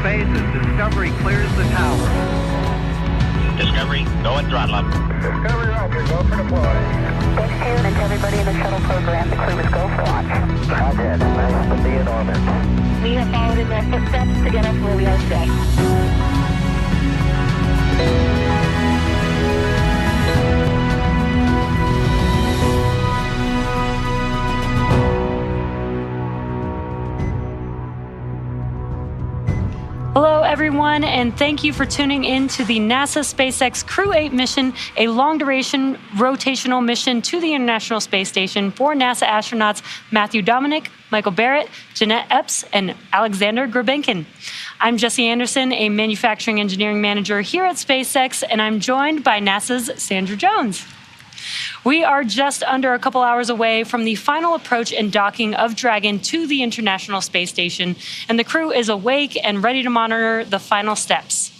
space as Discovery clears the tower. Discovery, go and throttle up. Discovery, roger, go for deploy. Thanks, Karen, and to everybody in the shuttle program. The crew is go for launch. Roger, nice to be in orbit. We have followed in their footsteps to get us where we are today. Hello, everyone, and thank you for tuning in to the NASA SpaceX Crew-8 mission, a long-duration rotational mission to the International Space Station for NASA astronauts Matthew Dominick, Michael Barratt, Jeanette Epps, and Alexander Grebenkin. I'm Jesse Anderson, a manufacturing engineering manager here at SpaceX, and I'm joined by NASA's Sandra Jones. We are just under a couple hours away from the final approach and docking of Dragon to the International Space Station, and the crew is awake and ready to monitor the final steps.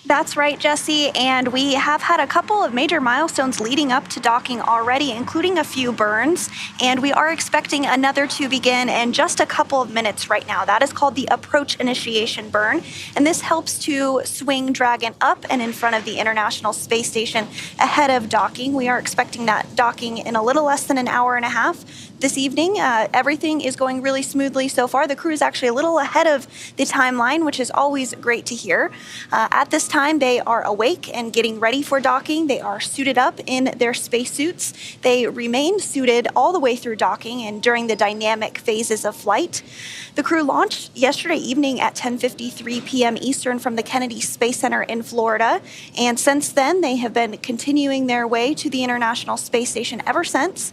That's right, Jesse, and we have had a couple of major milestones leading up to docking already, including a few burns, and we are expecting another to begin in just a couple of minutes right now. That is called the approach initiation burn, and this helps to swing Dragon up and in front of the International Space Station ahead of docking. We are expecting that docking in a little less than an hour and a half. This evening, everything is going really smoothly so far. The crew is actually a little ahead of the timeline, which is always great to hear. At this time, they are awake and getting ready for docking. They are suited up in their spacesuits. They remained suited all the way through docking and during the dynamic phases of flight. The crew launched yesterday evening at 10:53 p.m. Eastern from the Kennedy Space Center in Florida, and since then, they have been continuing their way to the International Space Station ever since.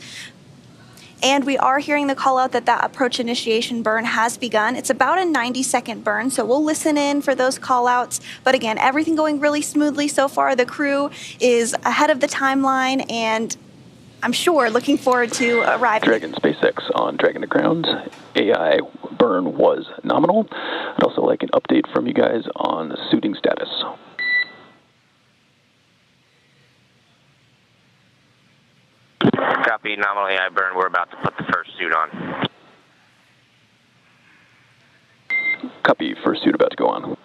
And we are hearing the call out that approach initiation burn has begun. It's about a 90-second burn, so we'll listen in for those call outs. But again, everything going really smoothly so far. The crew is ahead of the timeline, and I'm sure looking forward to arriving. Dragon SpaceX on Dragon to ground. AI burn was nominal. I'd also like an update from you guys on the suiting status. Copy, nominal AI burn. We're about to put the first suit on. Copy, first suit about to go on.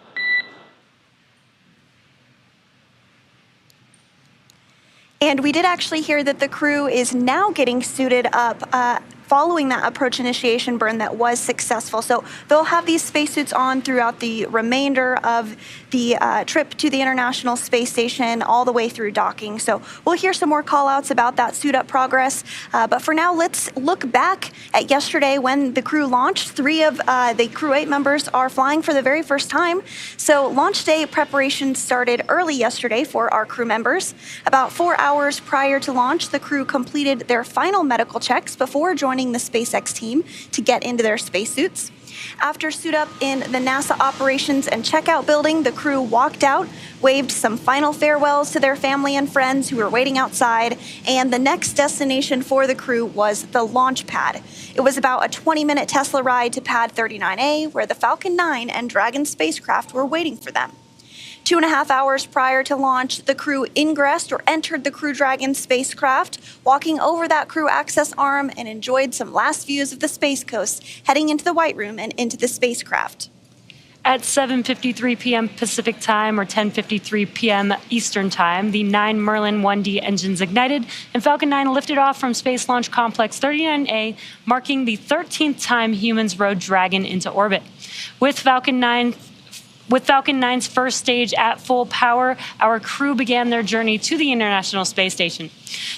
And we did actually hear that the crew is now getting suited up following that approach initiation burn that was successful. So they'll have these spacesuits on throughout the remainder of the trip to the International Space Station all the way through docking. So we'll hear some more call outs about that suit up progress. But for now, let's look back at yesterday when the crew launched. 3 of the Crew-8 members are flying for the very first time. So launch day preparation started early yesterday for our crew members. About 4 hours prior to launch, the crew completed their final medical checks before joining the SpaceX team to get into their spacesuits. After suit up in the NASA operations and checkout building, the crew walked out, waved some final farewells to their family and friends who were waiting outside, and the next destination for the crew was the launch pad. It was about a 20-minute Tesla ride to pad 39A, where the Falcon 9 and Dragon spacecraft were waiting for them. 2.5 hours prior to launch, the crew ingressed or entered the Crew Dragon spacecraft, walking over that crew access arm and enjoyed some last views of the Space Coast, heading into the White Room and into the spacecraft. At 7:53 p.m. Pacific Time or 10:53 p.m. Eastern Time, the 9 Merlin 1D engines ignited and Falcon 9 lifted off from Space Launch Complex 39A, marking the 13th time humans rode Dragon into orbit. With Falcon 9's first stage at full power, our crew began their journey to the International Space Station.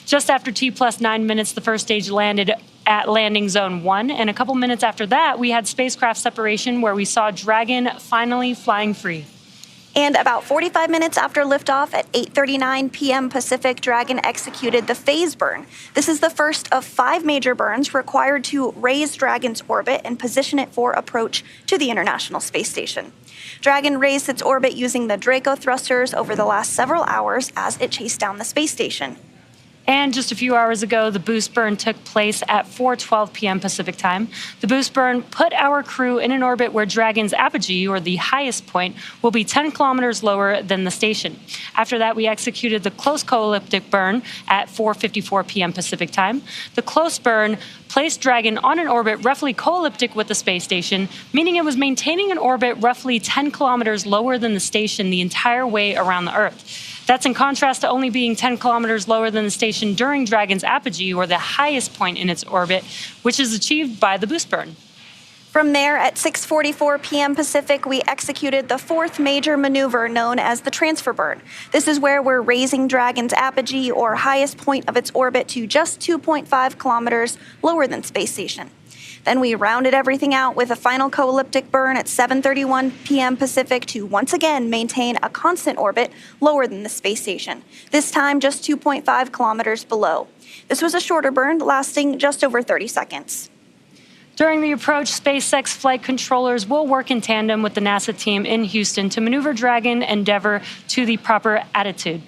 Just after T+9 minutes, the first stage landed at landing zone 1, and a couple minutes after that, we had spacecraft separation where we saw Dragon finally flying free. And about 45 minutes after liftoff at 8:39 p.m. Pacific, Dragon executed the phase burn. This is the first of 5 major burns required to raise Dragon's orbit and position it for approach to the International Space Station. Dragon raised its orbit using the Draco thrusters over the last several hours as it chased down the space station. And just a few hours ago, the boost burn took place at 4:12 p.m. Pacific time. The boost burn put our crew in an orbit where Dragon's apogee, or the highest point, will be 10 kilometers lower than the station. After that, we executed the close co-elliptic burn at 4:54 p.m. Pacific time. The close burn placed Dragon on an orbit roughly co-elliptic with the space station, meaning it was maintaining an orbit roughly 10 kilometers lower than the station the entire way around the Earth. That's in contrast to only being 10 kilometers lower than the station during Dragon's apogee, or the highest point in its orbit, which is achieved by the boost burn. From there, at 6:44 p.m. Pacific, we executed the fourth major maneuver known as the transfer burn. This is where we're raising Dragon's apogee, or highest point of its orbit, to just 2.5 kilometers lower than space station. Then we rounded everything out with a final co-elliptic burn at 7:31 p.m. Pacific to once again maintain a constant orbit lower than the space station, this time just 2.5 kilometers below. This was a shorter burn, lasting just over 30 seconds. During the approach, SpaceX flight controllers will work in tandem with the NASA team in Houston to maneuver Dragon Endeavour to the proper attitude.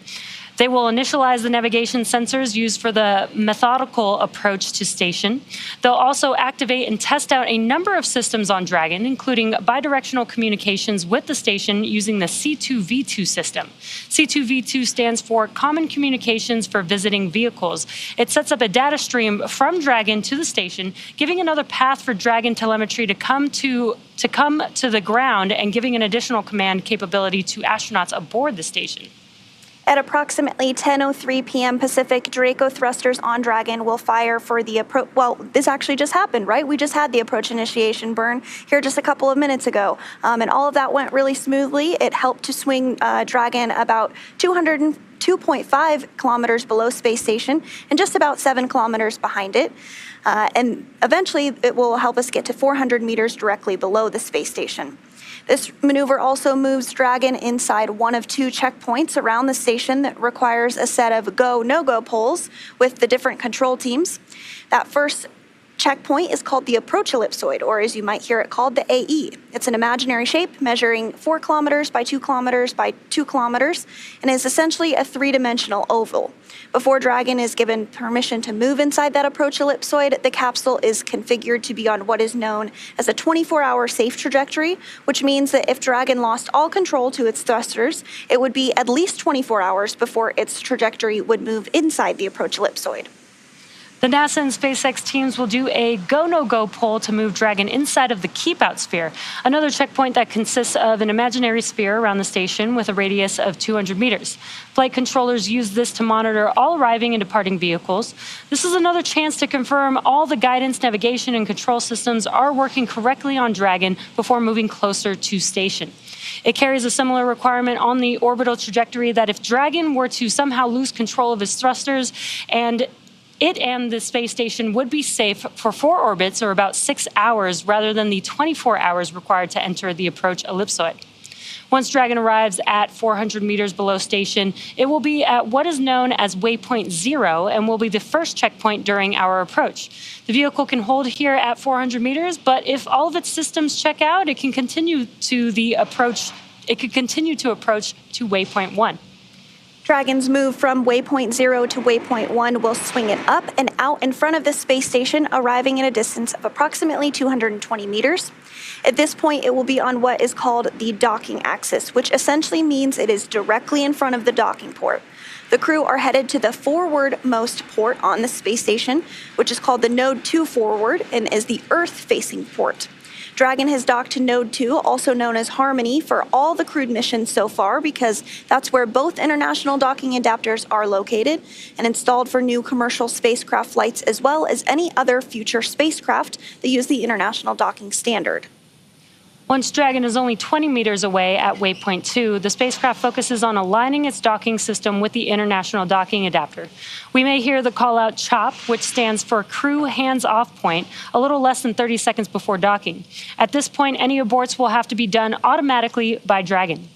They will initialize the navigation sensors used for the methodical approach to station. They'll also activate and test out a number of systems on Dragon, including bidirectional communications with the station using the C2V2 system. C2V2 stands for Common Communications for Visiting Vehicles. It sets up a data stream from Dragon to the station, giving another path for Dragon telemetry to come to the ground and giving an additional command capability to astronauts aboard the station. At approximately 10:03 p.m. Pacific, Draco thrusters on Dragon will fire for the approach. Well, this actually just happened, right? We just had the approach initiation burn here just a couple of minutes ago. And all of that went really smoothly. It helped to swing Dragon about 202.5 kilometers below space station and just about 7 kilometers behind it. And eventually, it will help us get to 400 meters directly below the space station. This maneuver also moves Dragon inside one of 2 checkpoints around the station that requires a set of go, no-go poles with the different control teams. That first checkpoint is called the approach ellipsoid, or as you might hear it called, the AE. It's an imaginary shape measuring 4 kilometers by 2 kilometers by 2 kilometers and is essentially a 3-dimensional oval. Before Dragon is given permission to move inside that approach ellipsoid, the capsule is configured to be on what is known as a 24-hour safe trajectory, which means that if Dragon lost all control to its thrusters, it would be at least 24 hours before its trajectory would move inside the approach ellipsoid. The NASA and SpaceX teams will do a go-no-go poll to move Dragon inside of the keep-out sphere, another checkpoint that consists of an imaginary sphere around the station with a radius of 200 meters. Flight controllers use this to monitor all arriving and departing vehicles. This is another chance to confirm all the guidance, navigation, and control systems are working correctly on Dragon before moving closer to station. It carries a similar requirement on the orbital trajectory that if Dragon were to somehow lose control of its thrusters, it and the space station would be safe for 4 orbits, or about 6 hours, rather than the 24 hours required to enter the approach ellipsoid. Once Dragon arrives at 400 meters below station, it will be at what is known as waypoint 0 and will be the first checkpoint during our approach. The vehicle can hold here at 400 meters, but if all of its systems check out, it can continue to approach to waypoint 1. Dragon's move from waypoint 0 to waypoint 1 will swing it up and out in front of the space station, arriving at a distance of approximately 220 meters. At this point, it will be on what is called the docking axis, which essentially means it is directly in front of the docking port. The crew are headed to the forward-most port on the space station, which is called the Node 2 forward and is the Earth-facing port. Dragon has docked to Node 2, also known as Harmony, for all the crewed missions so far because that's where both international docking adapters are located and installed for new commercial spacecraft flights, as well as any other future spacecraft that use the international docking standard. Once Dragon is only 20 meters away at waypoint 2, the spacecraft focuses on aligning its docking system with the international docking adapter. We may hear the call-out CHOP, which stands for Crew Hands-Off Point, a little less than 30 seconds before docking. At this point, any aborts will have to be done automatically by Dragon.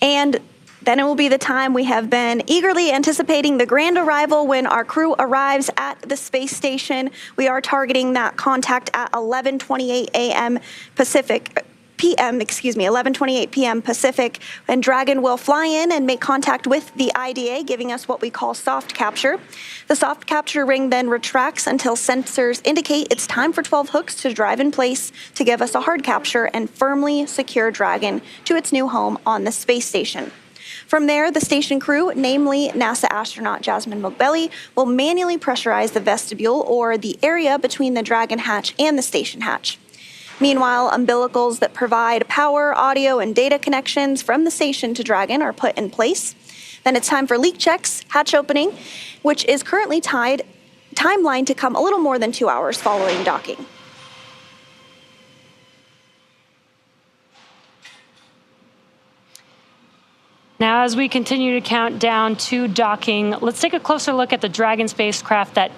And then it will be the time we have been eagerly anticipating, the grand arrival when our crew arrives at the space station. We are targeting that contact at 11:28 a.m. Pacific 11:28 p.m. Pacific, and Dragon will fly in and make contact with the IDA, giving us what we call soft capture. The soft capture ring then retracts until sensors indicate it's time for 12 hooks to drive in place to give us a hard capture and firmly secure Dragon to its new home on the space station. From there, the station crew, namely NASA astronaut Jasmin Moghbeli, will manually pressurize the vestibule, or the area between the Dragon hatch and the station hatch. Meanwhile, umbilicals that provide power, audio, and data connections from the station to Dragon are put in place. Then it's time for leak checks, hatch opening, which is currently timelined to come a little more than 2 hours following docking. Now, as we continue to count down to docking, let's take a closer look at the Dragon spacecraft that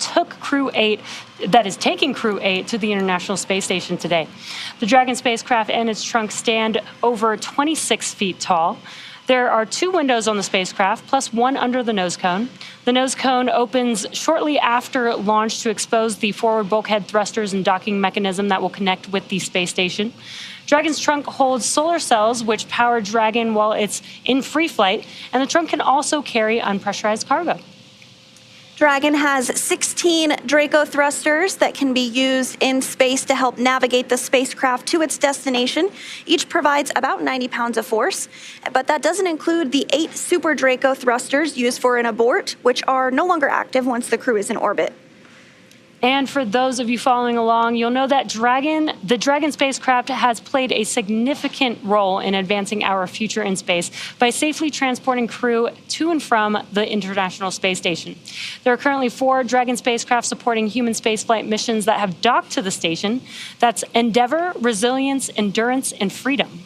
is taking Crew-8 to the International Space Station today. The Dragon spacecraft and its trunk stand over 26 feet tall. There are 2 windows on the spacecraft, plus 1 under the nose cone. The nose cone opens shortly after launch to expose the forward bulkhead thrusters and docking mechanism that will connect with the space station. Dragon's trunk holds solar cells, which power Dragon while it's in free flight, and the trunk can also carry unpressurized cargo. Dragon has 16 Draco thrusters that can be used in space to help navigate the spacecraft to its destination. Each provides about 90 pounds of force, but that doesn't include the 8 Super Draco thrusters used for an abort, which are no longer active once the crew is in orbit. And for those of you following along, you'll know that the Dragon spacecraft has played a significant role in advancing our future in space by safely transporting crew to and from the International Space Station. There are currently 4 Dragon spacecraft supporting human spaceflight missions that have docked to the station. That's Endeavour, Resilience, Endurance, and Freedom.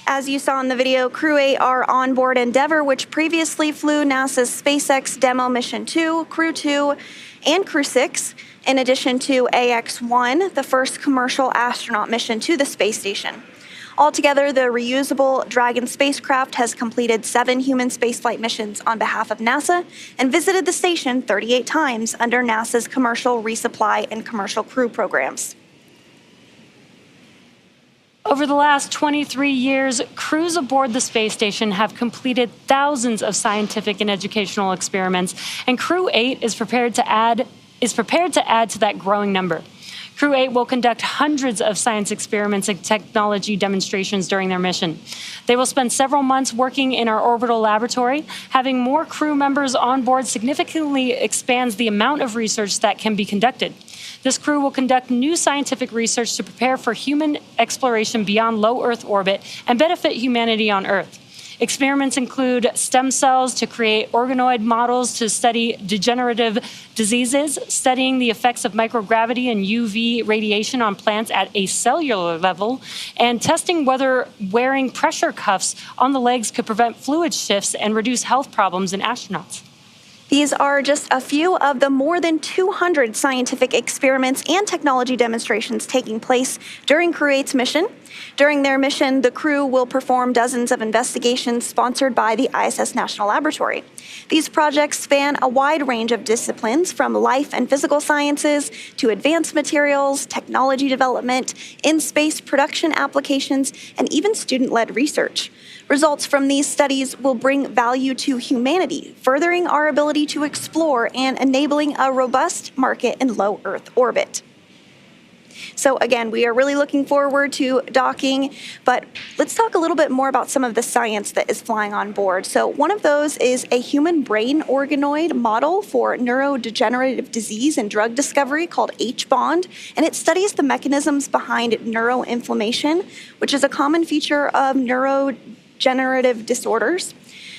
As you saw in the video, Crew-8 are on board Endeavour, which previously flew NASA's SpaceX Demo Mission 2, Crew-2, and Crew-6, in addition to AX-1, the first commercial astronaut mission to the space station. Altogether, the reusable Dragon spacecraft has completed 7 human spaceflight missions on behalf of NASA and visited the station 38 times under NASA's commercial resupply and commercial crew programs. Over the last 23 years, crews aboard the space station have completed thousands of scientific and educational experiments, and Crew-8 is prepared to add to that growing number. Crew-8 will conduct hundreds of science experiments and technology demonstrations during their mission. They will spend several months working in our orbital laboratory. Having more crew members on board significantly expands the amount of research that can be conducted. This crew will conduct new scientific research to prepare for human exploration beyond low Earth orbit and benefit humanity on Earth. Experiments include stem cells to create organoid models to study degenerative diseases, studying the effects of microgravity and UV radiation on plants at a cellular level, and testing whether wearing pressure cuffs on the legs could prevent fluid shifts and reduce health problems in astronauts. These are just a few of the more than 200 scientific experiments and technology demonstrations taking place during Crew-8's mission. During their mission, the crew will perform dozens of investigations sponsored by the ISS National Laboratory. These projects span a wide range of disciplines, from life and physical sciences to advanced materials, technology development, in-space production applications, and even student-led research. Results from these studies will bring value to humanity, furthering our ability to explore and enabling a robust market in low Earth orbit. So again, we are really looking forward to docking, but let's talk a little bit more about some of the science that is flying on board. So one of those is a human brain organoid model for neurodegenerative disease and drug discovery called H-bond, and it studies the mechanisms behind neuroinflammation, which is a common feature of neurodegenerative disorders.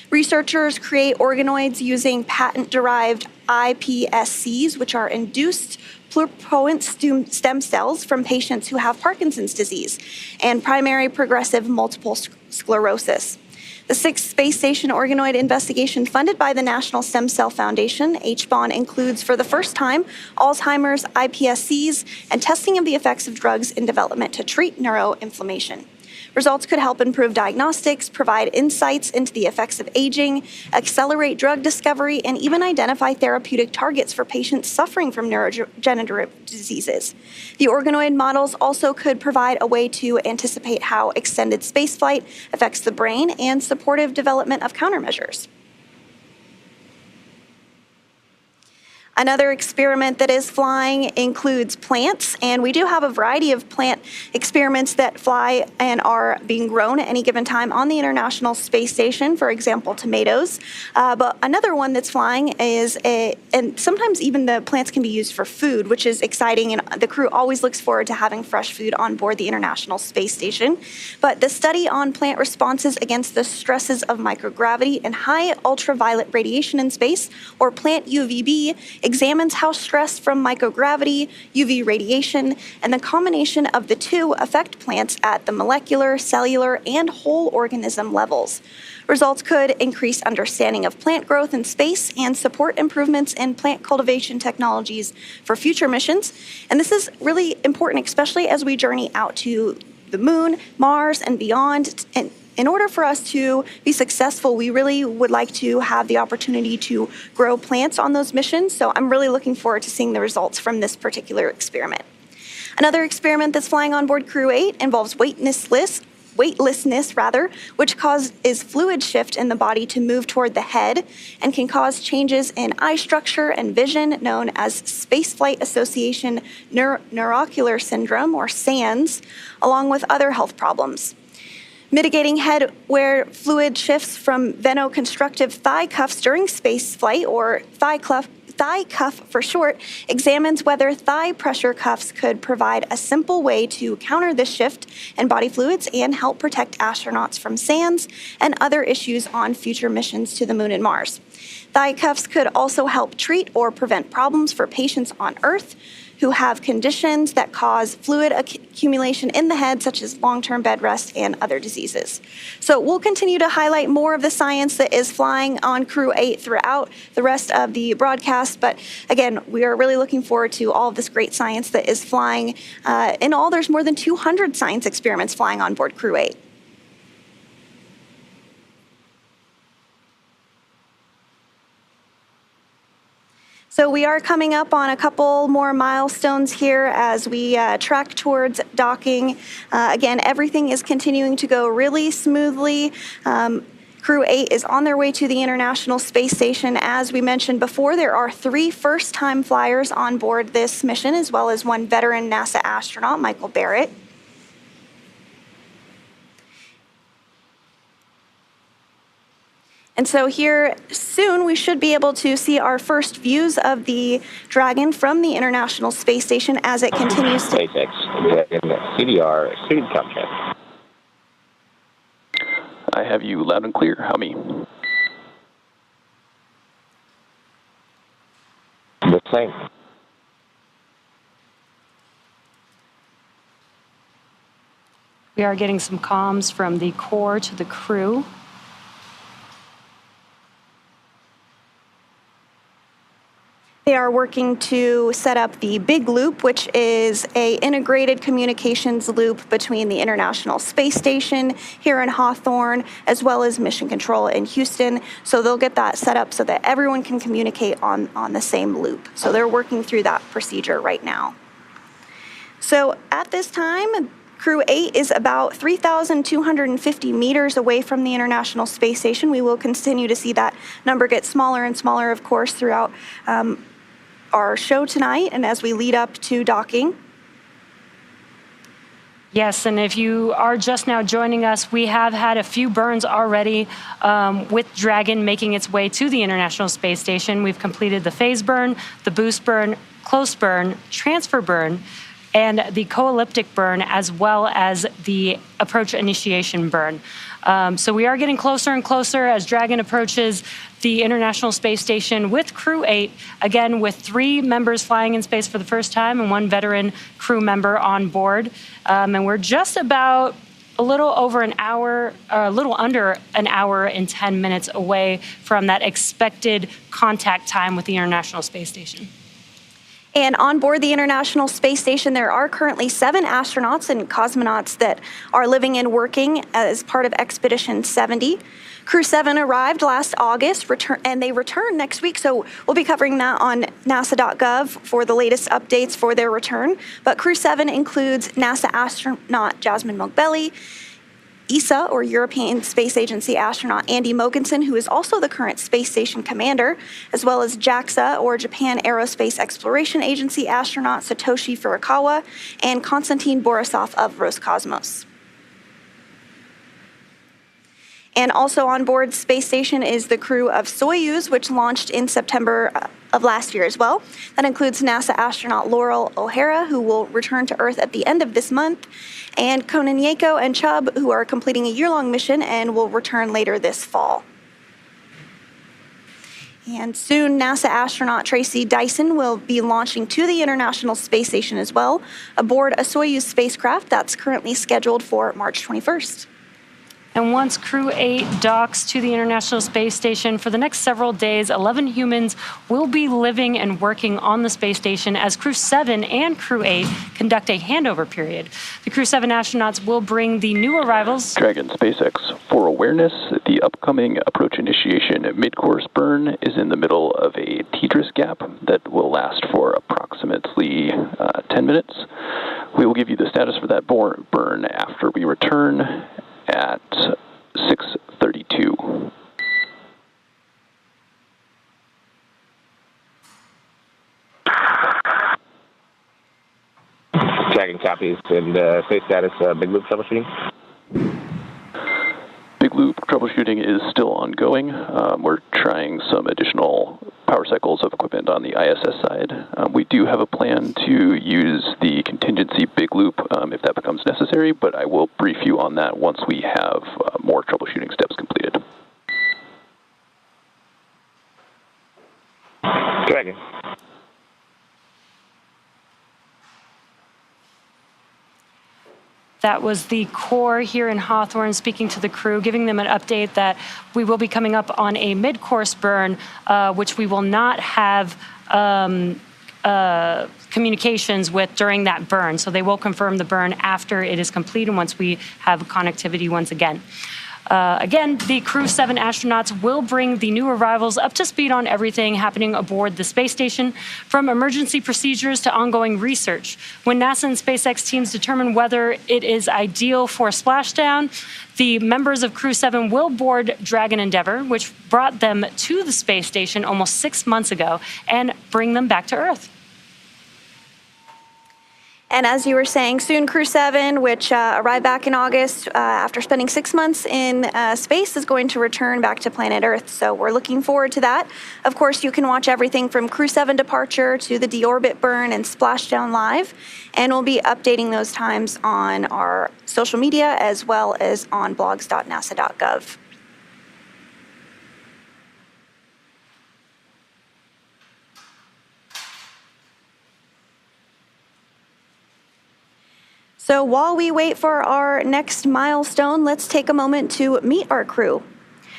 Researchers create organoids using patent-derived iPSCs, which are induced pluripotent stem cells from patients who have Parkinson's disease and primary progressive multiple sclerosis. The 6th Space Station Organoid Investigation funded by the National Stem Cell Foundation, H-bond, includes for the first time Alzheimer's iPSCs and testing of the effects of drugs in development to treat neuroinflammation. Results could help improve diagnostics, provide insights into the effects of aging, accelerate drug discovery, and even identify therapeutic targets for patients suffering from neurodegenerative diseases. The organoid models also could provide a way to anticipate how extended spaceflight affects the brain and supportive development of countermeasures. Another experiment that is flying includes plants, and we do have a variety of plant experiments that fly and are being grown at any given time on the International Space Station, for example, tomatoes. But another one that's flying is, and sometimes even the plants can be used for food, which is exciting, and the crew always looks forward to having fresh food on board the International Space Station. But the study on plant responses against the stresses of microgravity and high ultraviolet radiation in space, or plant UVB, examines how stress from microgravity, UV radiation, and the combination of the two affect plants at the molecular, cellular, and whole organism levels. Results could increase understanding of plant growth in space and support improvements in plant cultivation technologies for future missions. And this is really important, especially as we journey out to the moon, Mars, and beyond. And in order for us to be successful, we really would like to have the opportunity to grow plants on those missions. So I'm really looking forward to seeing the results from this particular experiment. Another experiment that's flying on board Crew-8 involves weightlessness, which causes fluid shift in the body to move toward the head and can cause changes in eye structure and vision, known as Spaceflight Association Neuroocular Syndrome, or SANS, along with other health problems. Mitigating head where fluid shifts from venoconstructive thigh cuffs during spaceflight, or thigh cuff for short, examines whether thigh pressure cuffs could provide a simple way to counter this shift in body fluids and help protect astronauts from SANS and other issues on future missions to the moon and Mars. Thigh cuffs could also help treat or prevent problems for patients on Earth who have conditions that cause fluid accumulation in the head, such as long-term bed rest and other diseases. So we'll continue to highlight more of the science that is flying on Crew-8 throughout the rest of the broadcast. But again, we are really looking forward to all of this great science that is flying. In all, there's more than 200 science experiments flying on board Crew-8. So we are coming up on a couple more milestones here as we track towards docking. Again, everything is continuing to go really smoothly. Crew-8 is on their way to the International Space Station. As we mentioned before, there are 3 first-time flyers on board this mission, as well as 1 veteran NASA astronaut, Michael Barratt. And so here soon we should be able to see our first views of the Dragon from the International Space Station as it continues to... SpaceX Dragon CDR student check. I have you loud and clear. How me? The same. We are getting some comms from the core to the crew. They are working to set up the big loop, which is an integrated communications loop between the International Space Station here in Hawthorne, as well as Mission Control in Houston. So they'll get that set up so that everyone can communicate on the same loop. So they're working through that procedure right now. So at this time, Crew-8 is about 3,250 meters away from the International Space Station. We will continue to see that number get smaller and smaller, of course, throughout our show tonight and as we lead up to docking. Yes, and if you are just now joining us, we have had a few burns already with Dragon making its way to the International Space Station. We've completed the phase burn, the boost burn, close burn, transfer burn, and the co-elliptic burn, as well as the approach initiation burn. So we are getting closer and closer as Dragon approaches the International Space Station with Crew-8, again with 3 members flying in space for the first time and 1 veteran crew member on board. And we're just about a little over an hour, or a little under an hour and 10 minutes away from that expected contact time with the International Space Station. And on board the International Space Station, there are currently 7 astronauts and cosmonauts that are living and working as part of Expedition 70. Crew-7 arrived last August, and they return next week, so we'll be covering that on nasa.gov for the latest updates for their return. But Crew-7 includes NASA astronaut Jasmin Moghbeli, ESA, or European Space Agency astronaut Andy Mogensen, who is also the current space station commander, as well as Jaxa, or Japan Aerospace Exploration Agency astronaut Satoshi Furukawa, and Konstantin Borisov of Roscosmos. And also on board Space Station is the crew of Soyuz, which launched in September of last year as well. That includes NASA astronaut Loral O'Hara, who will return to Earth at the end of this month, and Kononenko and Chub, who are completing a year-long mission and will return later this fall. And soon, NASA astronaut Tracy Dyson will be launching to the International Space Station as well, aboard a Soyuz spacecraft that's currently scheduled for March 21st. And once Crew-8 docks to the International Space Station, for the next several days, 11 humans will be living and working on the space station as Crew-7 and Crew-8 conduct a handover period. The Crew-7 astronauts will bring the new arrivals Dragon SpaceX for awareness. The upcoming approach initiation mid-course burn is in the middle of a TDRS gap that will last for approximately 10 minutes. We will give you the status for that burn after we return at 6:32. Dragon copies and space status, big loop troubleshooting. Big loop troubleshooting is still ongoing. We're trying some additional power cycles of equipment on the ISS side. We do have a plan to use the contingency big loop if that becomes necessary, but I will brief you on that once we have more troubleshooting steps completed. Dragon. That was the core here in Hawthorne speaking to the crew, giving them an update that we will be coming up on a mid-course burn, which we will not have communications with during that burn. So they will confirm the burn after it is complete and once we have connectivity once again. Again, the Crew-7 astronauts will bring the new arrivals up to speed on everything happening aboard the space station, from emergency procedures to ongoing research. When NASA and SpaceX teams determine whether it is ideal for splashdown, the members of Crew-7 will board Dragon Endeavour, which brought them to the space station almost 6 months ago, and bring them back to Earth. And as you were saying, soon Crew-7, which arrived back in August after spending 6 months in space, is going to return back to planet Earth. So we're looking forward to that. Of course, you can watch everything from Crew-7 departure to the deorbit burn and splashdown live. And we'll be updating those times on our social media as well as on blogs.nasa.gov. So while we wait for our next milestone, let's take a moment to meet our crew.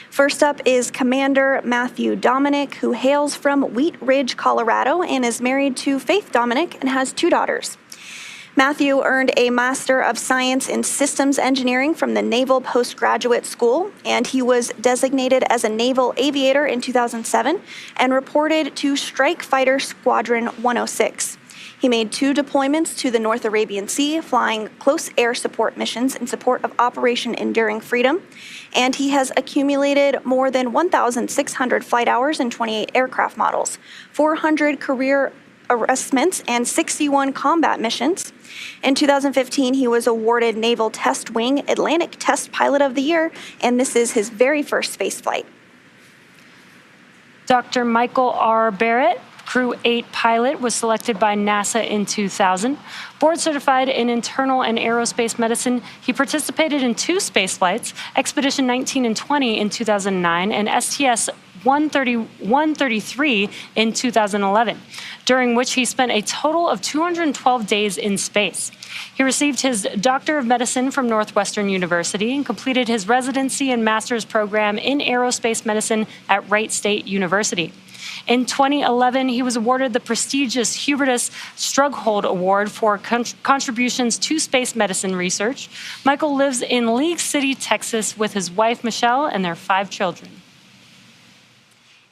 First up is Commander Matthew Dominick, who hails from Wheat Ridge, Colorado, and is married to Faith Dominick and has 2 daughters. Matthew earned a Master of Science in Systems Engineering from the Naval Postgraduate School, and he was designated as a Naval Aviator in 2007 and reported to Strike Fighter Squadron 106. He made 2 deployments to the North Arabian Sea, flying close air support missions in support of Operation Enduring Freedom, and he has accumulated more than 1,600 flight hours in 28 aircraft models, 400 career arrestments, and 61 combat missions. In 2015, he was awarded Naval Test Wing Atlantic Test Pilot of the Year, and this is his very first space flight. Dr. Michael R. Barratt, Crew-8 pilot, was selected by NASA in 2000. Board certified in internal and aerospace medicine, he participated in 2 space flights, Expedition 19 and 20 in 2009 and STS 133 in 2011, during which he spent a total of 212 days in space. He received his Doctor of Medicine from Northwestern University and completed his residency and master's program in aerospace medicine at Wright State University. In 2011, he was awarded the prestigious Hubertus Strughold Award for contributions to space medicine research. Michael lives in League City, Texas, with his wife, Michelle, and their 5 children.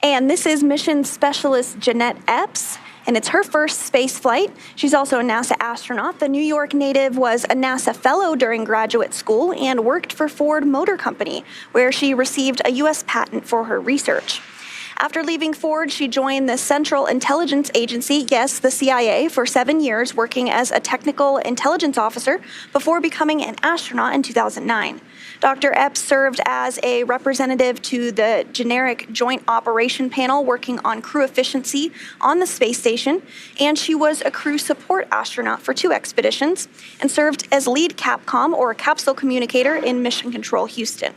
And this is mission specialist Jeanette Epps, and it's her first space flight. She's also a NASA astronaut. The New York native was a NASA fellow during graduate school and worked for Ford Motor Company, where she received a U.S. patent for her research. After leaving Ford, she joined the Central Intelligence Agency, yes, the CIA, for 7 years, working as a technical intelligence officer before becoming an astronaut in 2009. Dr. Epps served as a representative to the Generic Joint Operation Panel working on crew efficiency on the space station, and she was a crew support astronaut for 2 expeditions and served as lead Capcom, or capsule communicator, in Mission Control Houston.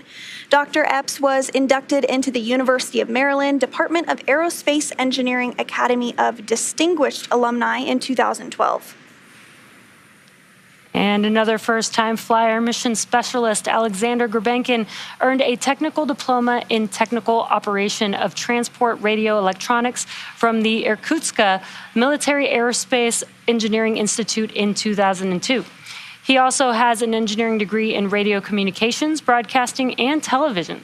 Dr. Epps was inducted into the University of Maryland Department of Aerospace Engineering Academy of Distinguished Alumni in 2012. And another first-time flyer, mission specialist Alexander Grebenkin earned a technical diploma in technical operation of transport radio electronics from the Irkutsk Military Aerospace Engineering Institute in 2002. He also has an engineering degree in radio communications, broadcasting, and television.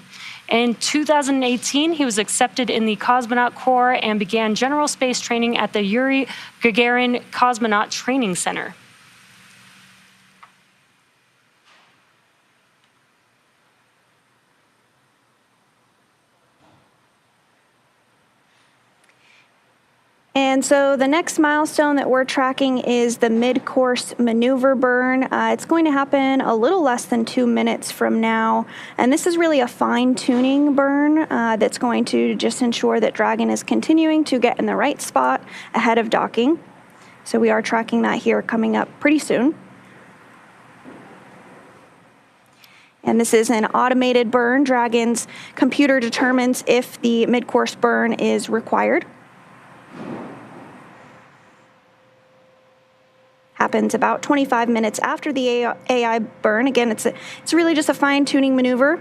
In 2018, he was accepted in the Cosmonaut Corps and began general space training at the Yuri Gagarin Cosmonaut Training Center. And so the next milestone that we're tracking is the mid-course maneuver burn. It's going to happen a little less than 2 minutes from now. And this is really a fine-tuning burn that's going to just ensure that Dragon is continuing to get in the right spot ahead of docking. So we are tracking that here coming up pretty soon. And this is an automated burn. Dragon's computer determines if the mid-course burn is required. Happens about 25 minutes after the AI burn. Again, it's really just a fine-tuning maneuver.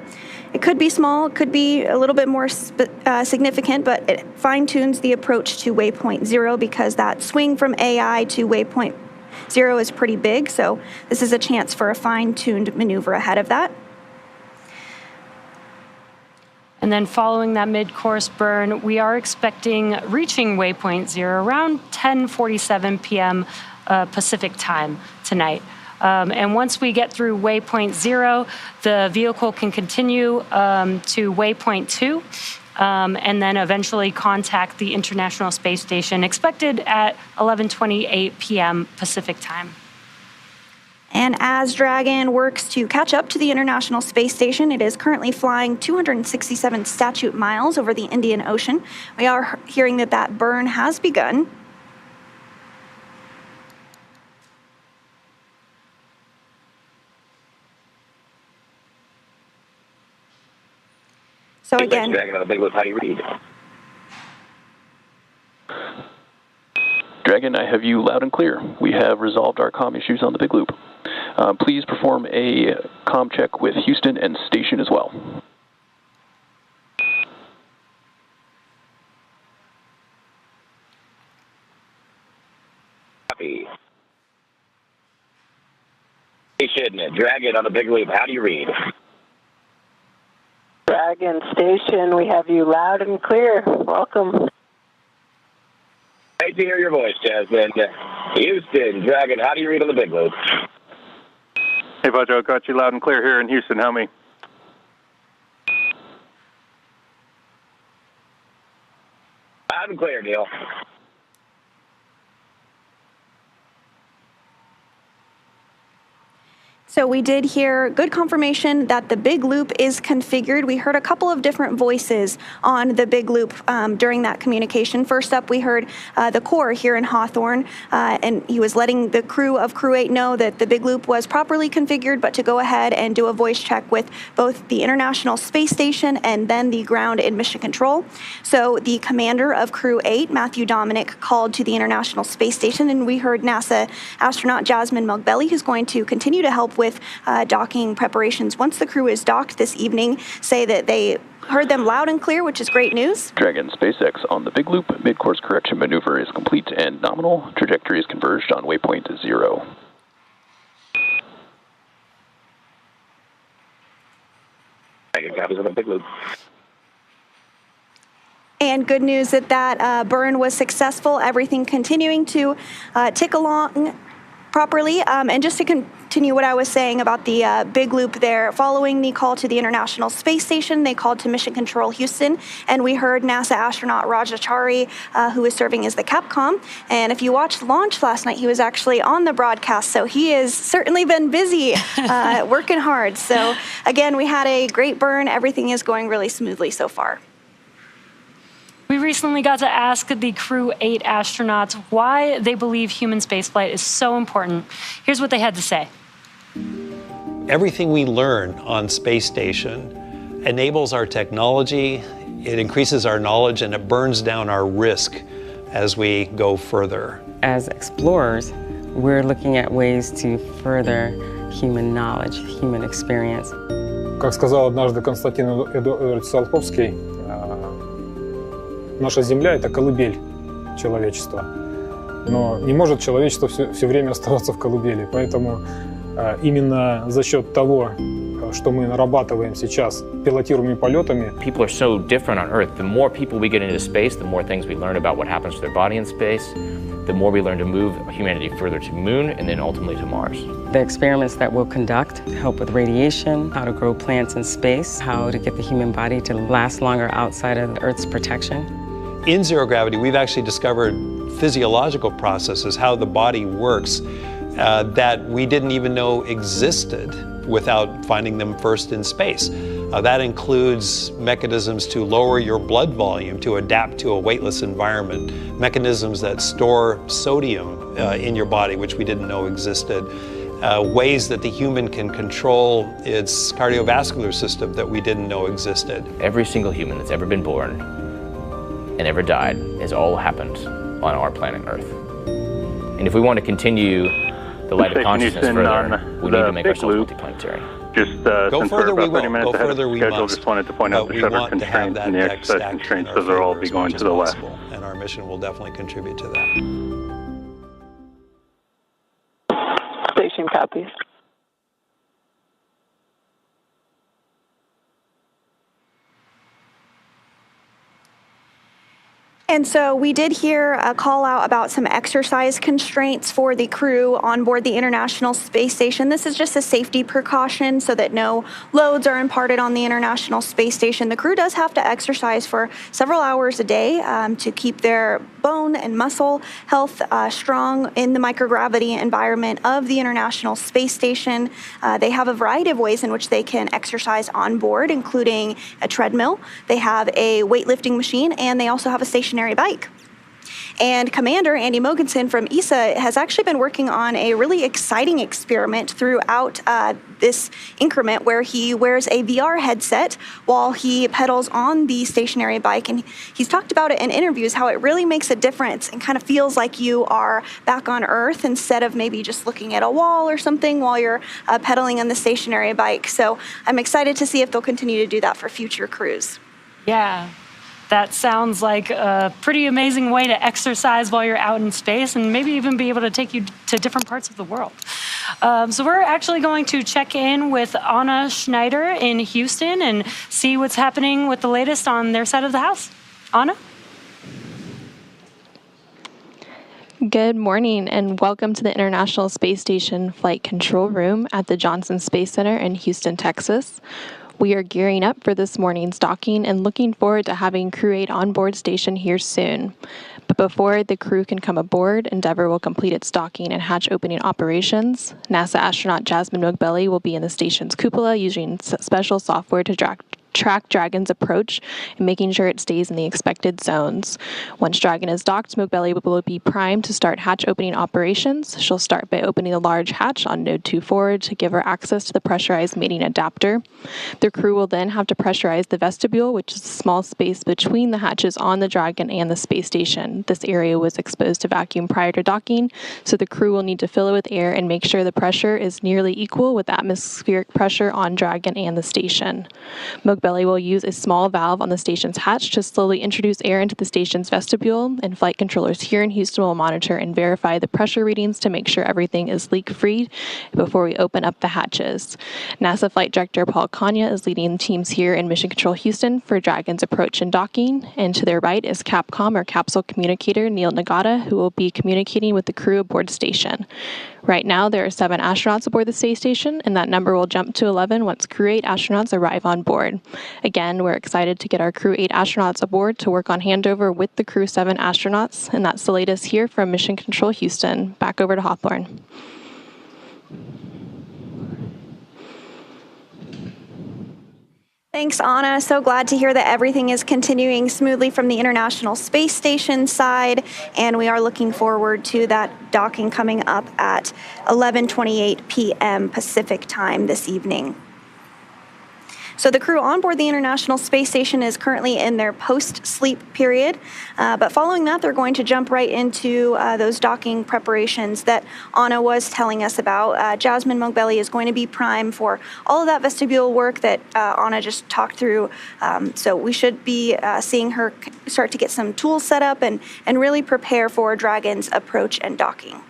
It could be small, it could be a little bit more significant, but it fine-tunes the approach to waypoint 0 because that swing from AI to waypoint 0 is pretty big. So this is a chance for a fine-tuned maneuver ahead of that. And then following that mid-course burn, we are expecting reaching waypoint 0 around 10:47 p.m. Pacific time tonight. And once we get through waypoint 0, the vehicle can continue to waypoint 2 and then eventually contact the International Space Station, expected at 11:28 p.m. Pacific time. And as Dragon works to catch up to the International Space Station, it is currently flying 267 statute miles over the Indian Ocean. We are hearing that burn has begun. So again, Dragon on the big loop, how do you read? Dragon, I have you loud and clear. We have resolved our comm issues on the big loop. Please perform a comm check with Houston and station as well. Copy. Station, Dragon on the big loop, how do you read? Dragon Station, we have you loud and clear. Welcome. Great to hear your voice, Jasmin. Houston, Dragon, how do you read on the big loop? Hey, Vajo, got you loud and clear here in Houston. How me? Loud and clear, Neil. So we did hear good confirmation that the big loop is configured. We heard a couple of different voices on the big loop during that communication. First up, we heard the Corps here in Hawthorne, and he was letting the crew of Crew-8 know that the big loop was properly configured, but to go ahead and do a voice check with both the International Space Station and then the ground in Mission Control. So the commander of Crew-8, Matthew Dominick, called to the International Space Station, and we heard NASA astronaut Jasmin Moghbeli, who's going to continue to help with docking preparations. Once the crew is docked this evening, say that they heard them loud and clear, which is great news. Dragon SpaceX on the big loop. Mid-course correction maneuver is complete and nominal. Trajectory is converged on waypoint 0. Copies on the big loop. And good news that burn was successful. Everything continuing to tick along properly. And just to continue what I was saying about the big loop there, following the call to the International Space Station, they called to Mission Control Houston, and we heard NASA astronaut Rajachari, who is serving as the Capcom. And if you watched launch last night, he was actually on the broadcast, so he has certainly been busy working hard. So again, we had a great burn. Everything is going really smoothly so far. We recently got to ask the Crew-8 astronauts why they believe human spaceflight is so important. Here's what they had to say. Everything we learn on space station enables our technology, it increases our knowledge, and it burns down our risk as we go further. As explorers, we're looking at ways to further human knowledge, human experience. Как сказал однажды Константин Боrisov, наша Земля — это колыбель человечества. Но не может человечество все время оставаться в колыбели. Поэтому именно за счет того, что мы нарабатываем сейчас пилотируемыми полетами. People are so different on Earth. The more people we get into space, the more things we learn about what happens to their body in space, the more we learn to move humanity further to the moon and then ultimately to Mars. The experiments that we'll conduct help with radiation, how to grow plants in space, how to get the human body to last longer outside of Earth's protection. In zero gravity, we've actually discovered physiological processes, how the body works, that we didn't even know existed without finding them first in space. That includes mechanisms to lower your blood volume to adapt to a weightless environment, mechanisms that store sodium in your body, which we didn't know existed, ways that the human can control its cardiovascular system that we didn't know existed. Every single human that's ever been born and ever died has all happened on our planet Earth. And if we want to continue the light of consciousness further, we need to make ourselves multiplanetary. Just since we're about 30 minutes ahead of schedule, just wanted to point out the shutter constraints and the exercise constraints. Those will all be going to the left. And our mission will definitely contribute to that. Station copies. And so we did hear a call out about some exercise constraints for the crew on board the International Space Station. This is just a safety precaution so that no loads are imparted on the International Space Station. The crew does have to exercise for several hours a day to keep their bone and muscle health strong in the microgravity environment of the International Space Station. They have a variety of ways in which they can exercise on board, including a treadmill. They have a weightlifting machine, and they also have a stationary bike. And Commander Andy Mogensen from ESA has actually been working on a really exciting experiment throughout this increment where he wears a VR headset while he pedals on the stationary bike. And he's talked about it in interviews, how it really makes a difference and kind of feels like you are back on Earth instead of maybe just looking at a wall or something while you're pedaling on the stationary bike. So I'm excited to see if they'll continue to do that for future crews. Yeah. That sounds like a pretty amazing way to exercise while you're out in space and maybe even be able to take you to different parts of the world. So we're actually going to check in with Anna Schneider in Houston and see what's happening with the latest on their side of the house. Anna? Good morning and welcome to the International Space Station Flight Control Room at the Johnson Space Center in Houston, Texas. We are gearing up for this morning's docking and looking forward to having Crew-8 on board station here soon. But before the crew can come aboard, Endeavour will complete its docking and hatch opening operations. NASA astronaut Jasmin Moghbeli will be in the station's cupola using special software to track Dragon's approach and making sure it stays in the expected zones. Once Dragon is docked, Moghbeli will be primed to start hatch opening operations. She'll start by opening the large hatch on node 2 forward to give her access to the pressurized mating adapter. The crew will then have to pressurize the vestibule, which is a small space between the hatches on the Dragon and the space station. This area was exposed to vacuum prior to docking, so the crew will need to fill it with air and make sure the pressure is nearly equal with atmospheric pressure on Dragon and the station. Moghbeli will use a small valve on the station's hatch to slowly introduce air into the station's vestibule, and flight controllers here in Houston will monitor and verify the pressure readings to make sure everything is leak-free before we open up the hatches. NASA Flight Director Paul Kanya is leading teams here in Mission Control Houston for Dragon's approach and docking, and to their right is Capcom, or Capsule Communicator, Neil Nagata, who will be communicating with the crew aboard station. Right now, there are 7 astronauts aboard the space station, and that number will jump to 11 once Crew-8 astronauts arrive on board. Again, we're excited to get our Crew-8 astronauts aboard to work on handover with the Crew-7 astronauts, and that's the latest here from Mission Control Houston. Back over to Hawthorne. Thanks, Anna. So glad to hear that everything is continuing smoothly from the International Space Station side, and we are looking forward to that docking coming up at 11:28 p.m. Pacific time this evening. So the crew on board the International Space Station is currently in their post-sleep period, but following that, they're going to jump right into those docking preparations that Anna was telling us about. Jasmin Moghbeli is going to be prime for all of that vestibule work that Anna just talked through. So we should be seeing her start to get some tools set up and really prepare for Dragon's approach and docking.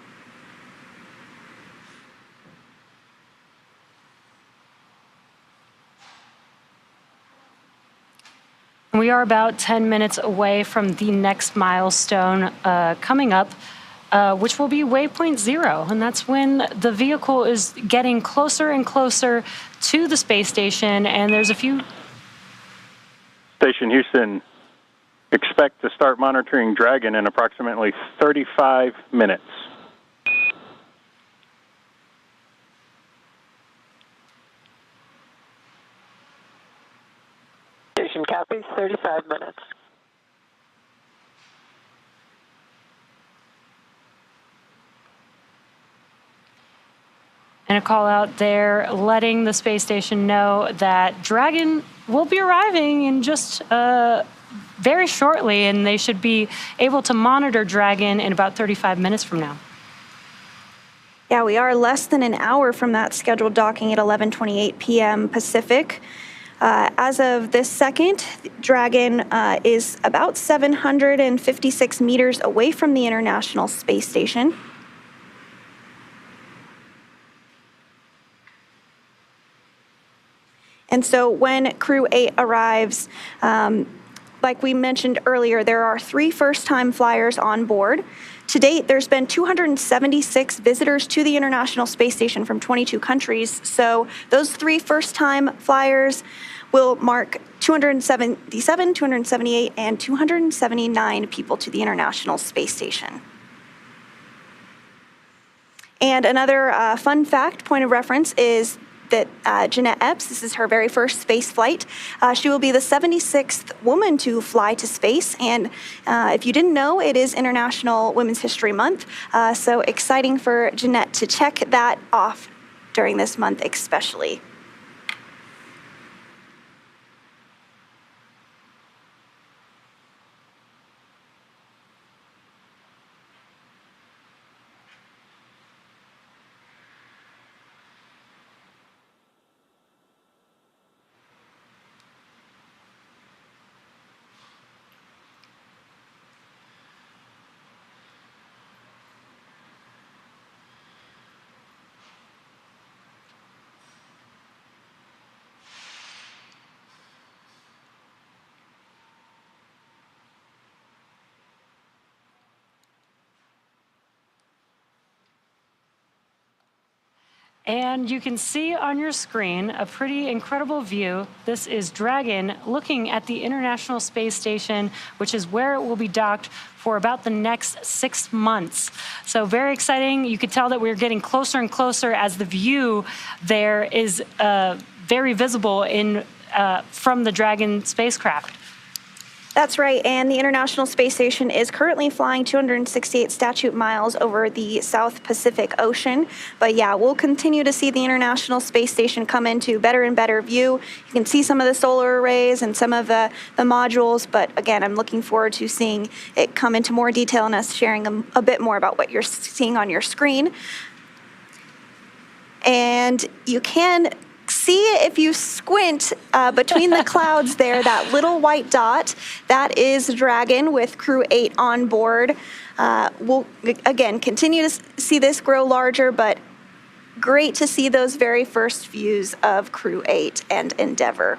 We are about 10 minutes away from the next milestone coming up, which will be waypoint 0. And that's when the vehicle is getting closer and closer to the space station. And there's a few... Station Houston, expect to start monitoring Dragon in approximately 35 minutes. Station copies, 35 minutes. And a call out there letting the space station know that Dragon will be arriving in just very shortly, and they should be able to monitor Dragon in about 35 minutes from now. Yeah, we are less than an hour from that scheduled docking at 11:28 p.m. Pacific. As of this second, Dragon is about 756 meters away from the International Space Station. And so when Crew-8 arrives, like we mentioned earlier, there are 3 first-time flyers on board. To date, there's been 276 visitors to the International Space Station from 22 countries. So those 3 first-time flyers will mark 277, 278, and 279 people to the International Space Station. And another fun fact, point of reference, is that Jeanette Epps, this is her very first space flight. She will be the 76th woman to fly to space. And if you didn't know, it is International Women's History Month. So exciting for Jeanette to check that off during this month especially. And you can see on your screen a pretty incredible view. This is Dragon looking at the International Space Station, which is where it will be docked for about the next 6 months. So very exciting. You could tell that we're getting closer and closer as the view there is very visible in from the Dragon spacecraft. That's right, and the International Space Station is currently flying 268 statute miles over the South Pacific Ocean. But yeah, we'll continue to see the International Space Station come into better and better view. You can see some of the solar arrays and some of the modules, but again, I'm looking forward to seeing it come into more detail and us sharing a bit more about what you're seeing on your screen. And you can see if you squint between the clouds there, that little white dot, that is Dragon with Crew-8 on board. We'll, again, continue to see this grow larger, but great to see those very first views of Crew-8 and Endeavour.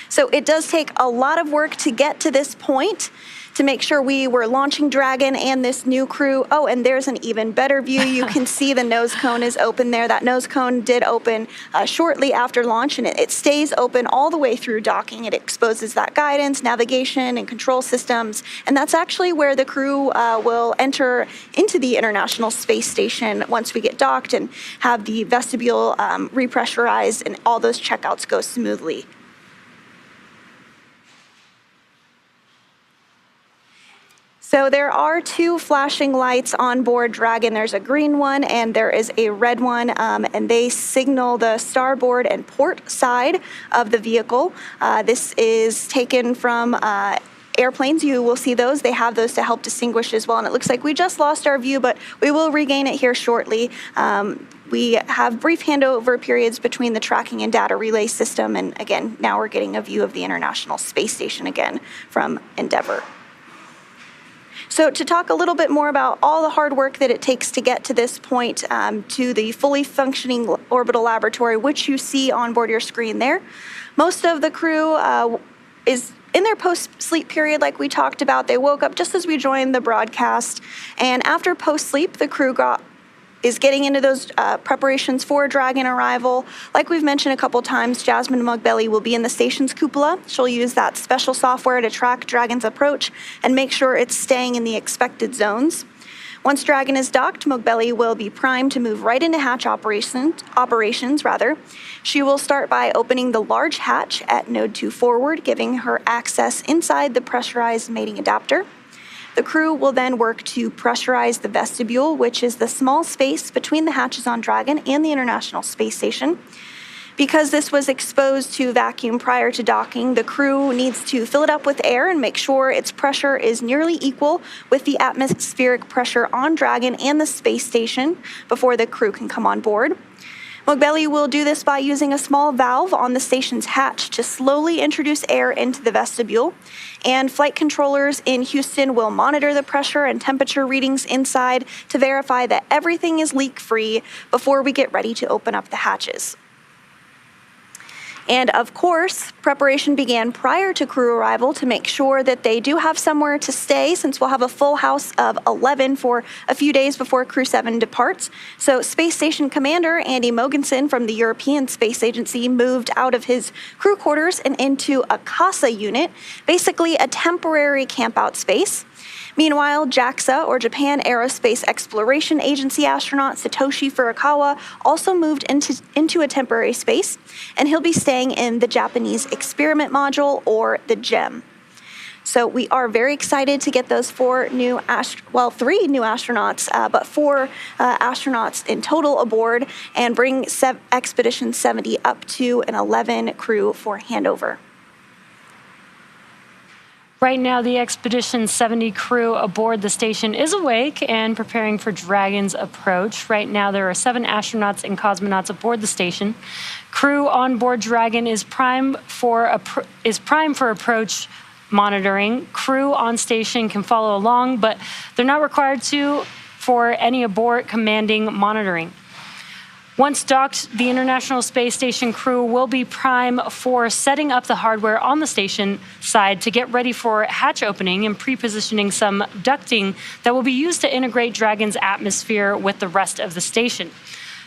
So it does take a lot of work to get to this point, to make sure we were launching Dragon and this new crew. Oh, and there's an even better view. You can see the nose cone is open there. That nose cone did open shortly after launch, and it stays open all the way through docking. It exposes that guidance, navigation, and control systems. And that's actually where the crew will enter into the International Space Station once we get docked and have the vestibule repressurized and all those checkouts go smoothly. So there are two flashing lights on board Dragon. There's a green one and there is a red one, and they signal the starboard and port side of the vehicle. This is taken from airplanes. You will see those. They have those to help distinguish as well. And it looks like we just lost our view, but we will regain it here shortly. We have brief handover periods between the tracking and data relay system. And again, now we're getting a view of the International Space Station again from Endeavour. So to talk a little bit more about all the hard work that it takes to get to this point, to the fully functioning orbital laboratory, which you see on board your screen there. Most of the crew is in their post-sleep period like we talked about. They woke up just as we joined the broadcast. And after post-sleep, the crew is getting into those preparations for Dragon arrival. Like we've mentioned a couple times, Jasmin Moghbeli will be in the station's cupola. She'll use that special software to track Dragon's approach and make sure it's staying in the expected zones. Once Dragon is docked, Moghbeli will be primed to move right into hatch operations. She will start by opening the large hatch at Node 2 forward, giving her access inside the pressurized mating adapter. The crew will then work to pressurize the vestibule, which is the small space between the hatches on Dragon and the International Space Station. Because this was exposed to vacuum prior to docking, the crew needs to fill it up with air and make sure its pressure is nearly equal with the atmospheric pressure on Dragon and the space station before the crew can come on board. Moghbeli will do this by using a small valve on the station's hatch to slowly introduce air into the vestibule, and flight controllers in Houston will monitor the pressure and temperature readings inside to verify that everything is leak-free before we get ready to open up the hatches. And of course, preparation began prior to crew arrival to make sure that they do have somewhere to stay, since we'll have a full house of 11 for a few days before Crew 7 departs. So Space Station Commander Andy Mogensen from the European Space Agency moved out of his crew quarters and into a CASA unit, basically a temporary campout space. Meanwhile, Jaxa, or Japan Aerospace Exploration Agency astronaut Satoshi Furukawa, also moved into a temporary space, and he'll be staying in the Japanese experiment module, or the GEM. So we are very excited to get those three new astronauts, but 4 astronauts in total aboard, and bring Expedition 70 up to an 11 crew for handover. Right now, the Expedition 70 crew aboard the station is awake and preparing for Dragon's approach. Right now, there are 7 astronauts and cosmonauts aboard the station. Crew on board Dragon is prime for approach monitoring. Crew on station can follow along, but they're not required to for any abort commanding monitoring. Once docked, the International Space Station crew will be prime for setting up the hardware on the station side to get ready for hatch opening and pre-positioning some ducting that will be used to integrate Dragon's atmosphere with the rest of the station.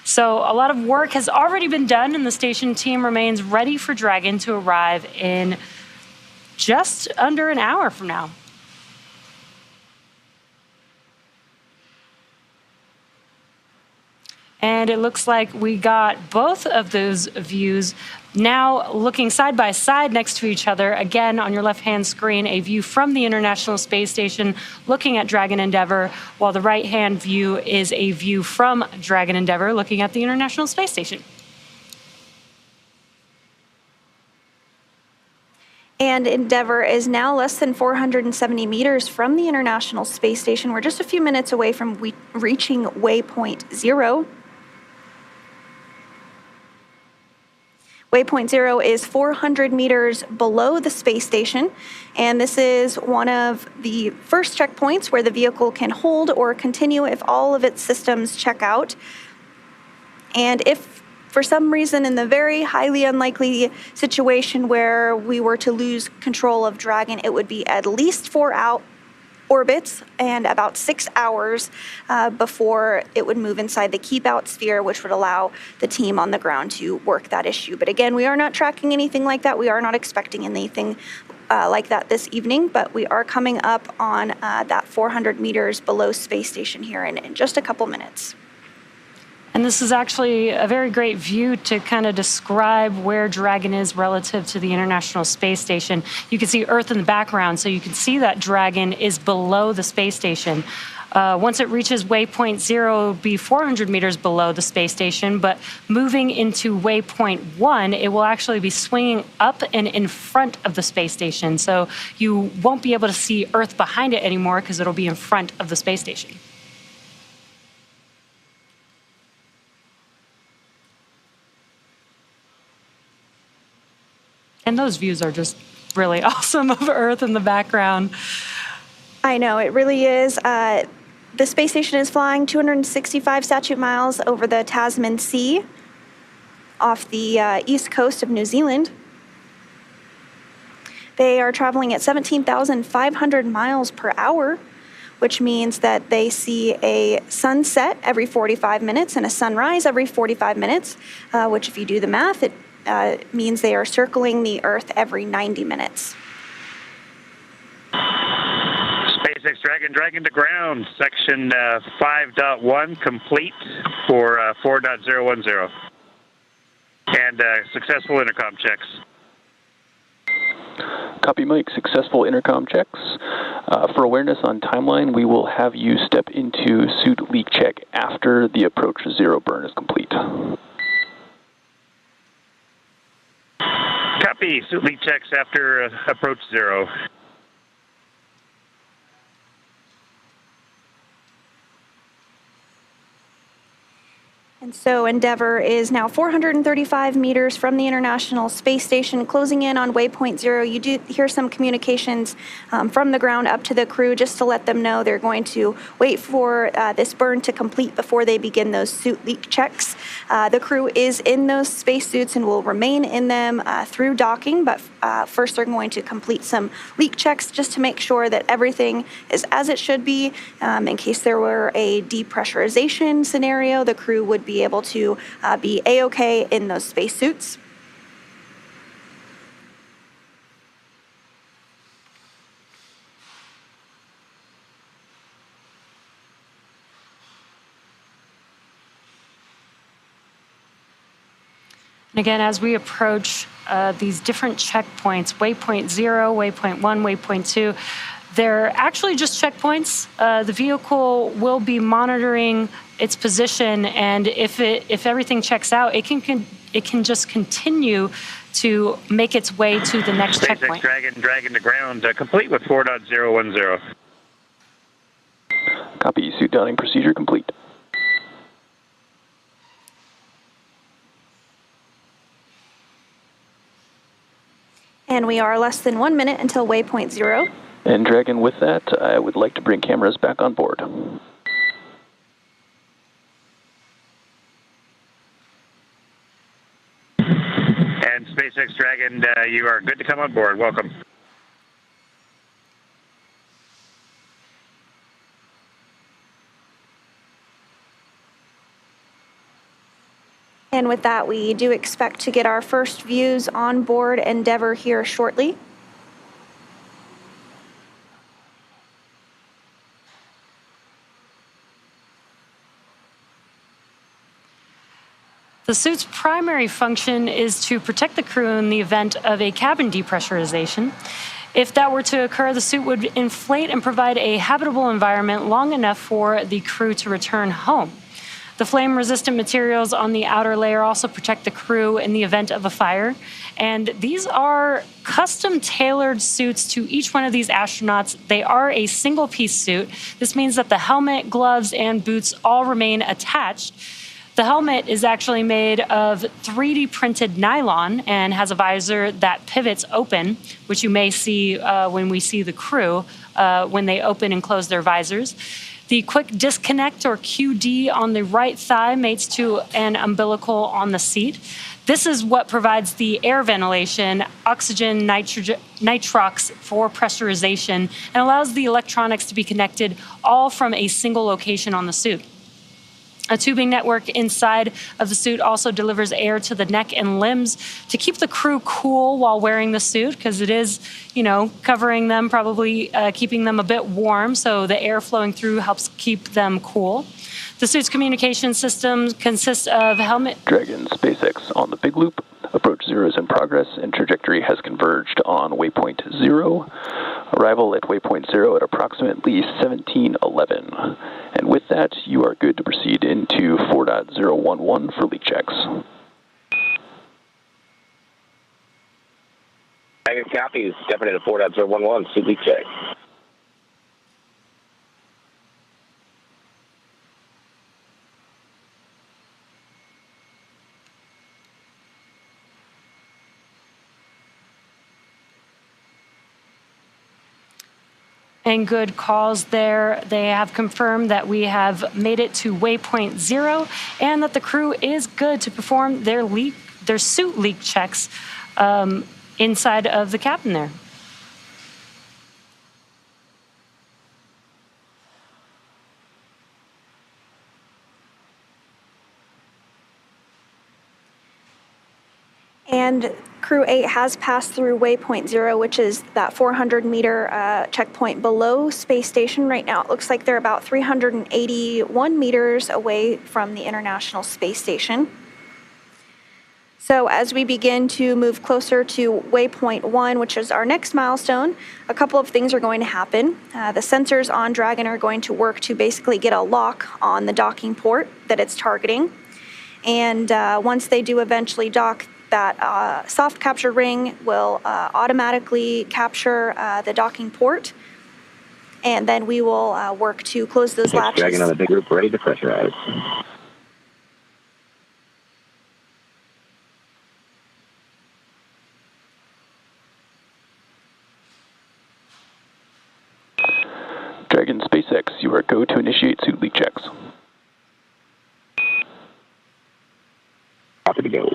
So a lot of work has already been done, and the station team remains ready for Dragon to arrive in just under an hour from now. And it looks like we got both of those views Now, looking side by side next to each other, again on your left-hand screen, a view from the International Space Station looking at Dragon Endeavour, while the right-hand view is a view from Dragon Endeavour looking at the International Space Station. And Endeavour is now less than 470 meters from the International Space Station. We're just a few minutes away from reaching waypoint 0. Waypoint 0 is 400 meters below the space station, and this is one of the first checkpoints where the vehicle can hold or continue if all of its systems check out. And if for some reason in the very highly unlikely situation where we were to lose control of Dragon, it would be at least 4 orbits and about 6 hours before it would move inside the keep out sphere, which would allow the team on the ground to work that issue. But again, we are not tracking anything like that. We are not expecting anything like that this evening, but we are coming up on that 400 meters below space station here in just a couple minutes. And this is actually a very great view to kind of describe where Dragon is relative to the International Space Station. You can see Earth in the background, so you can see that Dragon is below the space station. Once it reaches waypoint 0, it will be 400 meters below the space station, but moving into waypoint 1, it will actually be swinging up and in front of the space station. So you won't be able to see Earth behind it anymore because it'll be in front of the space station. And those views are just really awesome of Earth in the background. I know, it really is. The space station is flying 265 statute miles over the Tasman Sea off the east coast of New Zealand. They are traveling at 17,500 miles per hour, which means that they see a sunset every 45 minutes and a sunrise every 45 minutes, which if you do the math, it means they are circling the Earth every 90 minutes. SpaceX Dragon to ground, section 5.1 complete for 4.010. And successful intercom checks. Copy, Mike. Successful intercom checks. For awareness on timeline, we will have you step into suit leak check after the approach 0 burn is complete. Copy. Suit leak checks after approach 0. And so Endeavour is now 435 meters from the International Space Station, closing in on waypoint 0. You do hear some communications from the ground up to the crew just to let them know they're going to wait for this burn to complete before they begin those suit leak checks. The crew is in those spacesuits and will remain in them through docking, but first they're going to complete some leak checks just to make sure that everything is as it should be. In case there were a depressurization scenario, the crew would be able to be A-OK in those spacesuits. And again, as we approach these different checkpoints, waypoint 0, waypoint 1, waypoint 2, they're actually just checkpoints. The vehicle will be monitoring its position, and if everything checks out, it can just continue to make its way to the next SpaceX checkpoint. Dragon to ground, complete with 4.010. Copy. Suit downing procedure complete. And we are less than 1 minute until waypoint 0. And Dragon, with that, I would like to bring cameras back on board. And SpaceX Dragon, you are good to come on board. Welcome. And with that, we do expect to get our first views on board Endeavour here shortly. The suit's primary function is to protect the crew in the event of a cabin depressurization. If that were to occur, the suit would inflate and provide a habitable environment long enough for the crew to return home. The flame-resistant materials on the outer layer also protect the crew in the event of a fire. And these are custom-tailored suits to each one of these astronauts. They are a single-piece suit. This means that the helmet, gloves, and boots all remain attached. The helmet is actually made of 3D printed nylon and has a visor that pivots open, which you may see when we see the crew when they open and close their visors. The quick disconnect, or QD, on the right thigh mates to an umbilical on the seat. This is what provides the air ventilation, oxygen, nitrox for pressurization, and allows the electronics to be connected all from a single location on the suit. A tubing network inside of the suit also delivers air to the neck and limbs to keep the crew cool while wearing the suit, because it is, covering them, probably keeping them a bit warm, so the air flowing through helps keep them cool. The suit's communication system consists of helmet... Dragon SpaceX on the big loop. Approach 0 is in progress, and trajectory has converged on waypoint 0. Arrival at waypoint 0 at approximately 1711. And with that, you are good to proceed into 4.011 for leak checks. Dragon copies, stepping into 4.011, see leak check. And good calls there. They have confirmed that we have made it to waypoint 0 and that the crew is good to perform their suit leak checks inside of the cabin there. And Crew-8 has passed through waypoint 0, which is that 400-meter checkpoint below space station. Right now, it looks like they're about 381 meters away from the International Space Station. So as we begin to move closer to waypoint 1, which is our next milestone, a couple of things are going to happen. The sensors on Dragon are going to work to basically get a lock on the docking port that it's targeting. And once they do eventually dock, that soft capture ring will automatically capture the docking port, and then we will work to close those latches. Dragon on the big group, ready to pressurize. Dragon SpaceX, you are go to initiate suit leak checks. Copy to go.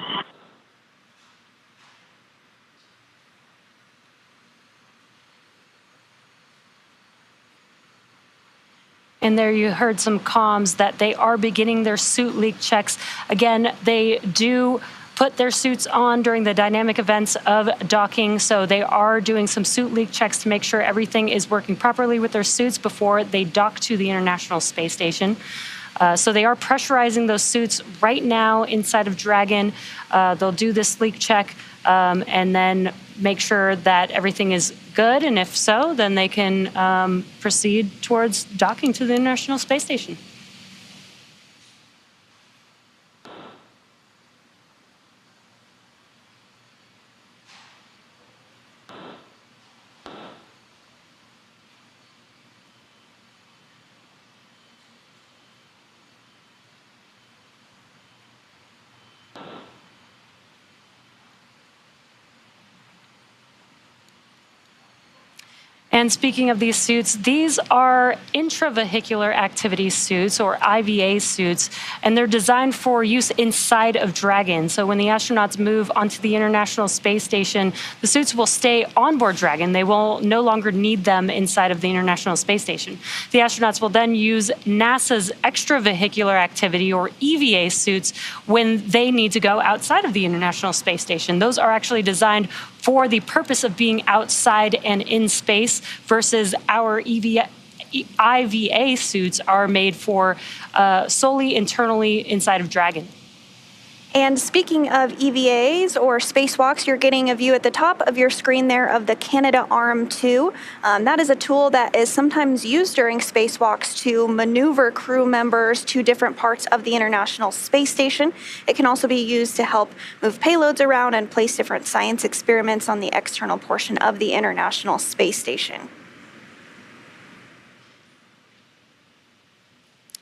And there you heard some comms that they are beginning their suit leak checks. Again, they do put their suits on during the dynamic events of docking, so they are doing some suit leak checks to make sure everything is working properly with their suits before they dock to the International Space Station. So they are pressurizing those suits right now inside of Dragon. They'll do this leak check and then make sure that everything is good, and if so, then they can proceed towards docking to the International Space Station. And speaking of these suits, these are intravehicular activity suits, or IVA suits, and they're designed for use inside of Dragon. So when the astronauts move onto the International Space Station, the suits will stay on board Dragon. They will no longer need them inside of the International Space Station. The astronauts will then use NASA's extravehicular activity, or EVA suits, when they need to go outside of the International Space Station. Those are actually designed for the purpose of being outside and in space, versus our IVA suits are made for solely internally inside of Dragon. And speaking of EVAs or spacewalks, you're getting a view at the top of your screen there of the Canadarm2. That is a tool that is sometimes used during spacewalks to maneuver crew members to different parts of the International Space Station. It can also be used to help move payloads around and place different science experiments on the external portion of the International Space Station.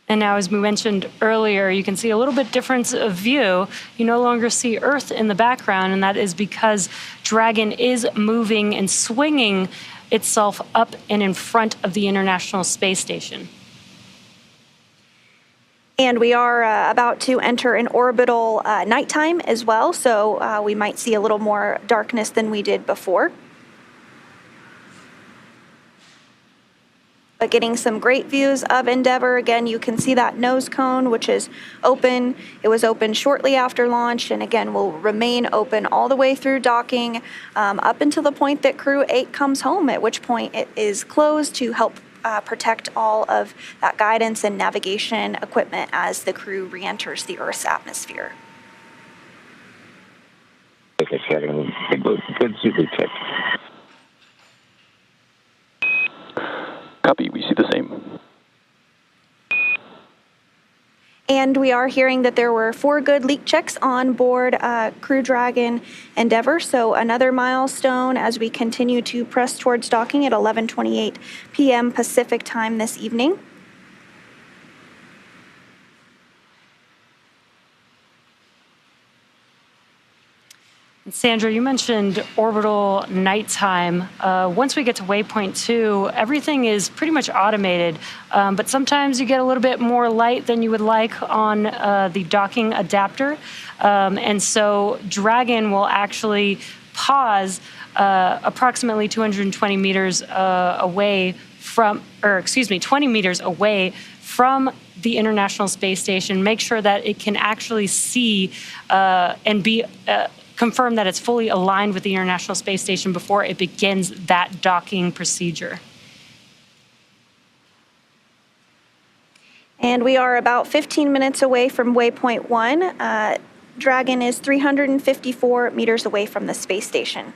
And now, as we mentioned earlier, you can see a little bit difference of view. You no longer see Earth in the background, and that is because Dragon is moving and swinging itself up and in front of the International Space Station. And we are about to enter an orbital nighttime as well, so we might see a little more darkness than we did before. But getting some great views of Endeavour. Again, you can see that nose cone, which is open. It was open shortly after launch, and again, will remain open all the way through docking up until the point that Crew-8 comes home, at which point it is closed to help protect all of that guidance and navigation equipment as the crew re-enters the Earth's atmosphere. Good super check. Copy, we see the same. And we are hearing that there were 4 good leak checks on board Crew Dragon Endeavour, so another milestone as we continue to press towards docking at 11:28 p.m. Pacific time this evening. Sandra, you mentioned orbital nighttime. Once we get to waypoint 2, everything is pretty much automated, but sometimes you get a little bit more light than you would like on the docking adapter. And so Dragon will actually pause approximately 220 meters away from, 20 meters away from the International Space Station, make sure that it can actually see and be confirm that it's fully aligned with the International Space Station before it begins that docking procedure. And we are about 15 minutes away from waypoint 1. Dragon is 354 meters away from the space station.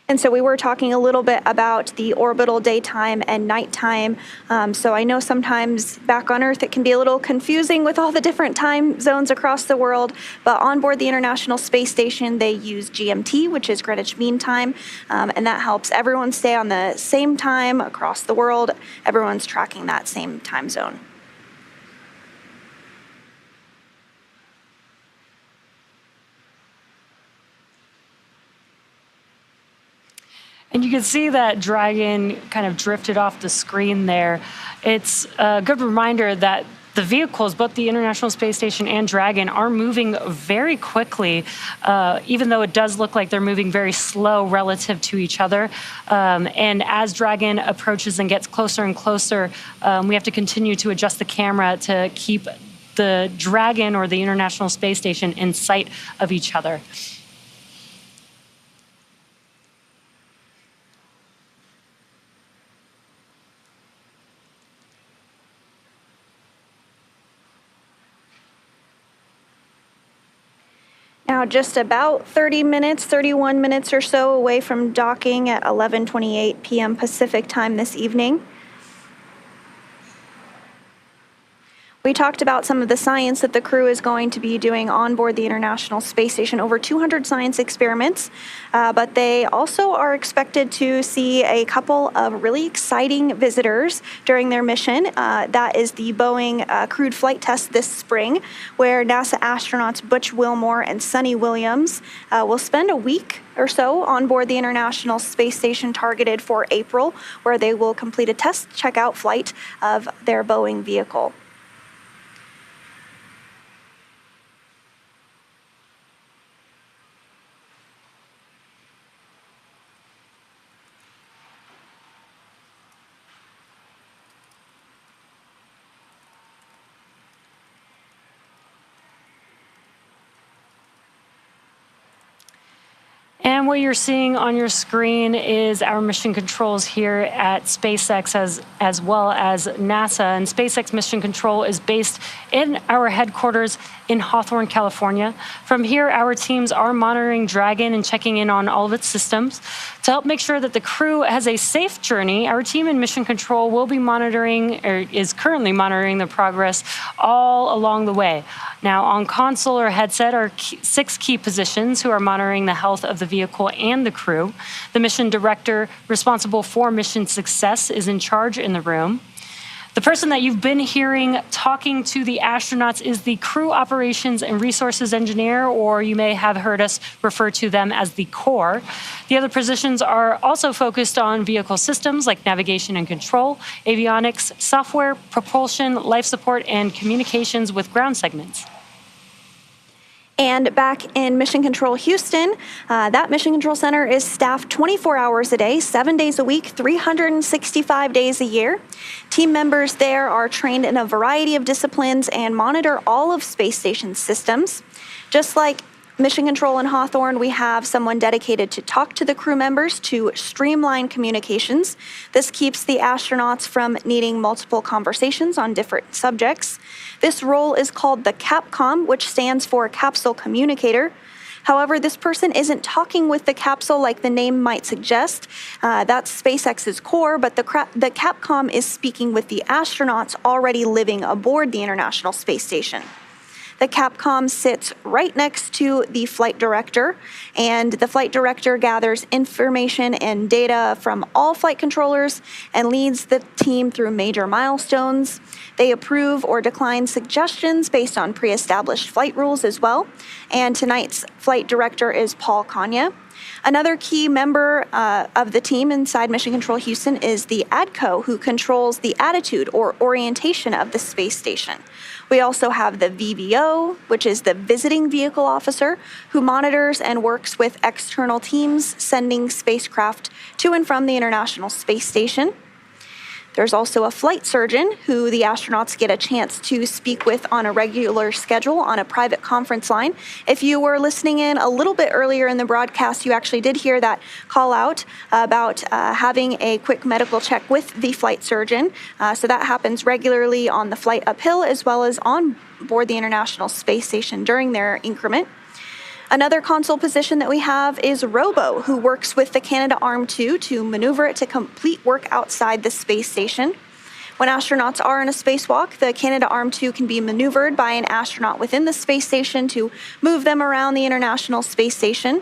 And so we were talking a little bit about the orbital daytime and nighttime. So I know sometimes back on Earth it can be a little confusing with all the different time zones across the world, but on board the International Space Station they use GMT, which is Greenwich Mean Time, and that helps everyone stay on the same time across the world. Everyone's tracking that same time zone. And you can see that Dragon kind of drifted off the screen there. It's a good reminder that the vehicles, both the International Space Station and Dragon, are moving very quickly, even though it does look like they're moving very slow relative to each other. And as Dragon approaches and gets closer and closer, we have to continue to adjust the camera to keep the Dragon or the International Space Station in sight of each other. Now just about 31 minutes or so away from docking at 11:28 p.m. Pacific time this evening. We talked about some of the science that the crew is going to be doing on board the International Space Station, over 200 science experiments, but they also are expected to see a couple of really exciting visitors during their mission. That is the Boeing crewed flight test this spring, where NASA astronauts Butch Wilmore and Sonny Williams will spend a week or so on board the International Space Station, targeted for April, where they will complete a test checkout flight of their Boeing vehicle. And what you're seeing on your screen is our mission controls here at SpaceX as well as NASA. And SpaceX Mission Control is based in our headquarters in Hawthorne, California. From here, our teams are monitoring Dragon and checking in on all of its systems. To help make sure that the crew has a safe journey, our team in Mission Control will be monitoring, or is currently monitoring, the progress all along the way. Now, on console or headset are 6 key positions who are monitoring the health of the vehicle and the crew. The mission director responsible for mission success is in charge in the room. The person that you've been hearing talking to the astronauts is the crew operations and resources engineer, or you may have heard us refer to them as the core. The other positions are also focused on vehicle systems like navigation and control, avionics, software, propulsion, life support, and communications with ground segments. And back in Mission Control Houston, that Mission Control Center is staffed 24 hours a day, 7 days a week, 365 days a year. Team members there are trained in a variety of disciplines and monitor all of space station systems. Just like Mission Control in Hawthorne, we have someone dedicated to talk to the crew members to streamline communications. This keeps the astronauts from needing multiple conversations on different subjects. This role is called the CAPCOM, which stands for Capsule Communicator. However, this person isn't talking with the capsule like the name might suggest. That's SpaceX's core, but the CAPCOM is speaking with the astronauts already living aboard the International Space Station. The CAPCOM sits right next to the flight director, and the flight director gathers information and data from all flight controllers and leads the team through major milestones. They approve or decline suggestions based on pre-established flight rules as well. And tonight's flight director is Paul Kanya. Another key member of the team inside Mission Control Houston is the ADCO, who controls the attitude or orientation of the space station. We also have the VVO, which is the visiting vehicle officer, who monitors and works with external teams sending spacecraft to and from the International Space Station. There's also a flight surgeon who the astronauts get a chance to speak with on a regular schedule on a private conference line. If you were listening in a little bit earlier in the broadcast, you actually did hear that call out about having a quick medical check with the flight surgeon. So that happens regularly on the flight uphill as well as on board the International Space Station during their increment. Another console position that we have is Robo, who works with the Canadarm2 to maneuver it to complete work outside the space station. When astronauts are in a spacewalk, the Canadarm2 can be maneuvered by an astronaut within the space station to move them around the International Space Station.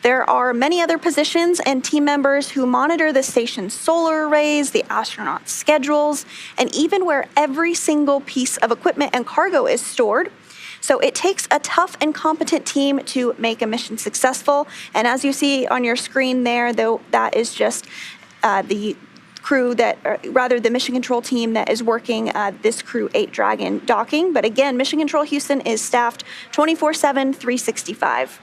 There are many other positions and team members who monitor the station's solar arrays, the astronauts' schedules, and even where every single piece of equipment and cargo is stored. So it takes a tough and competent team to make a mission successful. And as you see on your screen there, though, that is just the crew the Mission Control team that is working this Crew-8 Dragon docking. But again, Mission Control Houston is staffed 24/7, 365.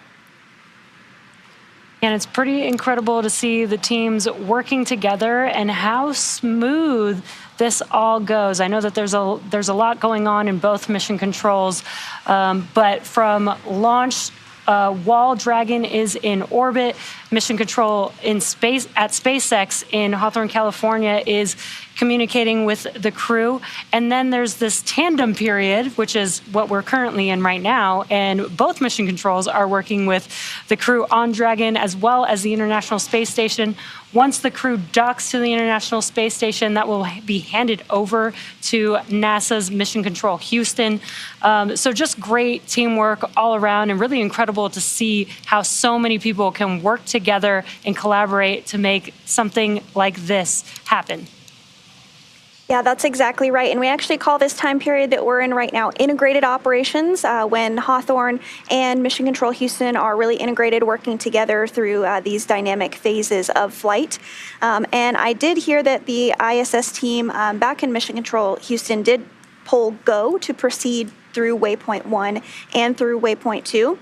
And it's pretty incredible to see the teams working together and how smooth this all goes. I know that there's a lot going on in both mission controls, but from launch, while Dragon is in orbit, mission control in space at SpaceX in Hawthorne, California, is communicating with the crew. And then there's this tandem period, which is what we're currently in right now. And both mission controls are working with the crew on Dragon as well as the International Space Station. Once the crew docks to the International Space Station, that will be handed over to NASA's Mission Control Houston. So just great teamwork all around, and really incredible to see how so many people can work together and collaborate to make something like this happen. Yeah, that's exactly right. And we actually call this time period that we're in right now integrated operations, when Hawthorne and Mission Control Houston are really integrated, working together through these dynamic phases of flight. And I did hear that the ISS team back in Mission Control Houston did pull go to proceed through waypoint 1 and through waypoint 2.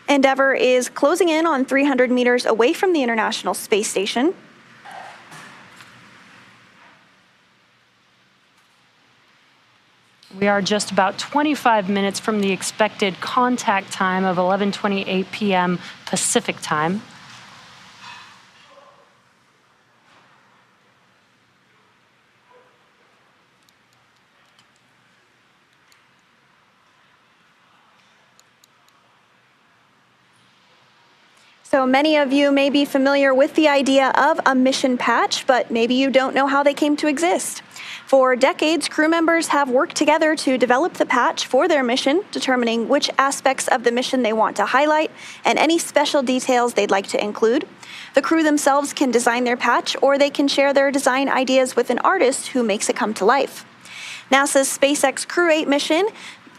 Endeavour is closing in on 300 meters away from the International Space Station. We are just about 25 minutes from the expected contact time of 11:28 p.m. Pacific time. So many of you may be familiar with the idea of a mission patch, but maybe you don't know how they came to exist. For decades, crew members have worked together to develop the patch for their mission, determining which aspects of the mission they want to highlight and any special details they'd like to include. The crew themselves can design their patch, or they can share their design ideas with an artist who makes it come to life. NASA's SpaceX Crew-8 mission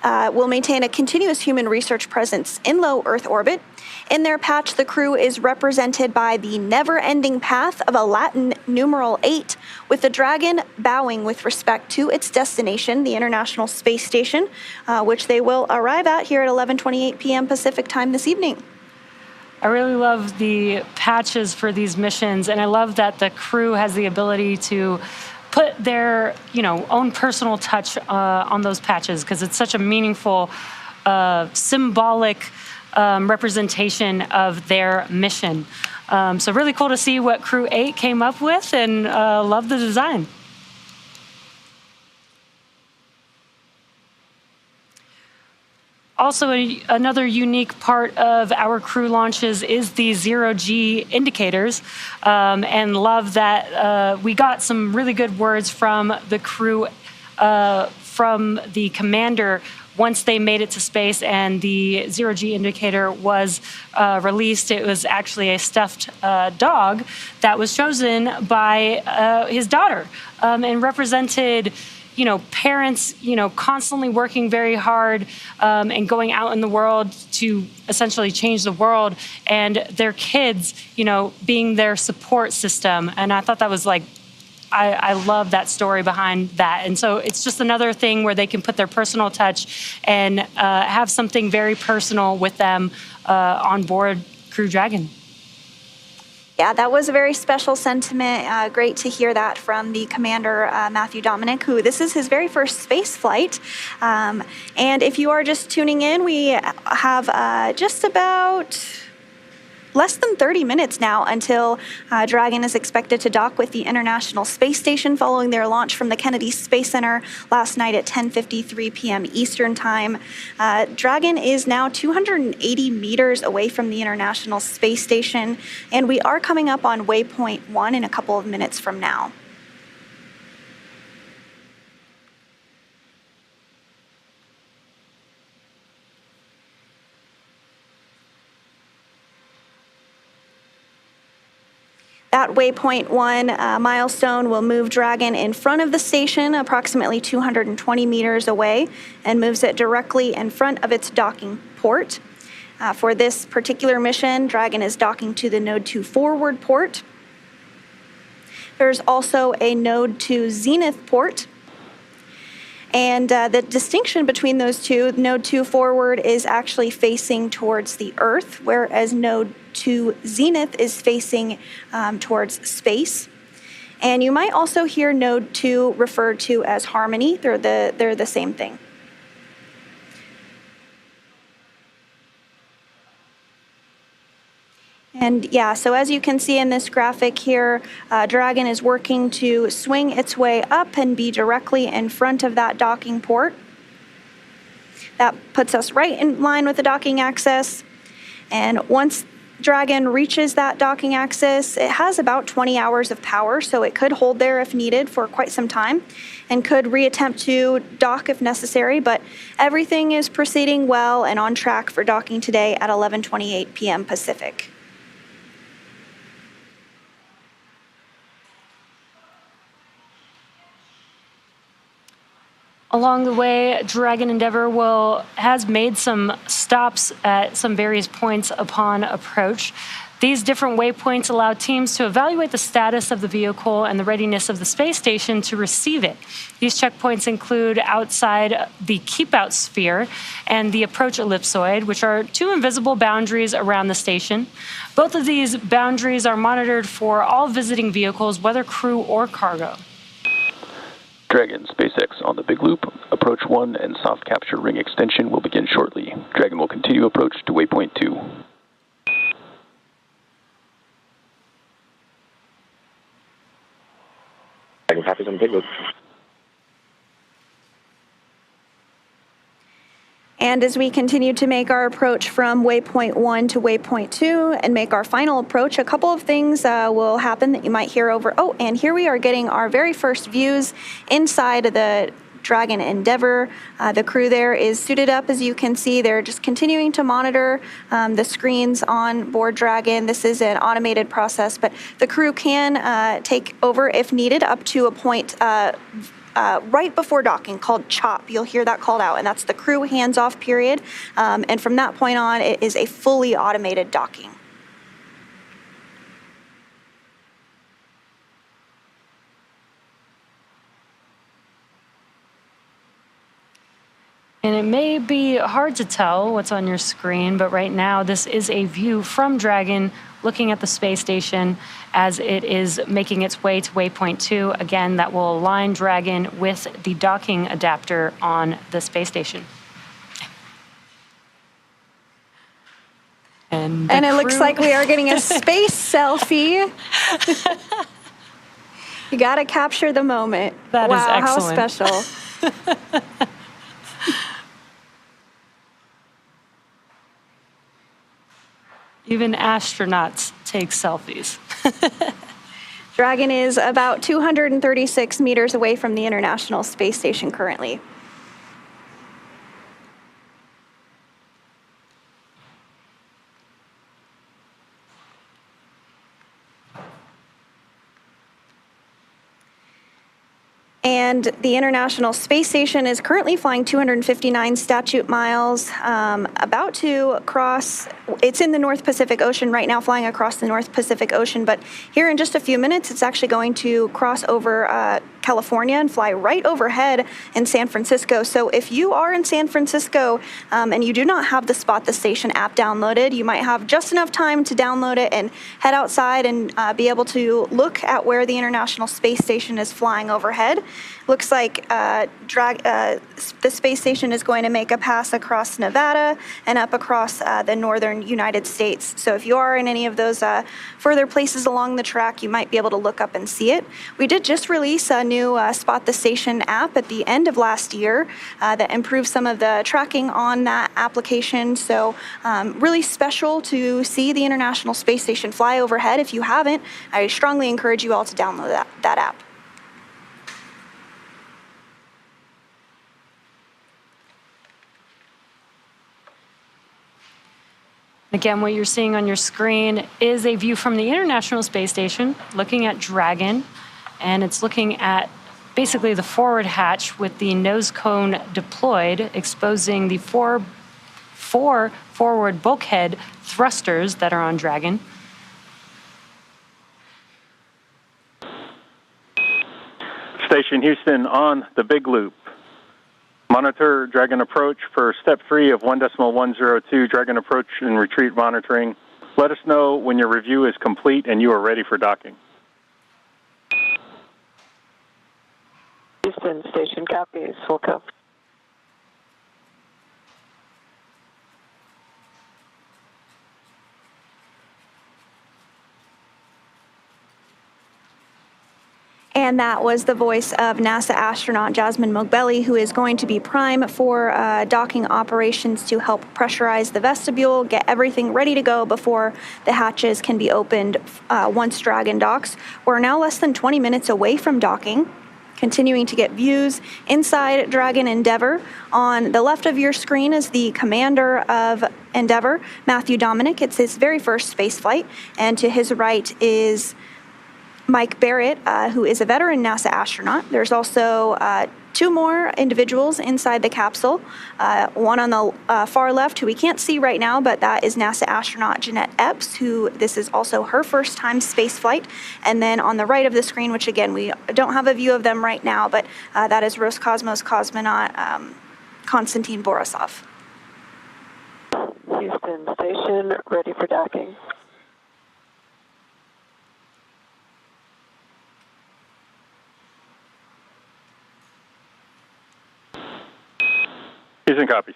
will maintain a continuous human research presence in low Earth orbit. In their patch, the crew is represented by the never-ending path of a Latin numeral 8, with the Dragon bowing with respect to its destination, the International Space Station, which they will arrive at here at 11:28 p.m. Pacific time this evening. I really love the patches for these missions, and I love that the crew has the ability to put their, own personal touch on those patches, because it's such a meaningful, symbolic representation of their mission. So really cool to see what Crew-8 came up with, and love the design. Also, another unique part of our crew launches is the zero-G indicators, and love that we got some really good words from the crew, from the commander, once they made it to space and the zero-G indicator was released. It was actually a stuffed dog that was chosen by his daughter, and represented parents, constantly working very hard and going out in the world to essentially change the world, and their kids, being their support system. And I thought that was I love that story behind that. And so it's just another thing where they can put their personal touch and have something very personal with them on board Crew Dragon. Yeah, that was a very special sentiment. Great to hear that from the commander, Matthew Dominick, who this is his very first space flight. And if you are just tuning in, we have just about less than 30 minutes now until Dragon is expected to dock with the International Space Station following their launch from the Kennedy Space Center last night at 10:53 p.m. Eastern Time. Dragon is now 280 meters away from the International Space Station, and we are coming up on waypoint 1 in a couple of minutes from now. That waypoint 1 milestone will move Dragon in front of the station, approximately 220 meters away, and moves it directly in front of its docking port. For this particular mission, Dragon is docking to the Node 2 forward port. There's also a Node 2 zenith port. And the distinction between those two, Node 2 forward is actually facing towards the Earth, whereas Node 2 zenith is facing towards space. And you might also hear Node 2 referred to as Harmony. They're the same thing. And yeah, so as you can see in this graphic here, Dragon is working to swing its way up and be directly in front of that docking port. That puts us right in line with the docking axis. And once Dragon reaches that docking axis, it has about 20 hours of power, so it could hold there if needed for quite some time, and could reattempt to dock if necessary, but everything is proceeding well and on track for docking today at 11:28 p.m. Pacific. Along the way, Dragon Endeavour has made some stops at some various points upon approach. These different waypoints allow teams to evaluate the status of the vehicle and the readiness of the space station to receive it. These checkpoints include outside the keep-out sphere and the approach ellipsoid, which are two invisible boundaries around the station. Both of these boundaries are monitored for all visiting vehicles, whether crew or cargo. Dragon, SpaceX on the Big Loop, approach 1 1 and soft capture ring extension will begin shortly. Dragon will continue approach to waypoint 2. Dragon copies on big loop. And as we continue to make our approach from waypoint 1 to waypoint 2 and make our final approach, a couple of things will happen that you might hear over. Oh, and here we are getting our very first views inside of the Dragon Endeavour. The crew there is suited up, as you can see. They're just continuing to monitor the screens on board Dragon. This is an automated process, but the crew can take over if needed up to a point right before docking called CHOP. You'll hear that called out, and that's the crew hands-off period. And from that point on, it is a fully automated docking. And it may be hard to tell what's on your screen, but right now this is a view from Dragon looking at the space station as it is making its way to waypoint 2. Again, that will align Dragon with the docking adapter on the space station. And it looks like we are getting a space selfie. You got to capture the moment. That is excellent. How special. Even astronauts take selfies. Dragon is about 236 meters away from the International Space Station currently. And the International Space Station is currently flying 259 statute miles, about to cross. It's in the North Pacific Ocean right now, flying across the North Pacific Ocean. But here in just a few minutes, it's actually going to cross over California and fly right overhead in San Francisco. So if you are in San Francisco and you do not have the Spot the Station app downloaded, you might have just enough time to download it and head outside and be able to look at where the International Space Station is flying overhead. Looks like the space station is going to make a pass across Nevada and up across the northern United States. So if you are in any of those further places along the track, you might be able to look up and see it. We did just release a new Spot the Station app at the end of last year that improved some of the tracking on that application. So really special to see the International Space Station fly overhead. If you haven't, I strongly encourage you all to download that app. Again, what you're seeing on your screen is a view from the International Space Station looking at Dragon, and it's looking at basically the forward hatch with the nose cone deployed, exposing the four forward bulkhead thrusters that are on Dragon. Station Houston on the big loop. Monitor Dragon approach for step 3 of 1.102 Dragon approach and retreat monitoring. Let us know when your review is complete and you are ready for docking. Houston Station copies. Full go. And that was the voice of NASA astronaut Jasmin Moghbeli, who is going to be prime for docking operations to help pressurize the vestibule, get everything ready to go before the hatches can be opened once Dragon docks. We're now less than 20 minutes away from docking, continuing to get views inside Dragon Endeavour. On the left of your screen is the commander of Endeavour, Matthew Dominick. It's his very first space flight. And to his right is Mike Barratt, who is a veteran NASA astronaut. There's also 2 more individuals inside the capsule. One on the far left, who we can't see right now, but that is NASA astronaut Jeanette Epps, who this is also her first time space flight. And then on the right of the screen, which again, we don't have a view of them right now, but that is Roscosmos cosmonaut Konstantin Borisov. Houston Station, ready for docking. Houston copies.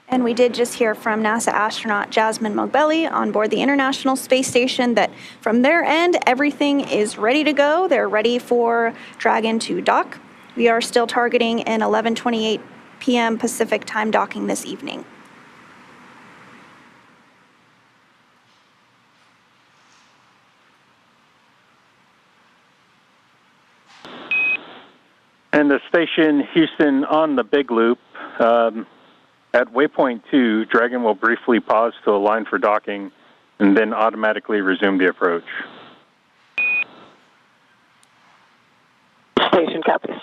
And we did just hear from NASA astronaut Jasmin Moghbeli on board the International Space Station that from their end, everything is ready to go. They're ready for Dragon to dock. We are still targeting an 11:28 p.m. Pacific time docking this evening. And the station Houston on the big loop. At waypoint 2, Dragon will briefly pause to align for docking and then automatically resume the approach. Station copies.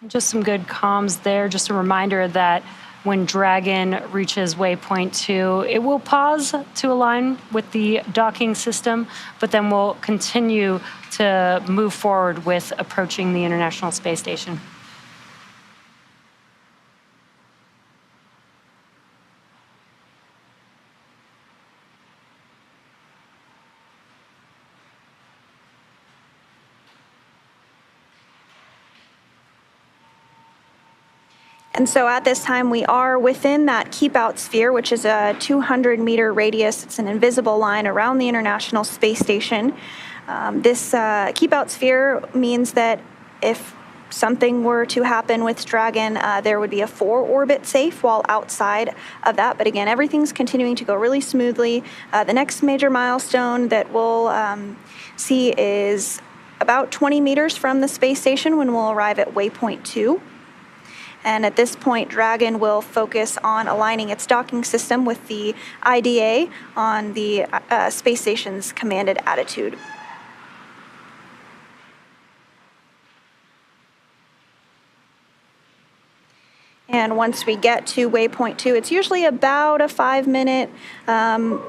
Just some good comms there. Just a reminder that when Dragon reaches waypoint 2, it will pause to align with the docking system, but then we'll continue to move forward with approaching the International Space Station. And so at this time, we are within that keep-out sphere, which is a 200-meter radius. It's an invisible line around the International Space Station. This keep-out sphere means that if something were to happen with Dragon, there would be a 4-orbit safe while outside of that. But again, everything's continuing to go really smoothly. The next major milestone that we'll see is about 20 meters from the space station when we'll arrive at waypoint 2. And at this point, Dragon will focus on aligning its docking system with the IDA on the space station's commanded attitude. And once we get to waypoint 2, it's usually about a 5-minute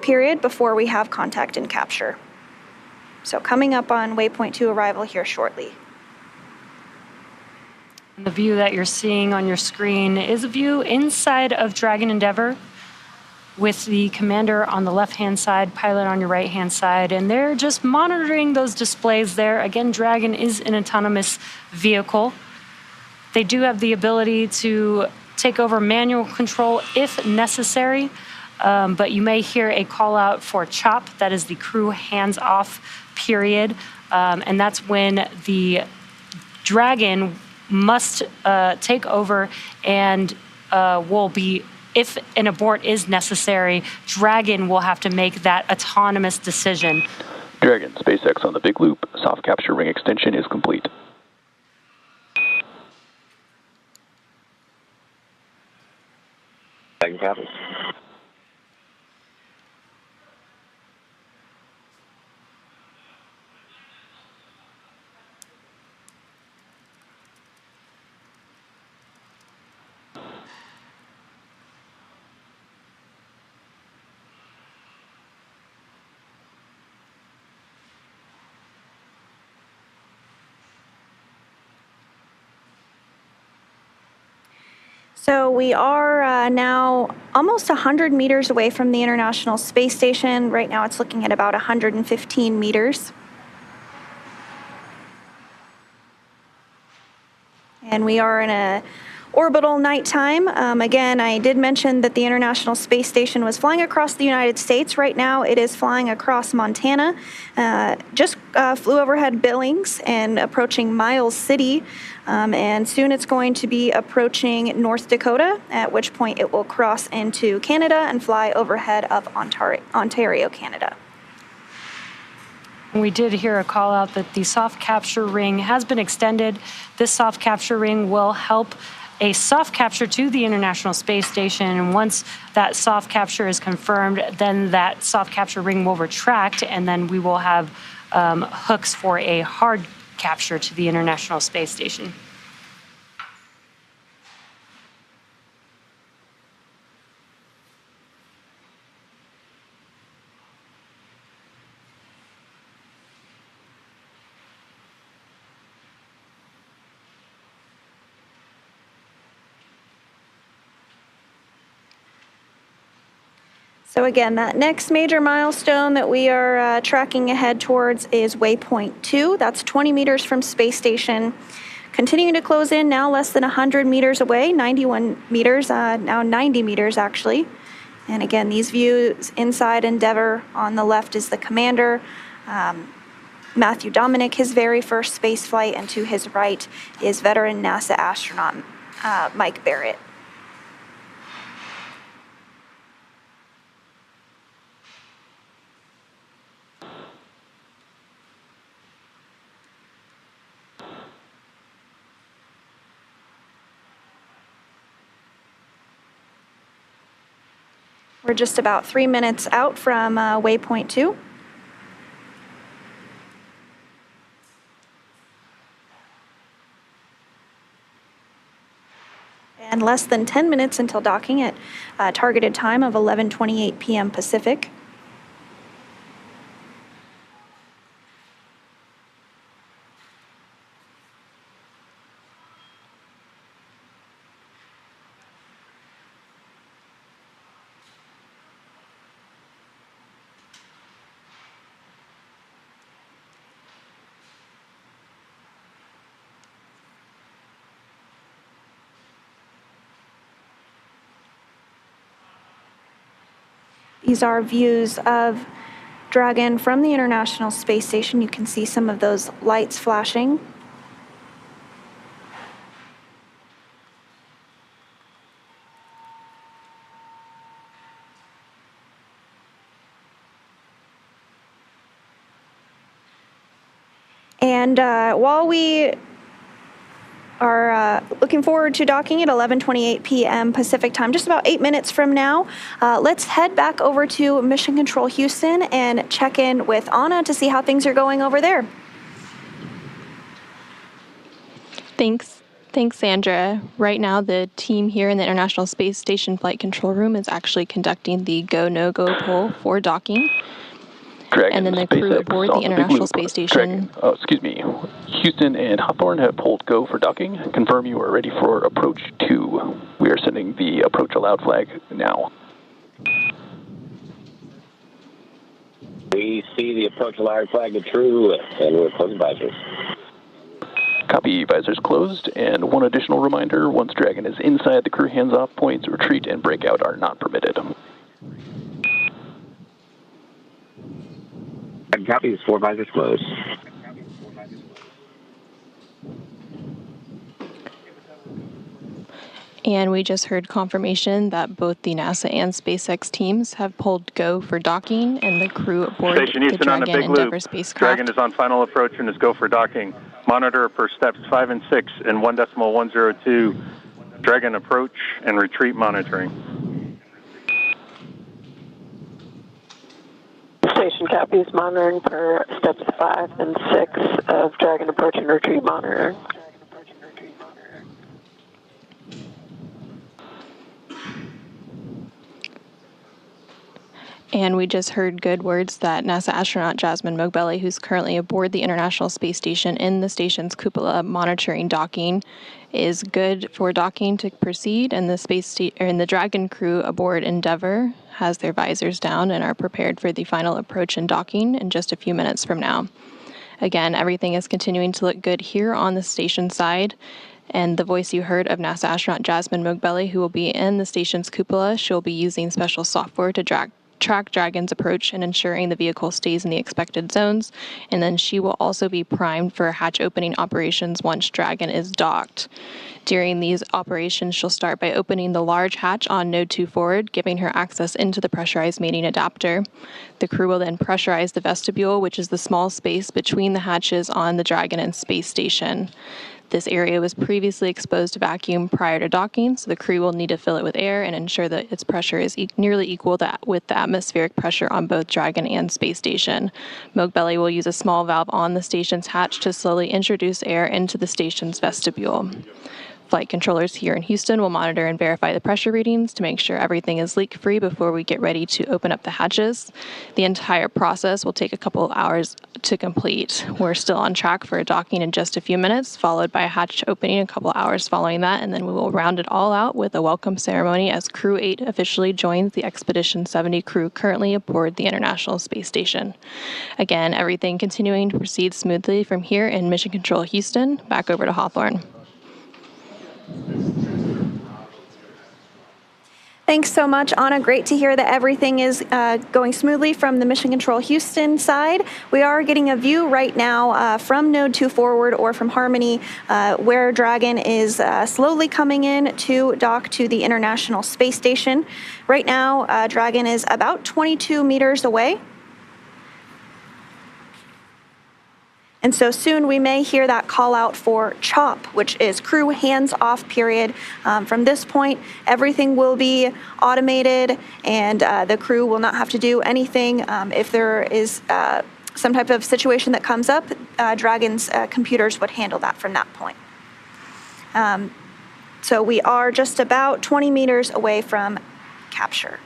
period before we have contact and capture. So coming up on waypoint 2 arrival here shortly. And the view that you're seeing on your screen is a view inside of Dragon Endeavour with the commander on the left-hand side, pilot on your right-hand side, and they're just monitoring those displays there. Again, Dragon is an autonomous vehicle. They do have the ability to take over manual control if necessary, but you may hear a call out for CHOP, that is the crew hands-off period, and that's when the Dragon must take over and will be, if an abort is necessary, Dragon will have to make that autonomous decision. Dragon, SpaceX on the big loop. Soft capture ring extension is complete. Second copy. So we are now almost 100 meters away from the International Space Station. Right now it's looking at about 115 meters. And we are in a orbital nighttime. Again, I did mention that the International Space Station was flying across the United States. Right now it is flying across Montana. Just flew overhead Billings and approaching Miles City. And soon it's going to be approaching North Dakota, at which point it will cross into Canada and fly overhead of Ontario, Canada. We did hear a call out that the soft capture ring has been extended. This soft capture ring will help a soft capture to the International Space Station. And once that soft capture is confirmed, then that soft capture ring will retract, and then we will have hooks for a hard capture to the International Space Station. So again, that next major milestone that we are tracking ahead towards is waypoint 2. That's 20 meters from space station. Continuing to close in, now less than 100 meters away, 91 meters, now 90 meters actually. And again, these views inside Endeavour, on the left is the commander, Matthew Dominick, his very first space flight, and to his right is veteran NASA astronaut Mike Barratt. We're just about 3 minutes out from waypoint 2. And less than 10 minutes until docking at targeted time of 11:28 p.m. Pacific. These are views of Dragon from the International Space Station. You can see some of those lights flashing. And while we are looking forward to docking at 11:28 p.m. Pacific time, just about 8 minutes from now. Let's head back over to Mission Control Houston and check in with Anna to see how things are going over there. Thanks, Sandra. Right now, the team here in the International Space Station Flight Control Room is actually conducting the go, no-go poll for docking. Dragon, and then the crew SpaceX aboard the International Space Station. Houston and Hawthorne have pulled go for docking. Confirm you are ready for approach 2. We are sending the approach allowed flag now. We see the approach allowed flag to true, and we're closing visors. Copy, visors closed, and one additional reminder, once Dragon is inside the crew hands-off points, retreat and breakout are not permitted. Copy, 4 visors closed. And we just heard confirmation that both the NASA and SpaceX teams have pulled go for docking, and the crew aboard Station the Houston on the Dragon big Endeavour loop. spacecraft. Dragon is on final approach and is go for docking. Monitor for steps 5 and 6 in 1.102. Dragon approach and retreat monitoring. Station copies monitoring for steps 5 and 6 of Dragon approach and retreat monitoring. And we just heard good words that NASA astronaut Jasmin Moghbeli, who's currently aboard the International Space Station in the station's cupola monitoring docking, is good for docking to proceed, and the Dragon crew aboard Endeavour has their visors down and are prepared for the final approach and docking in just a few minutes from now. Again, everything is continuing to look good here on the station side. And the voice you heard of NASA astronaut Jasmin Moghbeli, who will be in the station's cupola, she'll be using special software to track Dragon's approach and ensuring the vehicle stays in the expected zones. And then she will also be primed for hatch opening operations once Dragon is docked. During these operations, she'll start by opening the large hatch on Node 2 forward, giving her access into the pressurized mating adapter. The crew will then pressurize the vestibule, which is the small space between the hatches on the Dragon and space station. This area was previously exposed to vacuum prior to docking, so the crew will need to fill it with air and ensure that its pressure is nearly equal with the atmospheric pressure on both Dragon and space station. Moghbeli will use a small valve on the station's hatch to slowly introduce air into the station's vestibule. flight controllers here in Houston will monitor and verify the pressure readings to make sure everything is leak-free before we get ready to open up the hatches. The entire process will take a couple of hours to complete. We're still on track for a docking in just a few minutes, followed by a hatch opening a couple hours following that, and then we will round it all out with a welcome ceremony as Crew-8 officially joins the Expedition 70 crew currently aboard the International Space Station. Again, everything continuing to proceed smoothly from here in Mission Control Houston. Back over to Hawthorne. Thanks so much, Anna. Great to hear that everything is going smoothly from the Mission Control Houston side. We are getting a view right now from Node 2 forward or from Harmony where Dragon is slowly coming in to dock to the International Space Station. Right now, Dragon is about 22 meters away. And so soon we may hear that call out for CHOP, which is crew hands-off period. From this point, everything will be automated and the crew will not have to do anything. If there is some type of situation that comes up, Dragon's computers would handle that from that point. So we are just about 20 meters away from capture.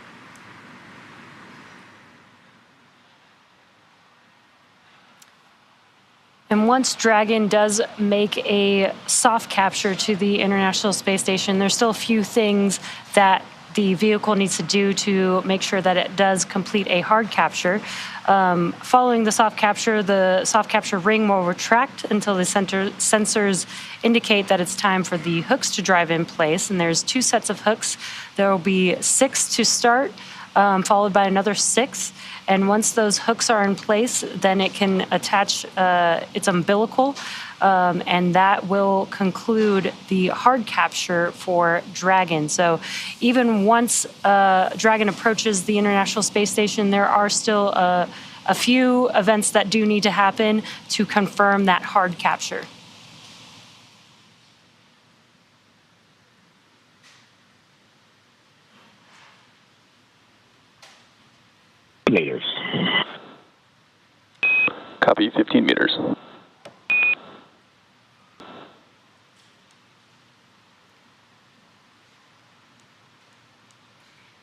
And once Dragon does make a soft capture to the International Space Station, there's still a few things that the vehicle needs to do to make sure that it does complete a hard capture. Following the soft capture ring will retract until the sensors indicate that it's time for the hooks to drive in place. And there's 2 sets of hooks. There will be 6 to start, followed by another 6. And once those hooks are in place, then it can attach its umbilical, and that will conclude the hard capture for Dragon. So even once Dragon approaches the International Space Station, there are still a few events that do need to happen to confirm that hard capture. Meters. Copy, 15 meters.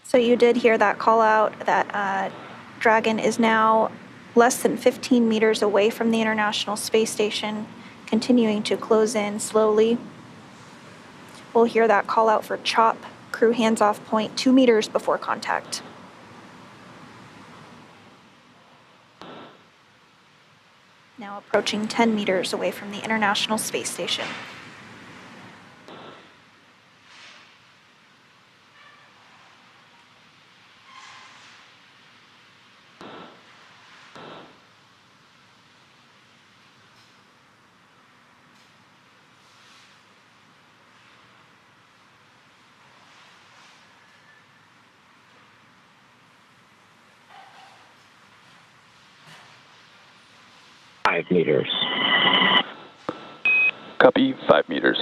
So you did hear that call out that Dragon is now less than 15 meters away from the International Space Station, continuing to close in slowly. We'll hear that call out for CHOP, crew hands-off point, 2 meters before contact. Now approaching 10 meters away from the International Space Station. Meters. Copy, 5 meters.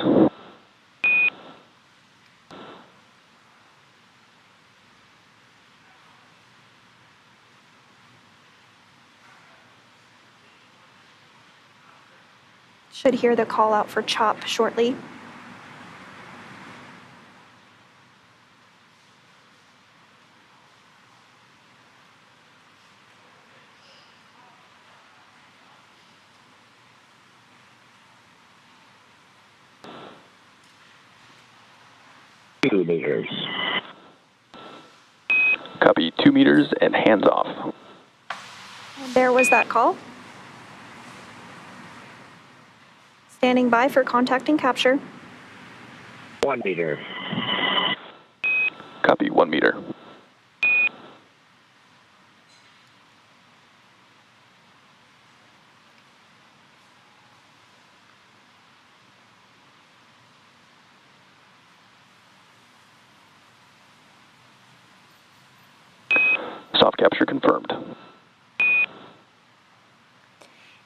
Should hear the call out for CHOP shortly. Meters. Copy, 2 meters and hands off. And there was that call. Standing by for contact and capture. 1 meter. Copy, 1 meter. Soft capture confirmed.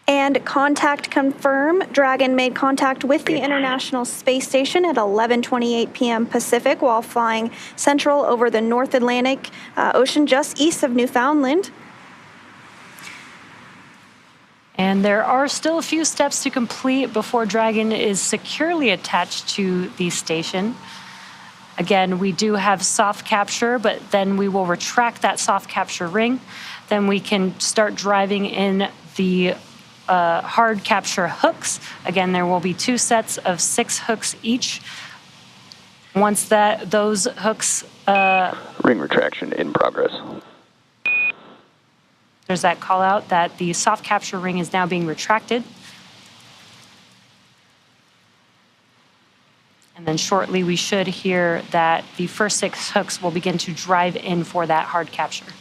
And contact confirmed. Dragon made contact with the International Space Station at 11:28 p.m. Pacific while flying central over the North Atlantic Ocean just east of Newfoundland. And there are still a few steps to complete before Dragon is securely attached to the station. Again, we do have soft capture, but then we will retract that soft capture ring. Then we can start driving in the hard capture hooks. Again, there will be 2 sets of 6 hooks each. Once those hooks... ring retraction in progress. There's that call out that the soft capture ring is now being retracted. And then shortly we should hear that the first 6 hooks will begin to drive in for that hard capture.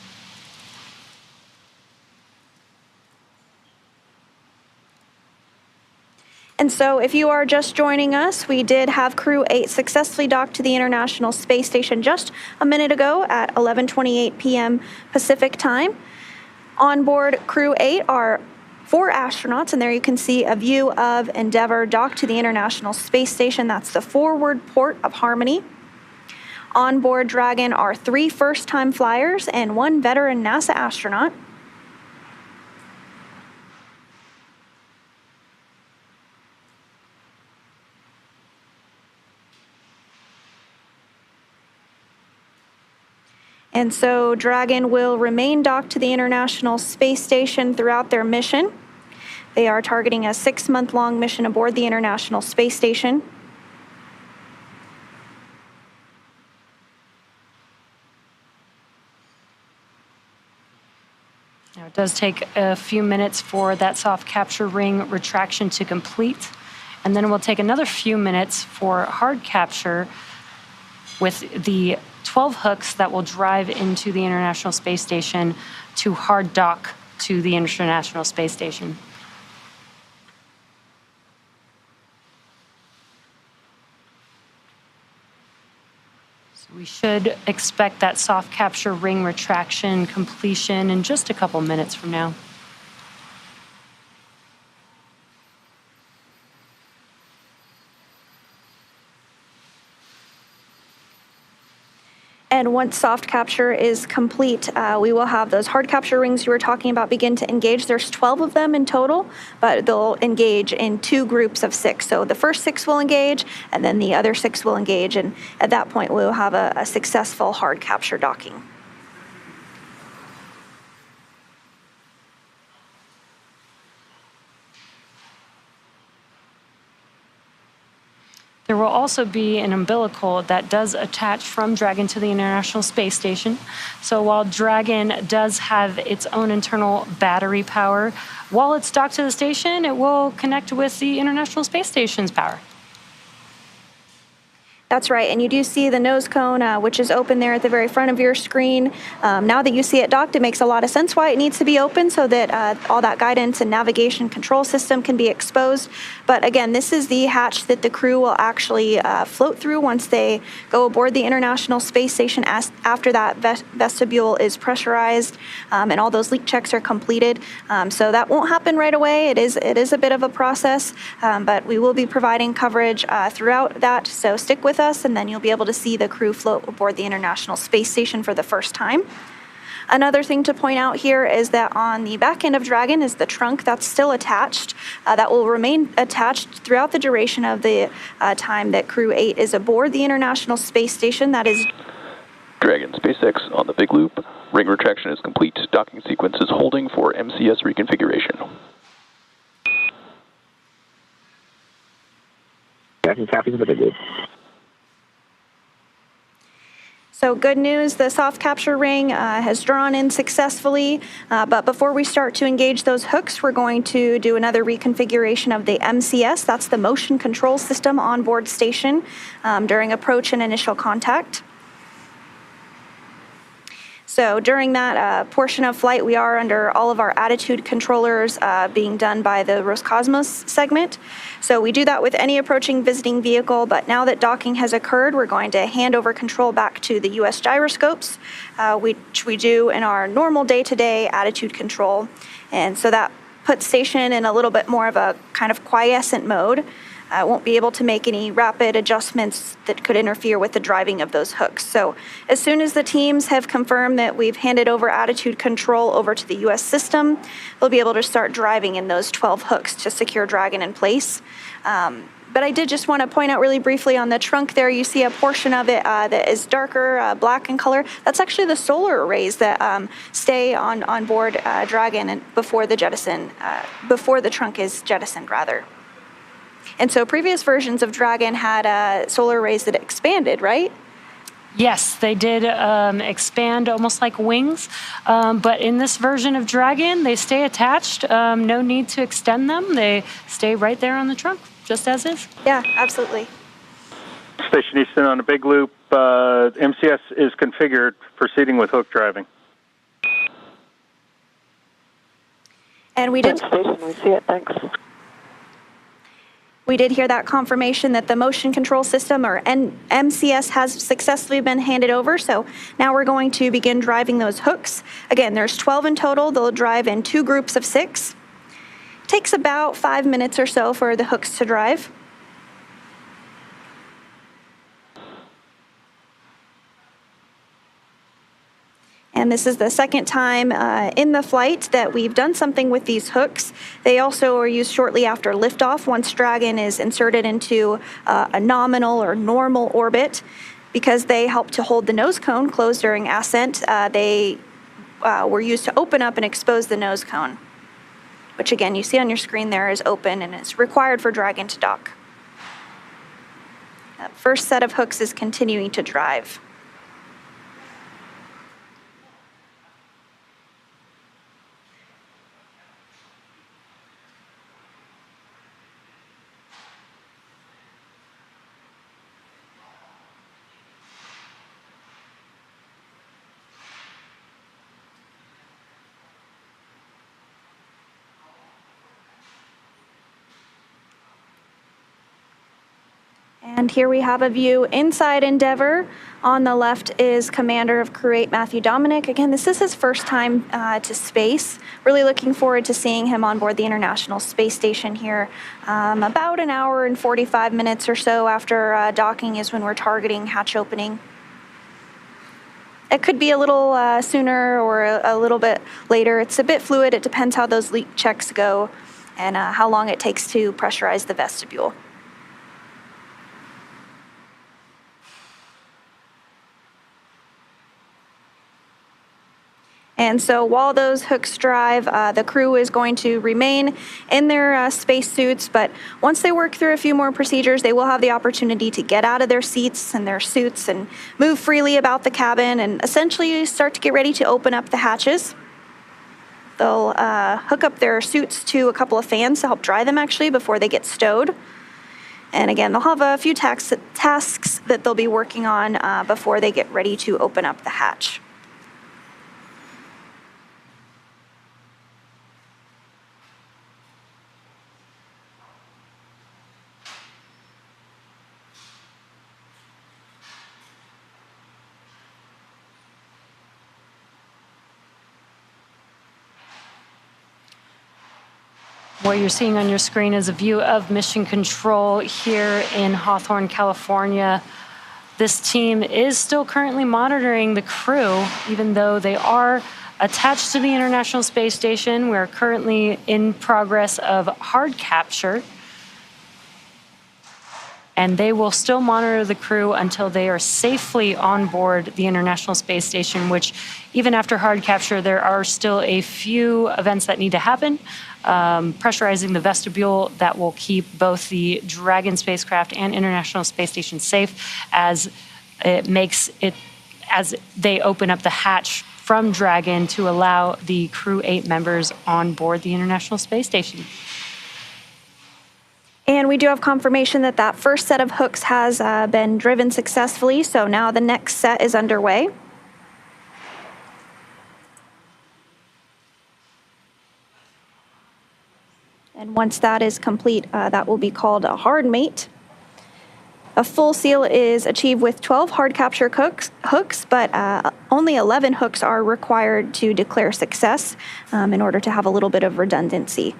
And so if you are just joining us, we did have Crew-8 successfully dock to the International Space Station just a minute ago at 11:28 p.m. Pacific time. On board Crew-8 are 4 astronauts, and there you can see a view of Endeavour docked to the International Space Station. That's the forward port of Harmony. On board Dragon are 3 first-time flyers and 1 veteran NASA astronaut. And so Dragon will remain docked to the International Space Station throughout their mission. They are targeting a 6-month-long mission aboard the International Space Station. Now, it does take a few minutes for that soft capture ring retraction to complete. And then it will take another few minutes for hard capture with the 12 hooks that will drive into the International Space Station to hard dock to the International Space Station. So we should expect that soft capture ring retraction completion in just a couple minutes from now. And once soft capture is complete, we will have those hard capture rings you were talking about begin to engage. There's 12 of them in total, but they'll engage in 2 groups of 6. So the first 6 will engage, and then the other 6 will engage. And at that point, we'll have a successful hard capture docking. There will also be an umbilical that does attach from Dragon to the International Space Station. So while Dragon does have its own internal battery power, while it's docked to the station, it will connect with the International Space Station's power. That's right, and you do see the nose cone, which is open there at the very front of your screen. Now that you see it docked, it makes a lot of sense why it needs to be open so that all that guidance and navigation control system can be exposed. But again, this is the hatch that the crew will actually float through once they go aboard the International Space Station after that vestibule is pressurized and all those leak checks are completed. So that won't happen right away. It is a bit of a process, but we will be providing coverage throughout that, so stick with us, and then you'll be able to see the crew float aboard the International Space Station for the first time. Another thing to point out here is that on the back end of Dragon is the trunk that's still attached. That will remain attached throughout the duration of the time that Crew-8 is aboard the International Space Station. That is Dragon SpaceX on the big loop. Ring retraction is complete. Docking sequence is holding for MCS reconfiguration. Dragon copies of the big loop. So good news, the soft capture ring has drawn in successfully, but before we start to engage those hooks, we're going to do another reconfiguration of the MCS. That's the motion control system on board station during approach and initial contact. So during that portion of flight, we are under all of our attitude controllers being done by the Roscosmos segment. So we do that with any approaching visiting vehicle, but now that docking has occurred, we're going to hand over control back to the US gyroscopes, which we do in our normal day-to-day attitude control. And so that puts station in a little bit more of a kind of quiescent mode. won't be able to make any rapid adjustments that could interfere with the driving of those hooks. So as soon as the teams have confirmed that we've handed over attitude control over to the U.S. system, they'll be able to start driving in those 12 hooks to secure Dragon in place. But I did just want to point out really briefly on the trunk there, you see a portion of it that is darker black in color. That's actually the solar arrays that stay on board Dragon and before the trunk is jettisoned, rather. And so previous versions of Dragon had solar arrays that expanded, right? Yes, they did expand almost like wings, but in this version of Dragon, they stay attached. No need to extend them. They stay right there on the trunk, just as is. Yeah, absolutely. Station Houston on the big loop. MCS is configured, proceeding with hook driving. And we did... Station, we see it, thanks. We did hear that confirmation that the motion control system, or MCS, has successfully been handed over. So now we're going to begin driving those hooks. Again, there's 12 in total. They'll drive in 2 groups of 6. Takes about 5 minutes or so for the hooks to drive. And this is the second time in the flight that we've done something with these hooks. They also are used shortly after liftoff, once Dragon is inserted into a nominal or normal orbit. Because they help to hold the nose cone closed during ascent, they were used to open up and expose the nose cone, which again, you see on your screen there is open and it's required for Dragon to dock. That first set of hooks is continuing to drive. And here we have a view inside Endeavour. On the left is Commander of Crew-8, Matthew Dominick. Again, this is his first time to space. Really looking forward to seeing him on board the International Space Station here. About an hour and 45 minutes or so after docking is when we're targeting hatch opening. It could be a little sooner or a little bit later. It's a bit fluid. It depends how those leak checks go and how long it takes to pressurize the vestibule. And so while those hooks drive, the crew is going to remain in their spacesuits, but once they work through a few more procedures, they will have the opportunity to get out of their seats and their suits and move freely about the cabin and essentially start to get ready to open up the hatches. They'll hook up their suits to a couple of fans to help dry them actually before they get stowed. And again, they'll have a few tasks that they'll be working on before they get ready to open up the hatch. What you're seeing on your screen is a view of mission control here in Hawthorne, California. This team is still currently monitoring the crew, even though they are attached to the International Space Station. We're currently in progress of hard capture. And they will still monitor the crew until they are safely on board the International Space Station, which even after hard capture, there are still a few events that need to happen. Pressurizing the vestibule that will keep both the Dragon spacecraft and International Space Station safe as they open up the hatch from Dragon to allow the Crew-8 members on board the International Space Station. And we do have confirmation that that first set of hooks has been driven successfully, so now the next set is underway. And once that is complete, that will be called a hard mate. A full seal is achieved with 12 hard capture hooks, but only 11 hooks are required to declare success in order to have a little bit of redundancy.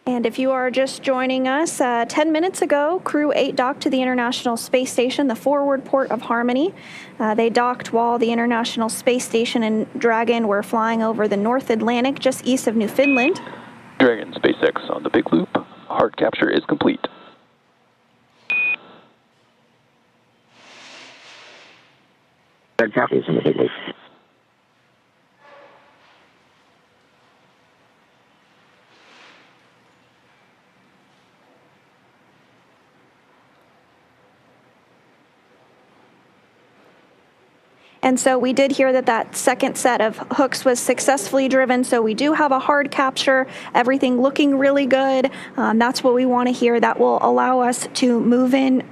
And if you are just joining us, 10 minutes ago, Crew-8 docked to the International Space Station, the forward port of Harmony. They docked while the International Space Station and Dragon were flying over the North Atlantic, just east of Newfoundland. Dragon SpaceX on the Big Loop. Hard capture is complete. Hard copies on the Big Loop. And so we did hear that that second set of hooks was successfully driven. So we do have a hard capture, everything looking really good. That's what we want to hear. That will allow us to move in,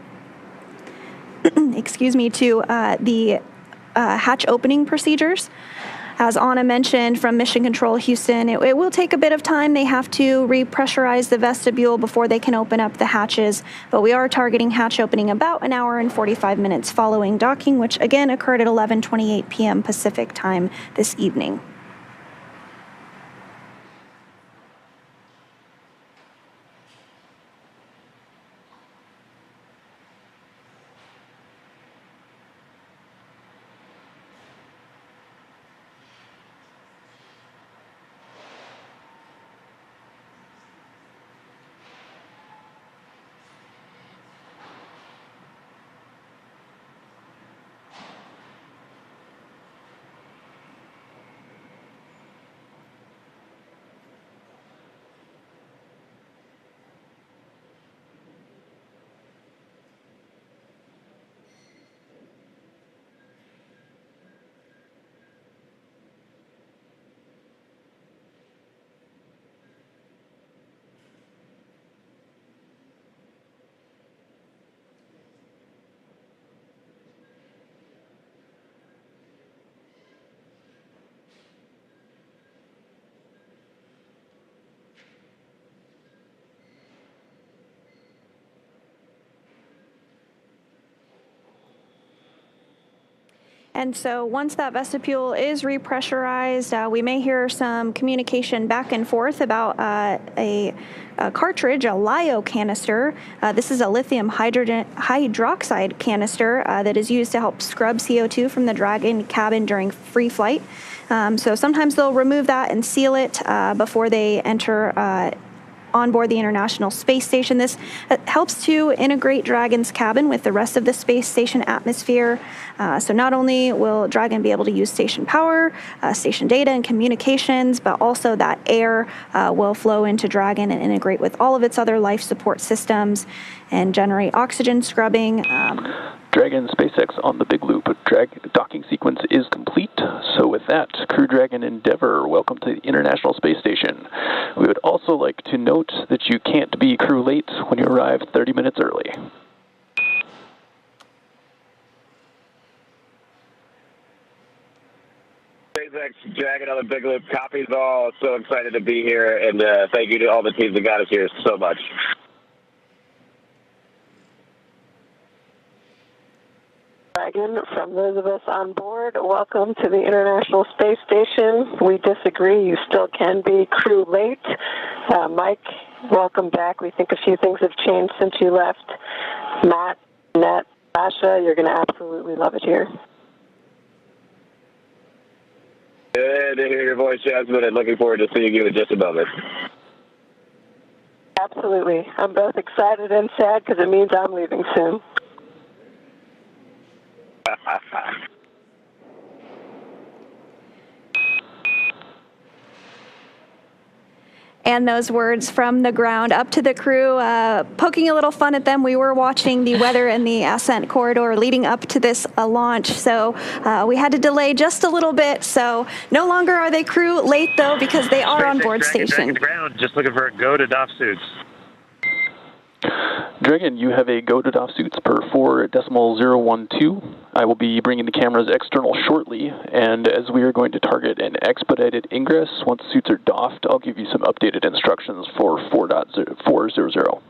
excuse me, to the hatch opening procedures. As Anna mentioned from Mission Control Houston, it will take a bit of time. They have to repressurize the vestibule before they can open up the hatches, but we are targeting hatch opening about an hour and 45 minutes following docking, which again occurred at 11:28 p.m. Pacific time this evening. And so once that vestibule is repressurized, we may hear some communication back and forth about a cartridge, a LiO canister. This is a lithium hydroxide canister that is used to help scrub CO2 from the Dragon cabin during free flight. So sometimes they'll remove that and seal it before they enter on board the International Space Station. This helps to integrate Dragon's cabin with the rest of the space station atmosphere. So not only will Dragon be able to use station power, station data and communications, but also that air will flow into Dragon and integrate with all of its other life support systems and generate oxygen scrubbing. Dragon SpaceX on the Big Loop. Docking sequence is complete. So with that, Crew Dragon Endeavour, welcome to the International Space Station. We would also like to note that you can't be crew late when you arrive 30 minutes early. SpaceX Dragon on the Big Loop. Copies all. So excited to be here, and thank you to all the teams that got us here so much. Dragon, from those of us on board, welcome to the International Space Station. We disagree. You still can be crew late. Mike, welcome back. We think a few things have changed since you left. Matt, Jeanette, Sasha, you're going to absolutely love it here. Good to hear your voice, Jasmin, and looking forward to seeing you in just a moment. Absolutely. I'm both excited and sad because it means I'm leaving soon. And those words from the ground up to the crew, poking a little fun at them. We were watching the weather and the ascent corridor leading up to this launch, so we had to delay just a little bit. So no longer are they crew late, though, because they are on board station. Dragon to ground, just looking for go to DOF suits. Dragon, you have a go to DOF suits per 4.012. I will be bringing the cameras external shortly, and as we are going to target an expedited ingress, once suits are doffed, I'll give you some updated instructions for 4.400.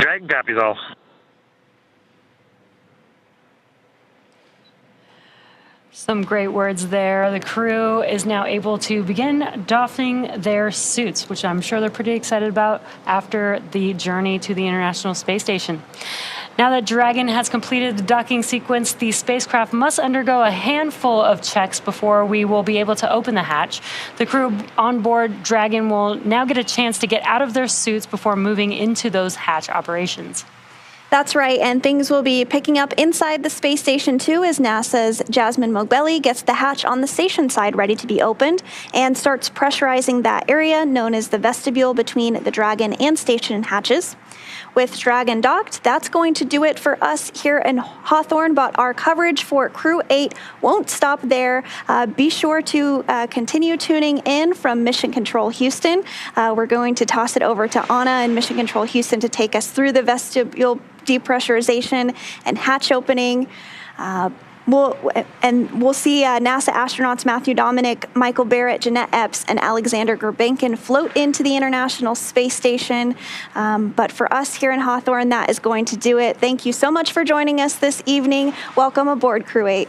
Dragon copies all. Some great words there. The crew is now able to begin doffing their suits, which I'm sure they're pretty excited about after the journey to the International Space Station. Now that Dragon has completed the docking sequence, the spacecraft must undergo a handful of checks before we will be able to open the hatch. The crew on board Dragon will now get a chance to get out of their suits before moving into those hatch operations. That's right, and things will be picking up inside the space station too as NASA's Jasmin Moghbeli gets the hatch on the station side ready to be opened and starts pressurizing that area known as the vestibule between the Dragon and station hatches. With Dragon docked, that's going to do it for us here in Hawthorne, but our coverage for Crew-8 won't stop there. Be sure to continue tuning in from Mission Control Houston. We're going to toss it over to Anna in Mission Control Houston to take us through the vestibule depressurization and hatch opening. We'll see NASA astronauts Matthew Dominick, Michael Barratt, Jeanette Epps, and Alexander Grebenkin float into the International Space Station. But for us here in Hawthorne, that is going to do it. Thank you so much for joining us this evening. Welcome aboard Crew-8.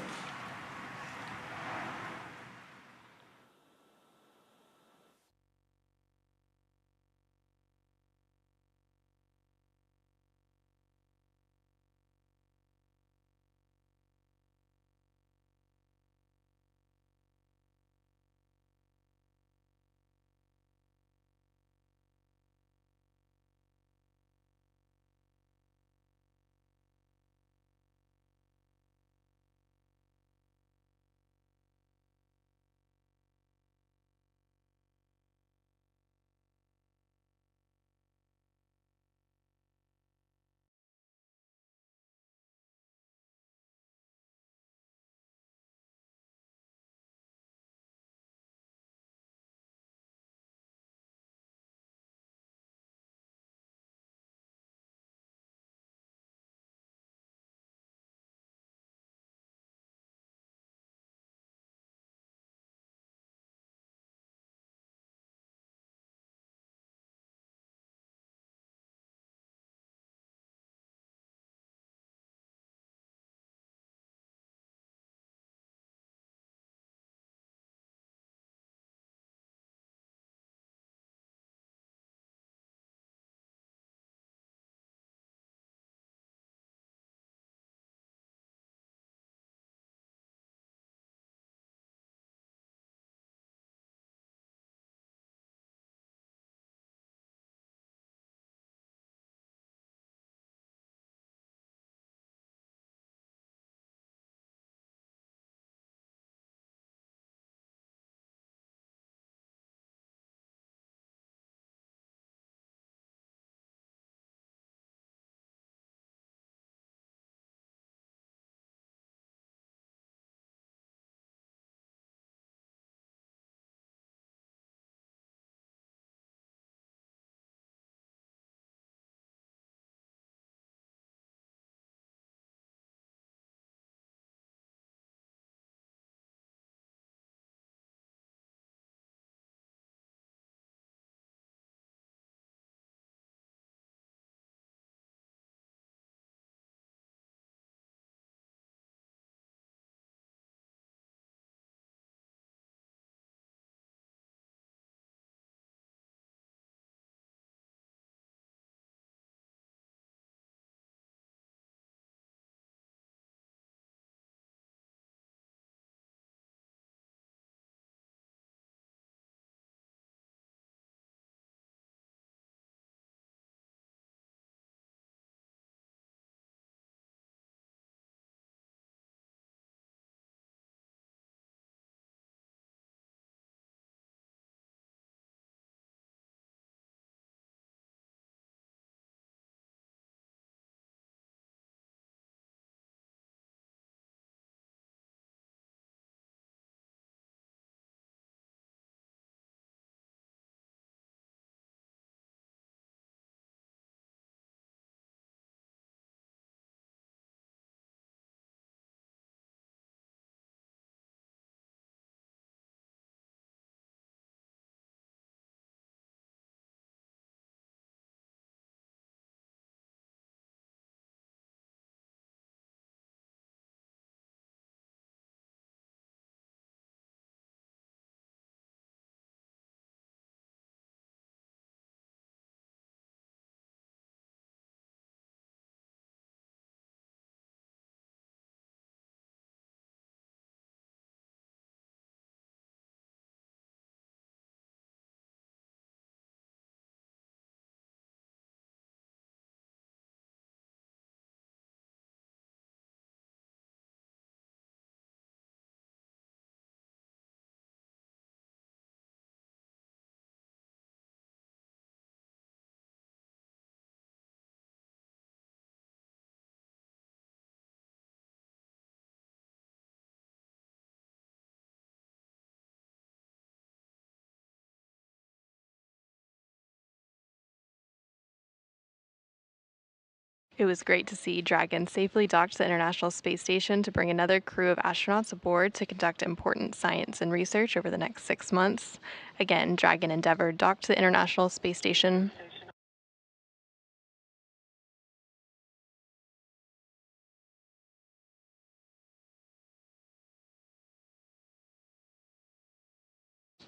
It was great to see Dragon safely dock to the International Space Station to bring another crew of astronauts aboard to conduct important science and research over the next 6 months. Again, Dragon Endeavour docked to the International Space Station.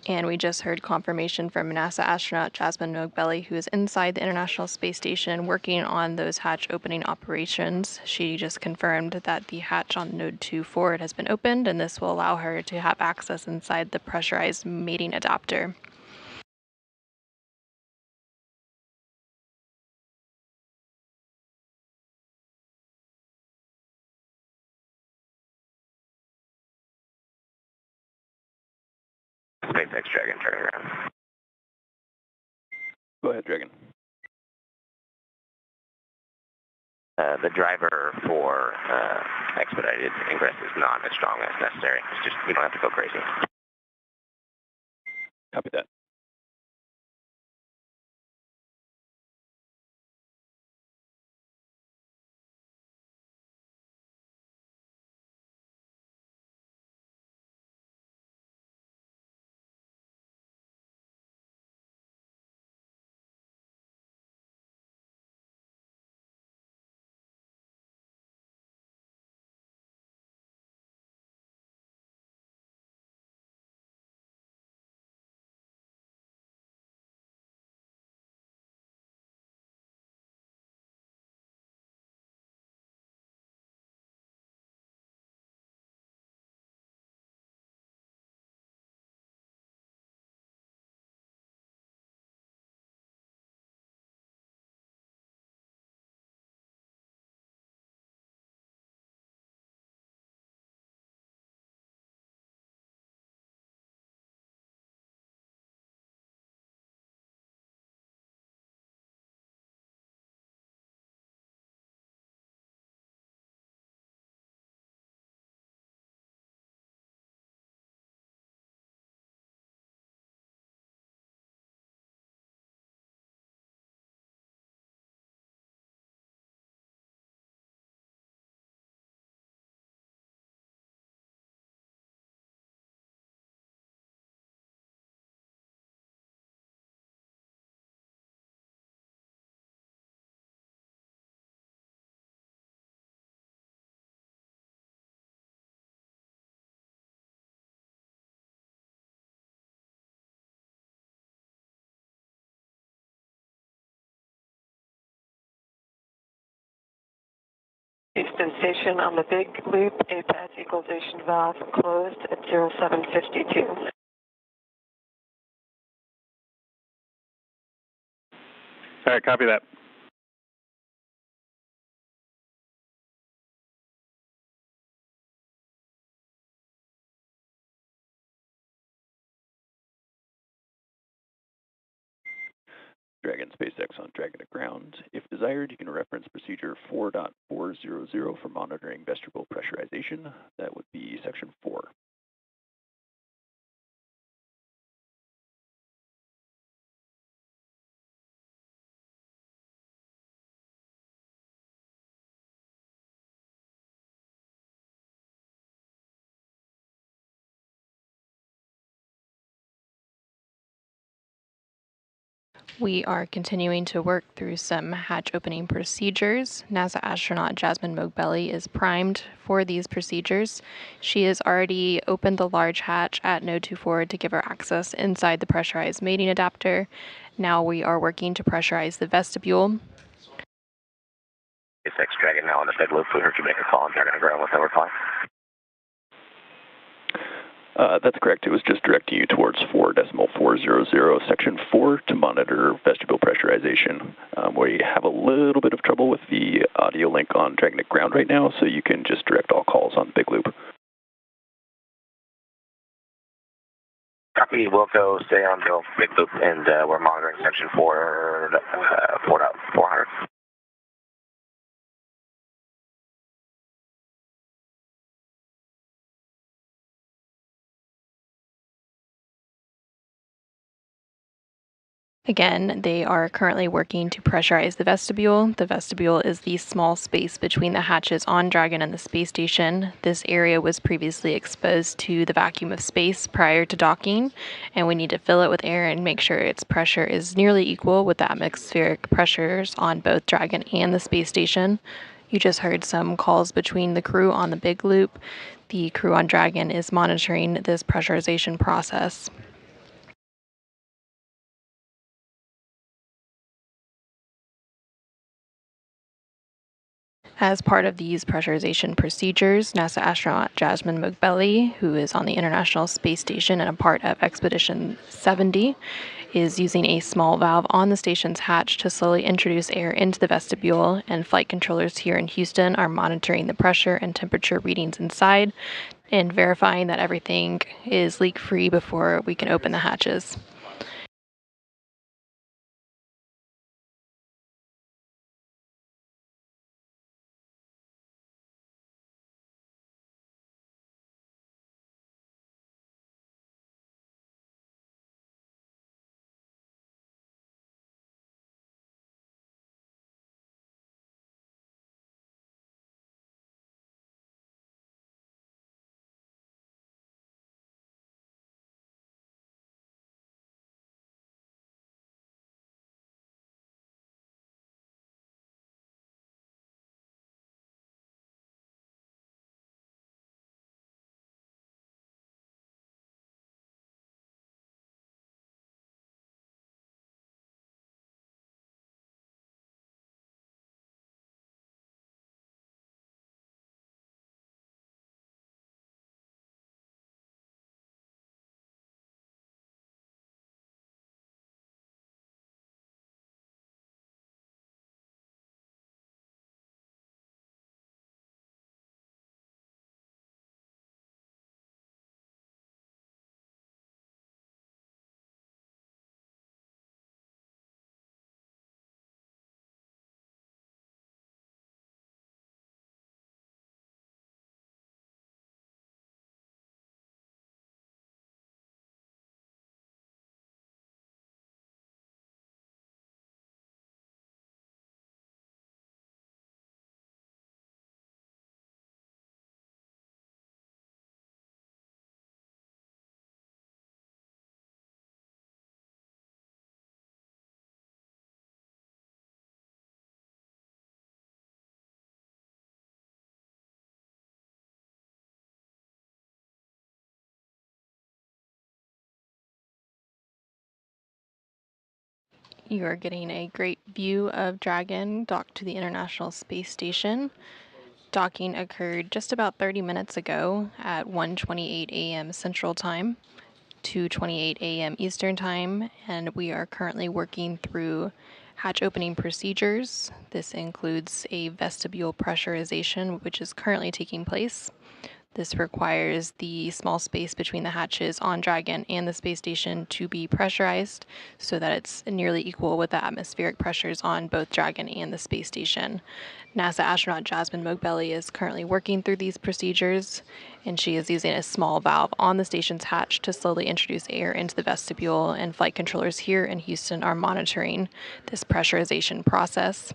And we just heard confirmation from NASA astronaut Jasmin Moghbeli, who is inside the International Space Station working on those hatch opening operations. She just confirmed that the hatch on Node 2 forward has been opened, and this will allow her to have access inside the pressurized mating adapter. SpaceX Dragon turning around. Go ahead, Dragon. The driver for expedited ingress is not as strong as necessary. It's just, we don't have to go crazy. Copy that. Houston Station on the big loop, APAS equalization valve closed at 0752. All right, copy that. Dragon SpaceX on Dragon to ground. If desired, you can reference procedure 4.400 for monitoring vestibule pressurization. That would be section 4. We are continuing to work through some hatch opening procedures. NASA astronaut Jasmin Moghbeli is primed for these procedures. She has already opened the large hatch at Node 2 forward to give her access inside the pressurized mating adapter. Now we are working to pressurize the vestibule. SpaceX Dragon now on the big loop. We heard you make a call on Dragon to ground with no reply. That's correct. It was just directing you towards 4.400, section 4, to monitor vestibule pressurization. We have a little bit of trouble with the audio link on Dragon to ground right now, so you can just direct all calls on the big loop. Copy, Wilco, stay on the big loop, and we're monitoring section 4.400. Again, they are currently working to pressurize the vestibule. The vestibule is the small space between the hatches on Dragon and the space station. This area was previously exposed to the vacuum of space prior to docking, and we need to fill it with air and make sure its pressure is nearly equal with the atmospheric pressures on both Dragon and the space station. You just heard some calls between the crew on the big loop. The crew on Dragon is monitoring this pressurization process. As part of these pressurization procedures, NASA astronaut Jasmin Moghbeli, who is on the International Space Station and a part of Expedition 70, is using a small valve on the station's hatch to slowly introduce air into the vestibule, and flight controllers here in Houston are monitoring the pressure and temperature readings inside and verifying that everything is leak-free before we can open the hatches. You are getting a great view of Dragon docked to the International Space Station. Docking occurred just about 30 minutes ago at 1:28 a.m. Central Time, 2:28 a.m. Eastern Time, and we are currently working through hatch opening procedures. This includes a vestibule pressurization, which is currently taking place. This requires the small space between the hatches on Dragon and the space station to be pressurized so that it's nearly equal with the atmospheric pressures on both Dragon and the space station. NASA astronaut Jasmin Moghbeli is currently working through these procedures, and she is using a small valve on the station's hatch to slowly introduce air into the vestibule, and flight controllers here in Houston are monitoring this pressurization process.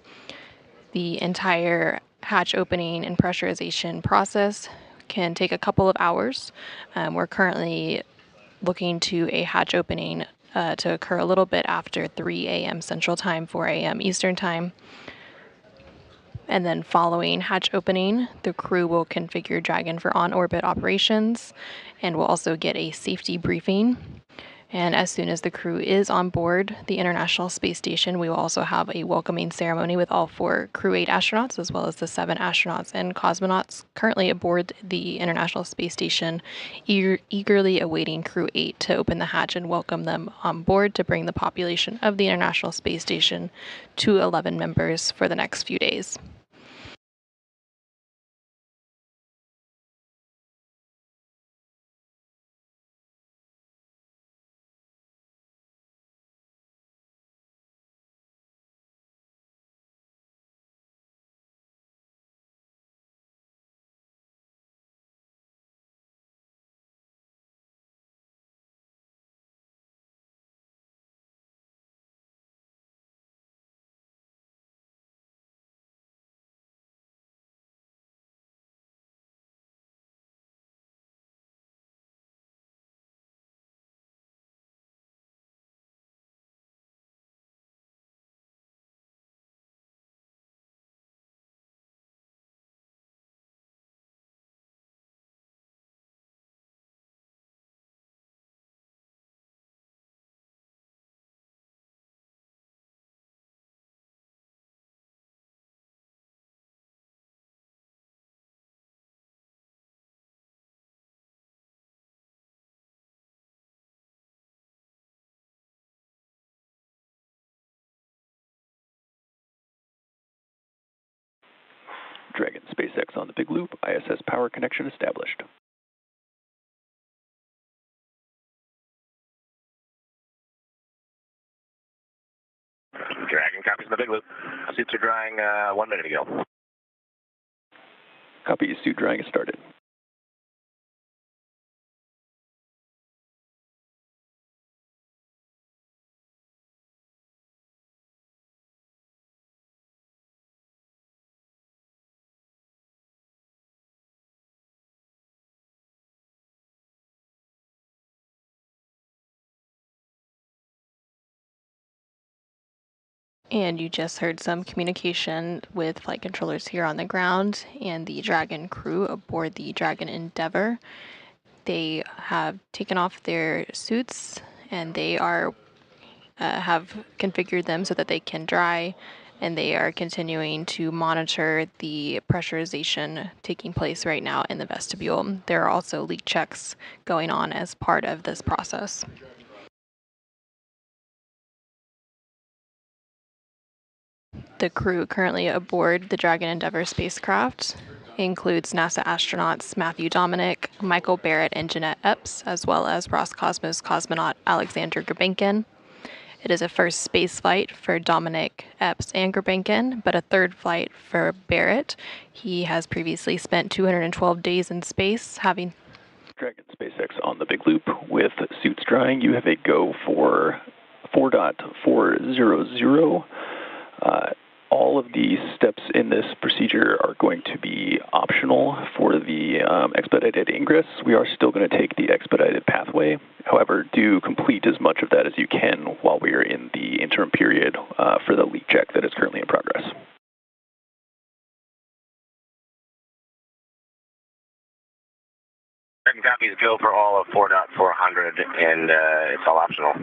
The entire hatch opening and pressurization process can take a couple of hours. We're currently looking to a hatch opening to occur a little bit after 3 a.m. Central Time, 4 a.m. Eastern Time. And then following hatch opening, the crew will configure Dragon for on-orbit operations and will also get a safety briefing. And as soon as the crew is on board the International Space Station, we will also have a welcoming ceremony with all 4 Crew-8 astronauts, as well as the 7 astronauts and cosmonauts currently aboard the International Space Station, eagerly awaiting Crew-8 to open the hatch and welcome them on board to bring the population of the International Space Station to 11 members for the next few days. Dragon, SpaceX on the big loop, ISS power connection established. Dragon copies on the big loop. Suits are drying 1 minute ago. Copy, suit drying is started. And you just heard some communication with flight controllers here on the ground and the Dragon crew aboard the Dragon Endeavour. They have taken off their suits and they are have configured them so that they can dry, and they are continuing to monitor the pressurization taking place right now in the vestibule. There are also leak checks going on as part of this process. The crew currently aboard the Dragon Endeavour spacecraft includes NASA astronauts Matthew Dominick, Michael Barratt, and Jeanette Epps, as well as Roscosmos cosmonaut Alexander Grebenkin. It is a first space flight for Dominick, Epps, and Grebenkin, but a third flight for Barratt. He has previously spent 212 days in space, having Dragon SpaceX on the big loop with suits drying. You have a go for 4.400. All of the steps in this procedure are going to be optional for the expedited ingress. We are still going to take the expedited pathway. However, do complete as much of that as you can while we are in the interim period for the leak check that is currently in progress. Second copies go for all of 4.400, and it's all optional.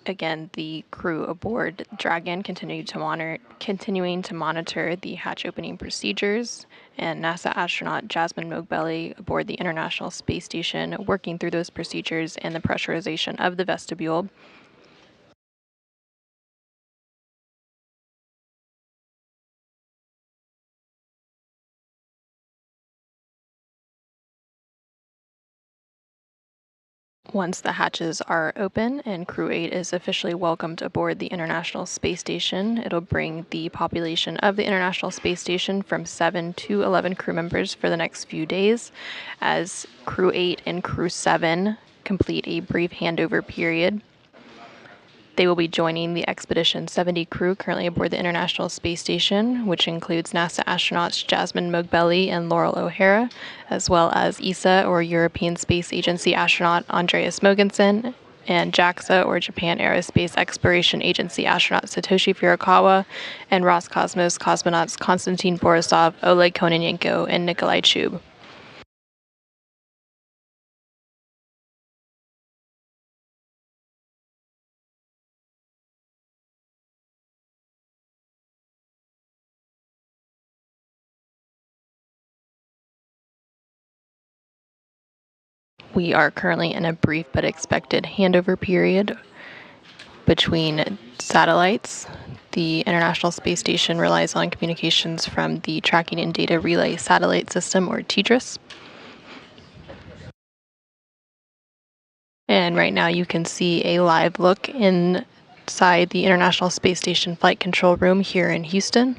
Again, the crew aboard Dragon continuing to monitor the hatch opening procedures, and NASA astronaut Jasmin Moghbeli aboard the International Space Station working through those procedures and the pressurization of the vestibule. Once the hatches are open and Crew-8 is officially welcomed aboard the International Space Station, it'll bring the population of the International Space Station from 7 to 11 crew members for the next few days, as Crew-8 and Crew-7 complete a brief handover period. They will be joining the Expedition 70 crew currently aboard the International Space Station, which includes NASA astronauts Jasmin Moghbeli and Loral O'Hara, as well as ESA, or European Space Agency astronaut Andreas Mogensen, and Jaxa, or Japan Aerospace Exploration Agency astronaut Satoshi Furukawa, and Roscosmos cosmonauts Konstantin Borisov, Oleg Kononenko, and Nikolai Chub. We are currently in a brief but expected handover period between satellites. The International Space Station relies on communications from the Tracking and Data Relay Satellite System, or TDRS. And right now you can see a live look inside the International Space Station Flight Control Room here in Houston.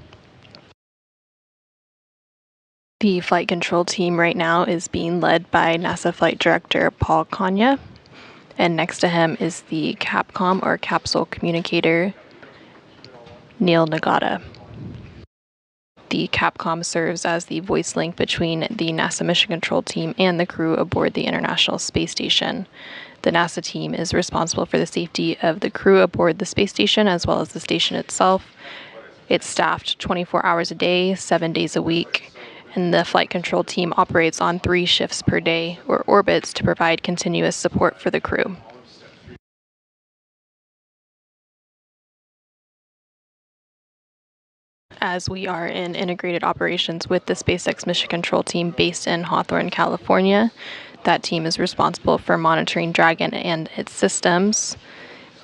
The flight control team right now is being led by NASA Flight Director Paul Kanya, and next to him is the Capcom, or Capsule Communicator, Neil Nagata. The Capcom serves as the voice link between the NASA mission control team and the crew aboard the International Space Station. The NASA team is responsible for the safety of the crew aboard the space station as well as the station itself. It's staffed 24 hours a day, 7 days a week, and the flight control team operates on 3 shifts per day or orbits to provide continuous support for the crew. As we are in integrated operations with the SpaceX mission control team based in Hawthorne, California, that team is responsible for monitoring Dragon and its systems.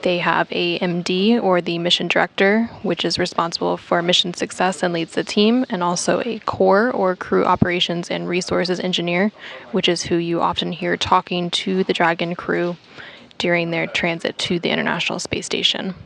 They have a MD, or the mission director, which is responsible for mission success and leads the team, and also a core, or crew operations and resources engineer, which is who you often hear talking to the Dragon crew during their transit to the International Space Station.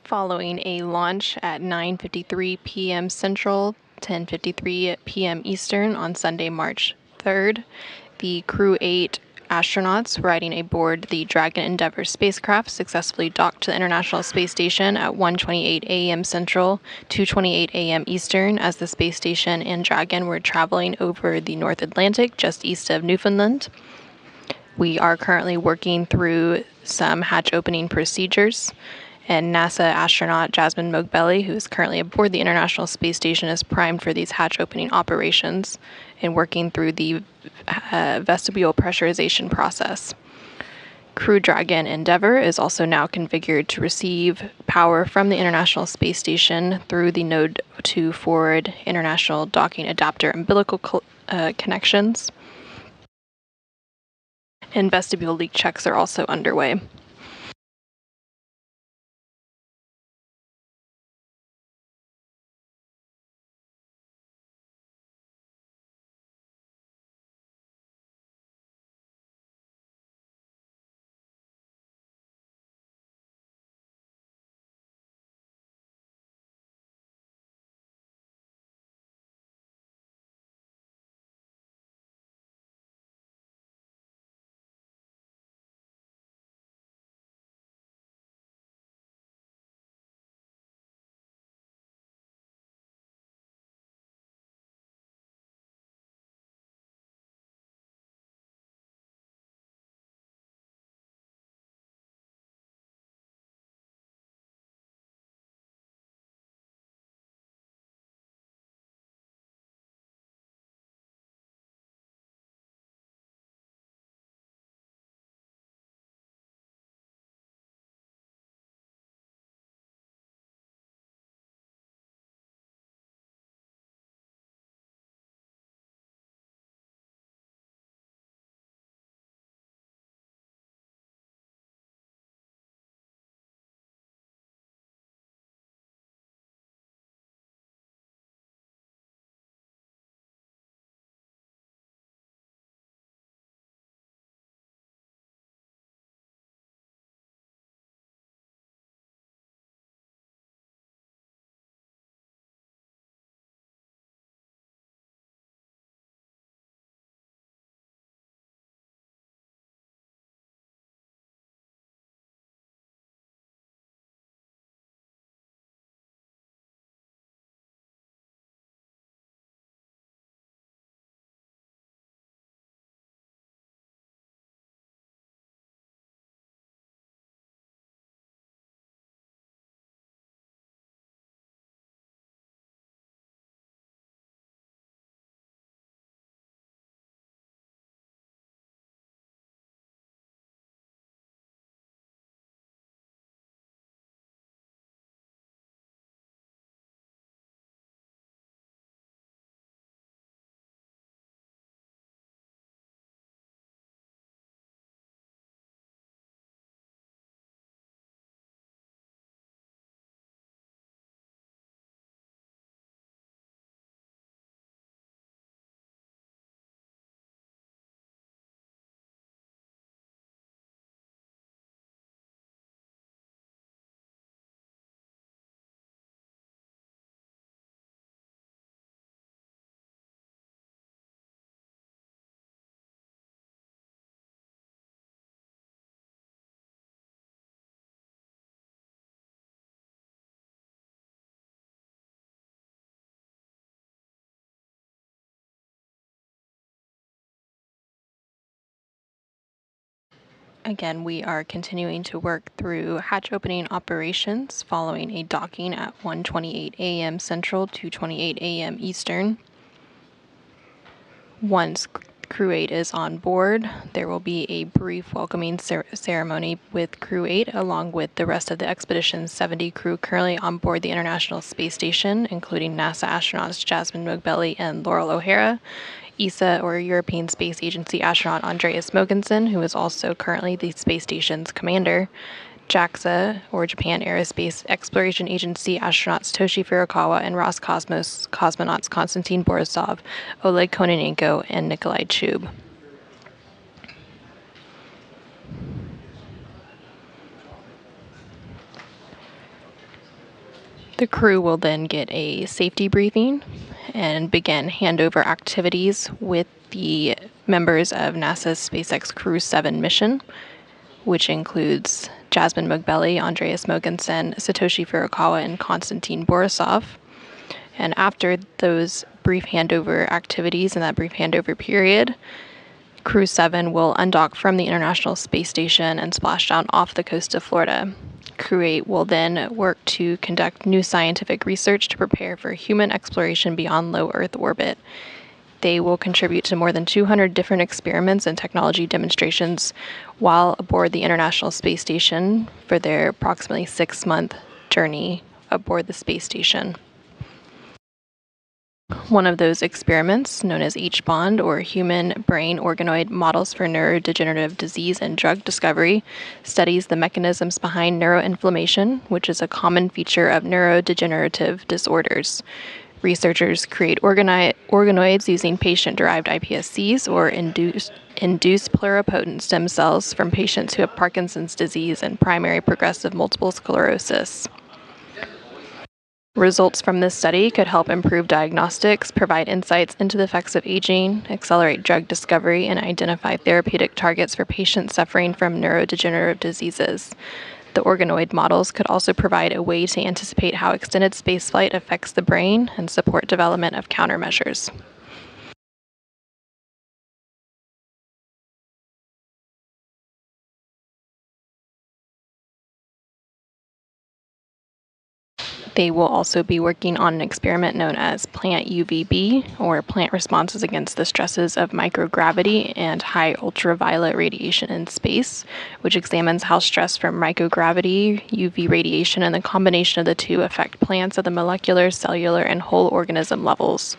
Following a launch at 9:53 p.m. Central, 10:53 p.m. Eastern on Sunday, March 3rd, the Crew-8 astronauts riding aboard the Dragon Endeavour spacecraft successfully docked to the International Space Station at 1:28 a.m. Central, 2:28 a.m. Eastern, as the space station and Dragon were traveling over the North Atlantic just east of Newfoundland. We are currently working through some hatch opening procedures, and NASA astronaut Jasmin Moghbeli, who is currently aboard the International Space Station, is primed for these hatch opening operations and working through the vestibule pressurization process. Crew Dragon Endeavour is also now configured to receive power from the International Space Station through the Node 2 forward International Docking Adapter umbilical connections. and vestibule leak checks are also underway. Again, we are continuing to work through hatch opening operations following a docking at 1:28 a.m. Central, 2:28 a.m. Eastern. Once Crew-8 is on board, there will be a brief welcoming ceremony with Crew-8 along with the rest of the expedition's 70 crew currently on board the International Space Station, including NASA astronauts Jasmin, Moghbeli, and Loral O'Hara, ESA, or European Space Agency astronaut Andreas Mogensen, who is also currently the space station's commander, Jaxa, or Japan Aerospace Exploration Agency astronauts Satoshi Furukawa and Roscosmos cosmonauts Konstantin Borisov, Oleg Kononenko, and Nikolai Chub. The crew will then get a safety briefing and begin handover activities with the members of NASA's SpaceX Crew-7 mission, which includes Jasmin, Moghbeli, Andreas Mogensen, Satoshi Furukawa, and Konstantin Borisov. And after those brief handover activities and that brief handover period, Crew-7 will undock from the International Space Station and splash down off the coast of Florida. Crew-8 will then work to conduct new scientific research to prepare for human exploration beyond low Earth orbit. They will contribute to more than 200 different experiments and technology demonstrations while aboard the International Space Station for their approximately 6-month journey aboard the space station. One of those experiments, known as H-bond, or Human Brain Organoid Models for Neurodegenerative Disease and Drug Discovery, studies the mechanisms behind neuroinflammation, which is a common feature of neurodegenerative disorders. Researchers create organoids using patient-derived iPSCs, or induced pluripotent stem cells, from patients who have Parkinson's disease and primary progressive multiple sclerosis. Results from this study could help improve diagnostics, provide insights into the effects of aging, accelerate drug discovery, and identify therapeutic targets for patients suffering from neurodegenerative diseases. The organoid models could also provide a way to anticipate how extended spaceflight affects the brain and support development of countermeasures. They will also be working on an experiment known as Plant UVB, or Plant Responses Against the Stresses of Microgravity and High Ultraviolet Radiation in Space, which examines how stress from microgravity, UV radiation, and the combination of the two affect plants at the molecular, cellular, and whole organism levels.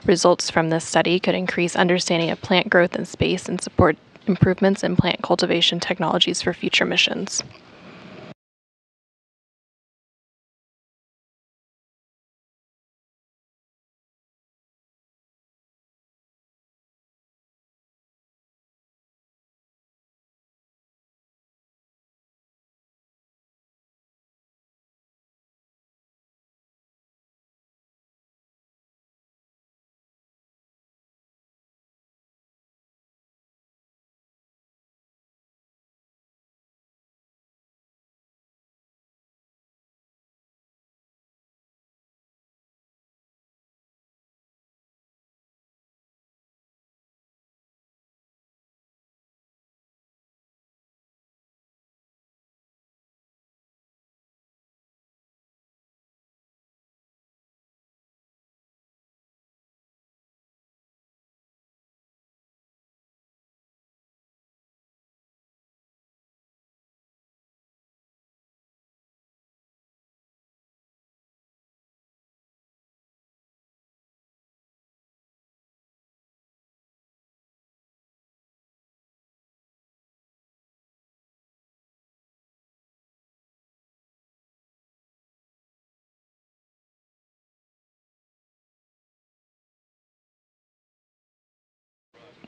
Results from this study could increase understanding of plant growth in space and support improvements in plant cultivation technologies for future missions.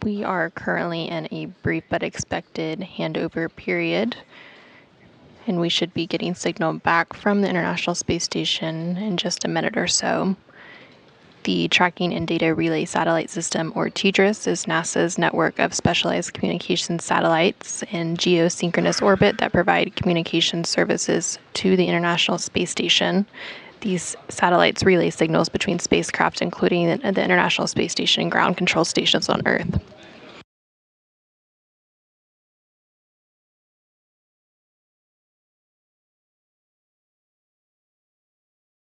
We are currently in a brief but expected handover period, and we should be getting signal back from the International Space Station in just a minute or so. The Tracking and Data Relay Satellite System, or TDRS, is NASA's network of specialized communications satellites in geosynchronous orbit that provide communication services to the International Space Station. These satellites relay signals between spacecraft, including the International Space Station and ground control stations on Earth.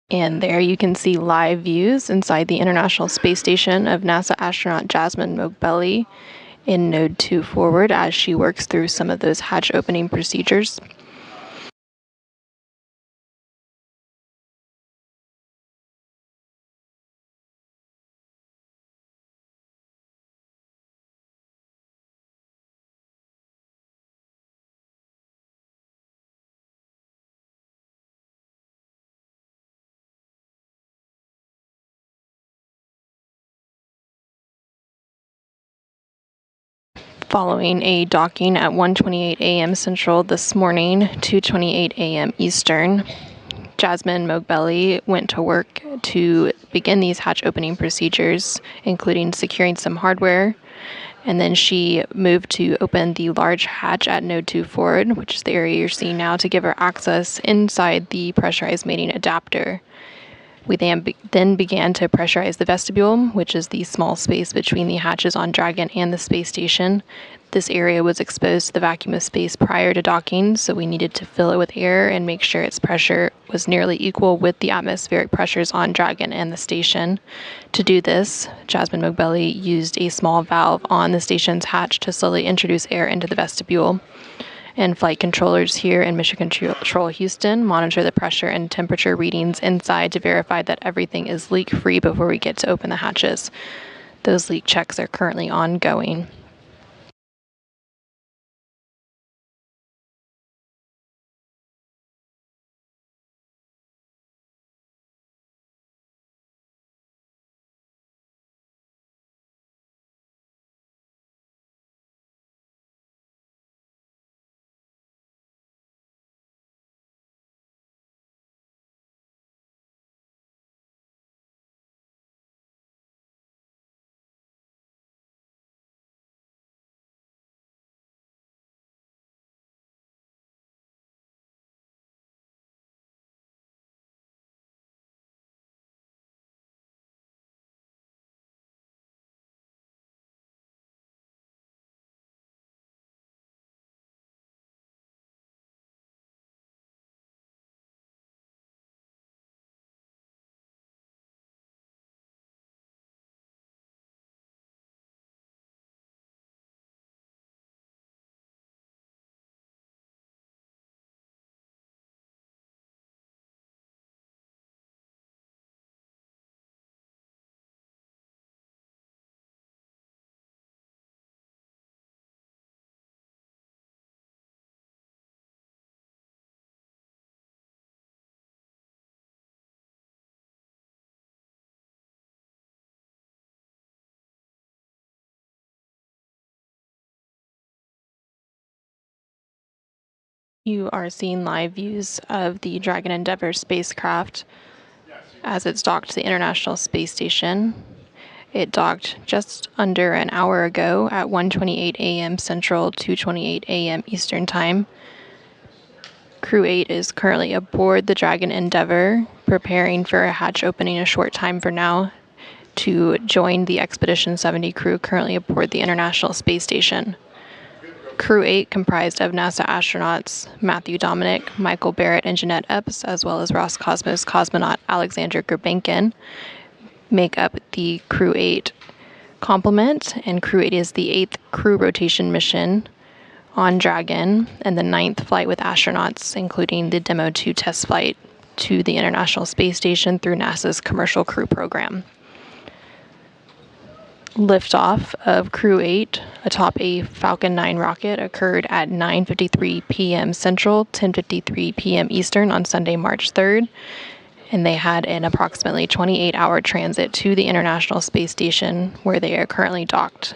And there you can see live views inside the International Space Station of NASA astronaut Jasmin Moghbeli in Node 2 forward as she works through some of those hatch opening procedures. Following a docking at 1:28 a.m. Central this morning, 2:28 a.m. Eastern, Jasmin Moghbeli went to work to begin these hatch opening procedures, including securing some hardware, and then she moved to open the large hatch at Node 2 forward, which is the area you're seeing now, to give her access inside the pressurized mating adapter. We then began to pressurize the vestibule, which is the small space between the hatches on Dragon and the space station. This area was exposed to the vacuum of space prior to docking, so we needed to fill it with air and make sure its pressure was nearly equal with the atmospheric pressures on Dragon and the station. To do this, Jasmin Moghbeli used a small valve on the station's hatch to slowly introduce air into the vestibule. And flight controllers here in Mission Control Houston monitor the pressure and temperature readings inside to verify that everything is leak-free before we get to open the hatches. Those leak checks are currently ongoing. You are seeing live views of the Dragon Endeavour spacecraft as it's docked to the International Space Station. It docked just under an hour ago at 1:28 a.m. Central, 2:28 a.m. Eastern Time. Crew-8 is currently aboard the Dragon Endeavour, preparing for a hatch opening a short time from now to join the Expedition 70 crew currently aboard the International Space Station. Crew-8 comprised of NASA astronauts Matthew Dominick, Michael Barratt, and Jeanette Epps, as well as Roscosmos cosmonaut Alexander Grebenkin, make up the Crew-8 complement, and Crew-8 is the 8th crew rotation mission on Dragon and the 9th flight with astronauts, including the Demo 2 test flight to the International Space Station through NASA's Commercial Crew Program. Liftoff of Crew-8 atop a Falcon 9 rocket occurred at 9:53 p.m. Central, 10:53 p.m. Eastern on Sunday, March 3rd, and they had an approximately 28-hour transit to the International Space Station, where they are currently docked.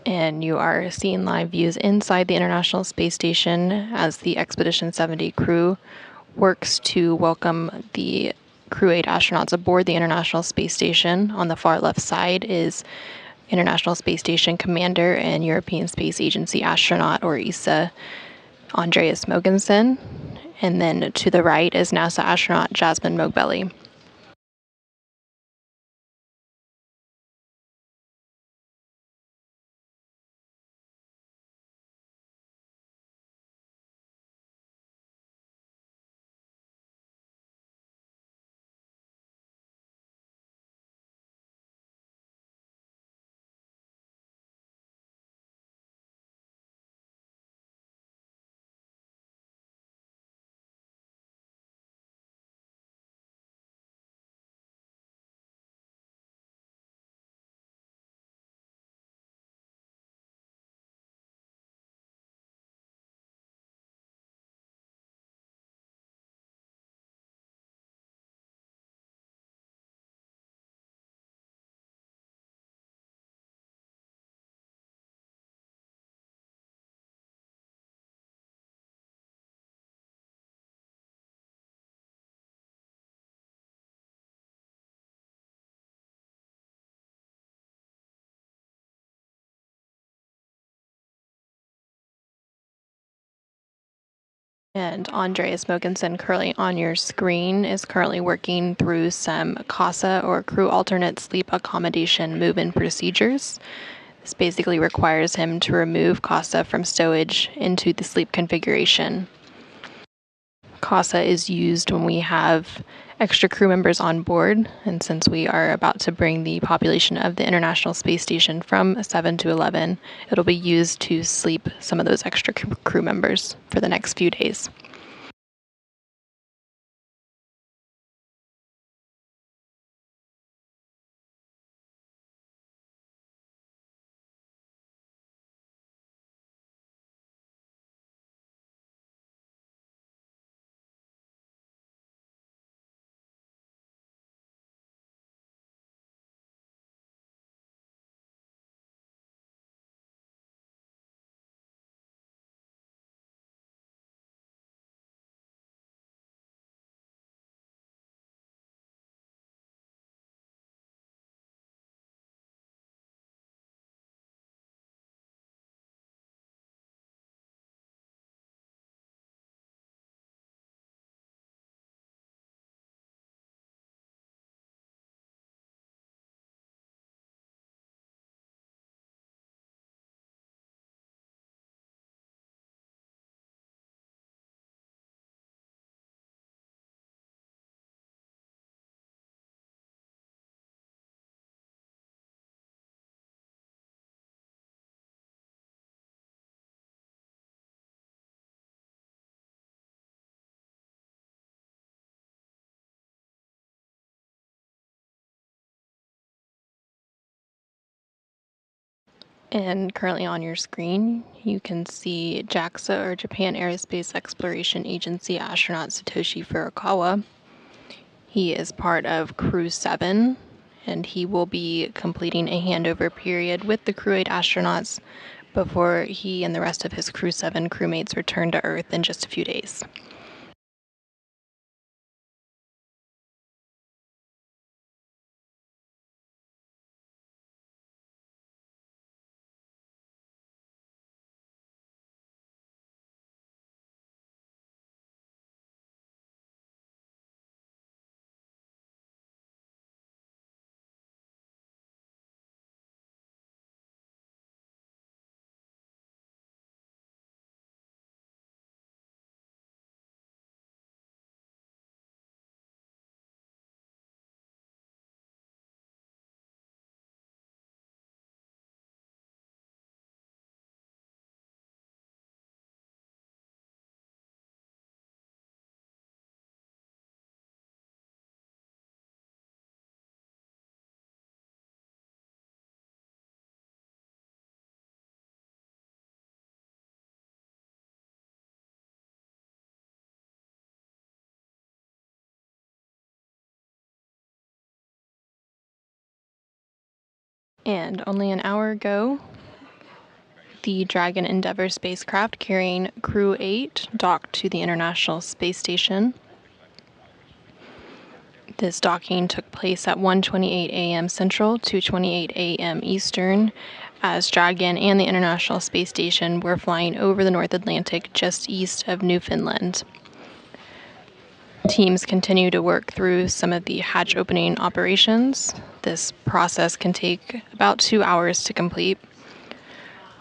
And you are seeing live views inside the International Space Station as the Expedition 70 crew works to welcome the Crew-8 astronauts aboard the International Space Station. On the far left side is International Space Station Commander and European Space Agency astronaut, or ESA, Andreas Mogensen. And then to the right is NASA astronaut Jasmin Moghbeli. And Andreas Mogensen, currently on your screen, is currently working through some CASA or crew alternate sleep accommodation move-in procedures. This basically requires him to remove CASA from stowage into the sleep configuration. CASA is used when we have extra crew members on board, and since we are about to bring the population of the International Space Station from 7 to 11, it'll be used to sleep some of those extra crew members for the next few days. And currently on your screen, you can see Jaxa, or Japan Aerospace Exploration Agency astronaut Satoshi Furukawa. He is part of Crew-7, and he will be completing a handover period with the Crew-8 astronauts before he and the rest of his Crew-7 crewmates return to Earth in just a few days. And only an hour ago, the Dragon Endeavour spacecraft carrying Crew-8 docked to the International Space Station. This docking took place at 1:28 a.m. Central, 2:28 a.m. Eastern, as Dragon and the International Space Station were flying over the North Atlantic just east of Newfoundland. Teams continue to work through some of the hatch opening operations. This process can take about 2 hours to complete.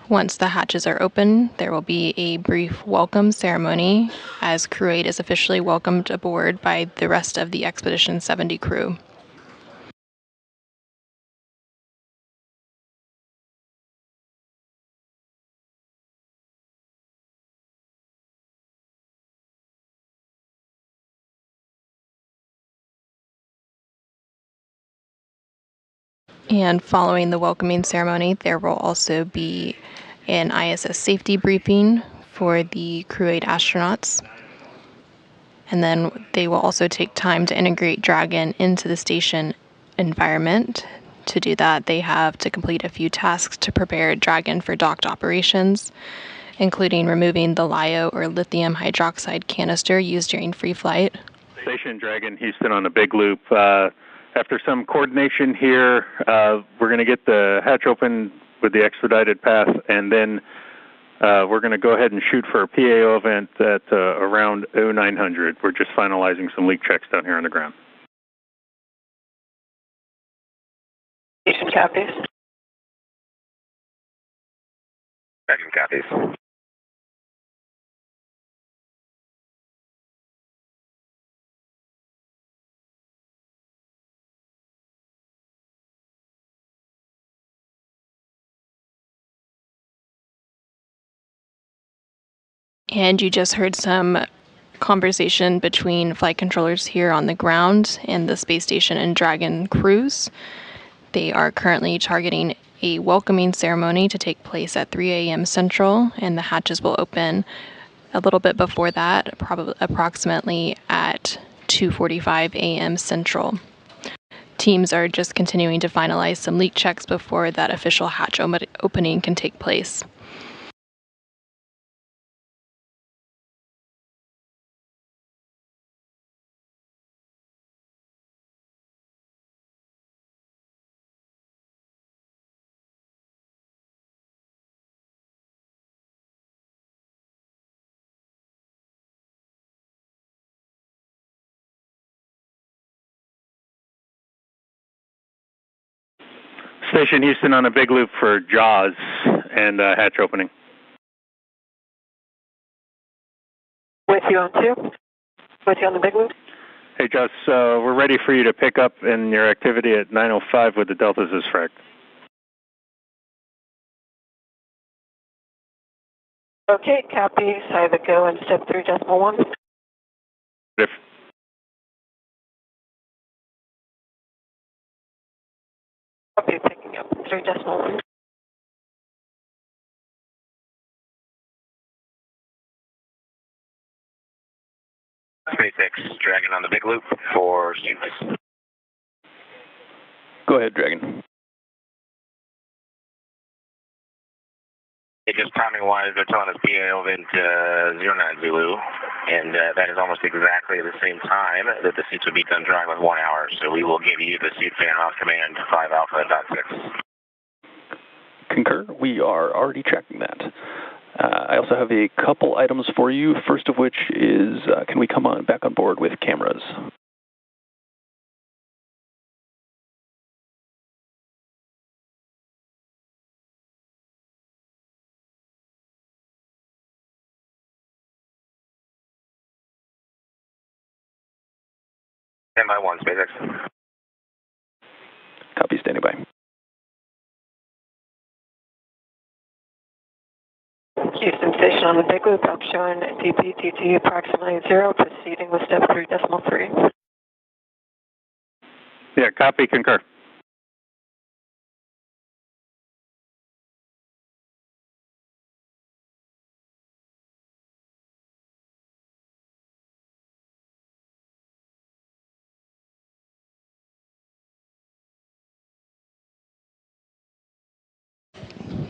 Once the hatches are open, there will be a brief welcome ceremony as Crew-8 is officially welcomed aboard by the rest of the Expedition 70 crew. And following the welcoming ceremony, there will also be an ISS safety briefing for the Crew-8 astronauts. And then they will also take time to integrate Dragon into the station environment. To do that, they have to complete a few tasks to prepare Dragon for docked operations, including removing the LiO, or lithium hydroxide canister used during free flight. Station Dragon, Houston on the big loop. After some coordination here, we're going to get the hatch open with the expedited path, and then We're going to go ahead and shoot for a PAO event at around 0900. We're just finalizing some leak checks down here on the ground. Station copies. Dragon copies. And you just heard some conversation between flight controllers here on the ground and the space station and Dragon crews. They are currently targeting a welcoming ceremony to take place at 3 a.m. Central, and the hatches will open a little bit before that, probably approximately at 2:45 a.m. Central. Teams are just continuing to finalize some leak checks before that official hatch opening can take place. Station Houston on a big loop for JAWS and hatch opening. With you on 2. With you on the big loop. Hey, JAWS, we're ready for you to pick up in your activity at 9:05 with the Deltas as frac. Okay, copies. Either go in step 3.1. If Copy, picking up 3.1. SpaceX Dragon on the big loop for students. Go ahead, Dragon. Just timing-wise, they're telling us PAO event 09 Zulu, and that is almost exactly the same time that the seats would be done drying with 1 hour. So we will give you the seat fan off command 5 Alpha.6. Concur. We are already tracking that. I also have a couple items for you. First of which is, can we come on back on board with cameras? Stand by 1, SpaceX. Copy, standing by. Houston Station on the big loop. I'm showing DPTT approximately 0, proceeding with step 3.3. yeah, copy, concur.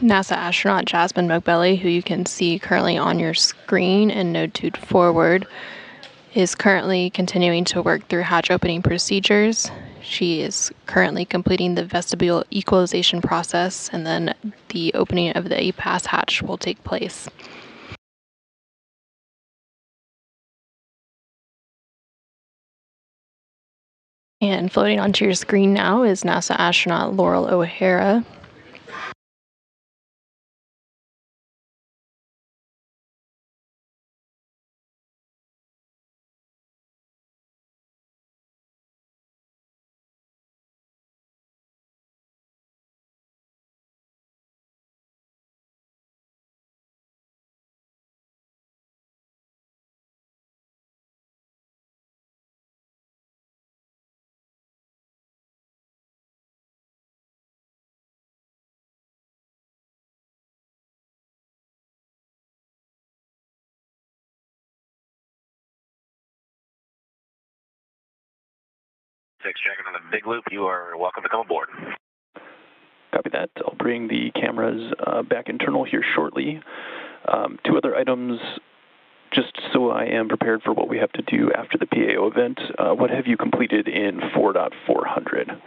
NASA astronaut Jasmin Moghbeli, who you can see currently on your screen in node 2 forward, is currently continuing to work through hatch opening procedures. She is currently completing the vestibule equalization process, and then the opening of the APAS hatch will take place. And floating onto your screen now is NASA astronaut Loral O'Hara. SpaceX Dragon on the big loop, you are welcome to come aboard. Copy that. I'll bring the cameras back internal here shortly. 2 other items, just so I am prepared for what we have to do after the PAO event. What have you completed in 4.400?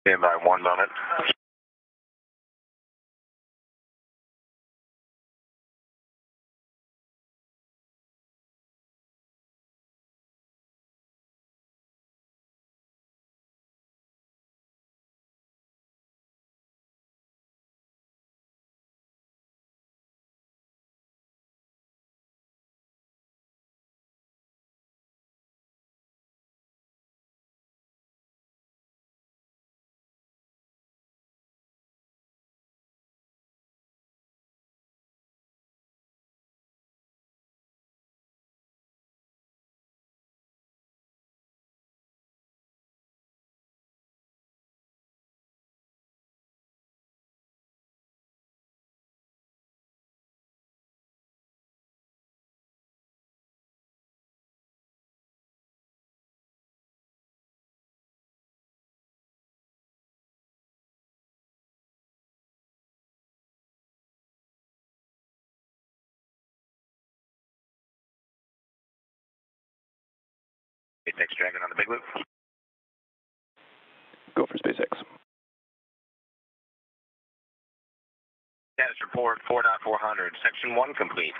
Stand by 1 moment. SpaceX Dragon on the big loop. Go for SpaceX. Status report 4.400. Section 1 complete.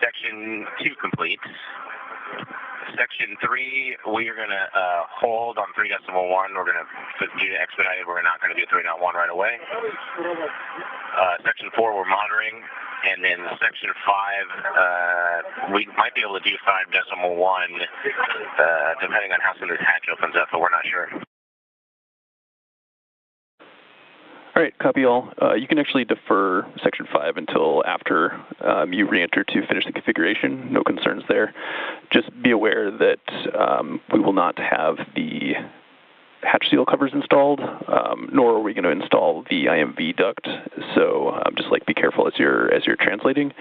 Section 2 complete. Section 3, we are going to hold on 3.1. We're going to do expedited. We're not going to do 3.1 right away. Section 4, we're monitoring. And then Section 5, we might be able to do 5.1, depending on how soon this hatch opens up, but we're not sure. All right, copy all. You can actually defer Section 5 until after you re-enter to finish the configuration. No concerns there. Just be aware that we will not have the hatch seal covers installed, nor are we going to install the IMV duct. So just be careful as you're translating.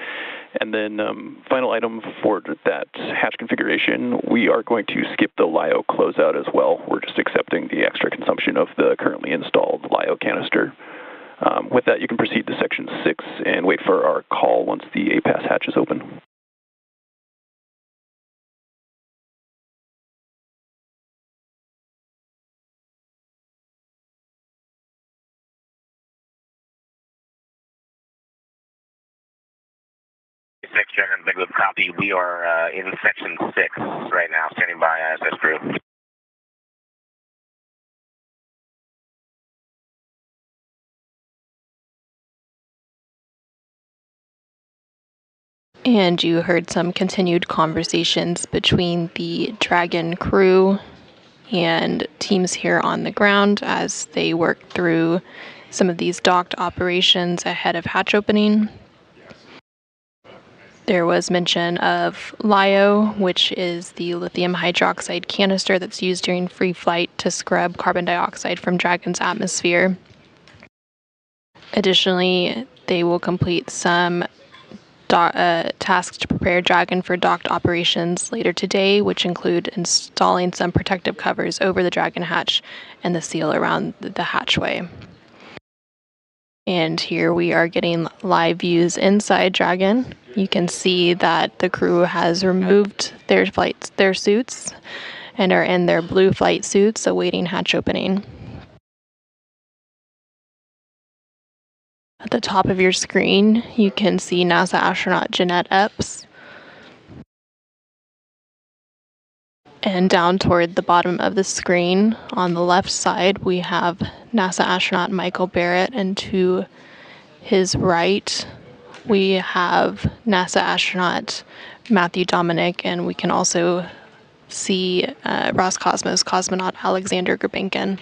And then final item for that hatch configuration, we are going to skip the LIO closeout as well. We're just accepting the extra consumption of the currently installed LIO canister. With that, you can proceed to Section 6 and wait for our call once the APAS hatch is open. SpaceX Dragon, big loop copy. We are in Section 6 right now, standing by ISS Crew. And you heard some continued conversations between the Dragon crew and teams here on the ground as they work through some of these docked operations ahead of hatch opening. There was mention of LIO, which is the lithium hydroxide canister that's used during free flight to scrub carbon dioxide from Dragon's atmosphere. Additionally, they will complete some tasks to prepare Dragon for docked operations later today, which include installing some protective covers over the Dragon hatch and the seal around the hatchway. And here we are getting live views inside Dragon. You can see that the crew has removed their suits and are in their blue flight suits awaiting hatch opening. At the top of your screen, you can see NASA astronaut Jeanette Epps. And down toward the bottom of the screen, on the left side, we have NASA astronaut Michael Barratt, and to his right, we have NASA astronaut Matthew Dominick, and we can also see Roscosmos cosmonaut Alexander Grebenkin.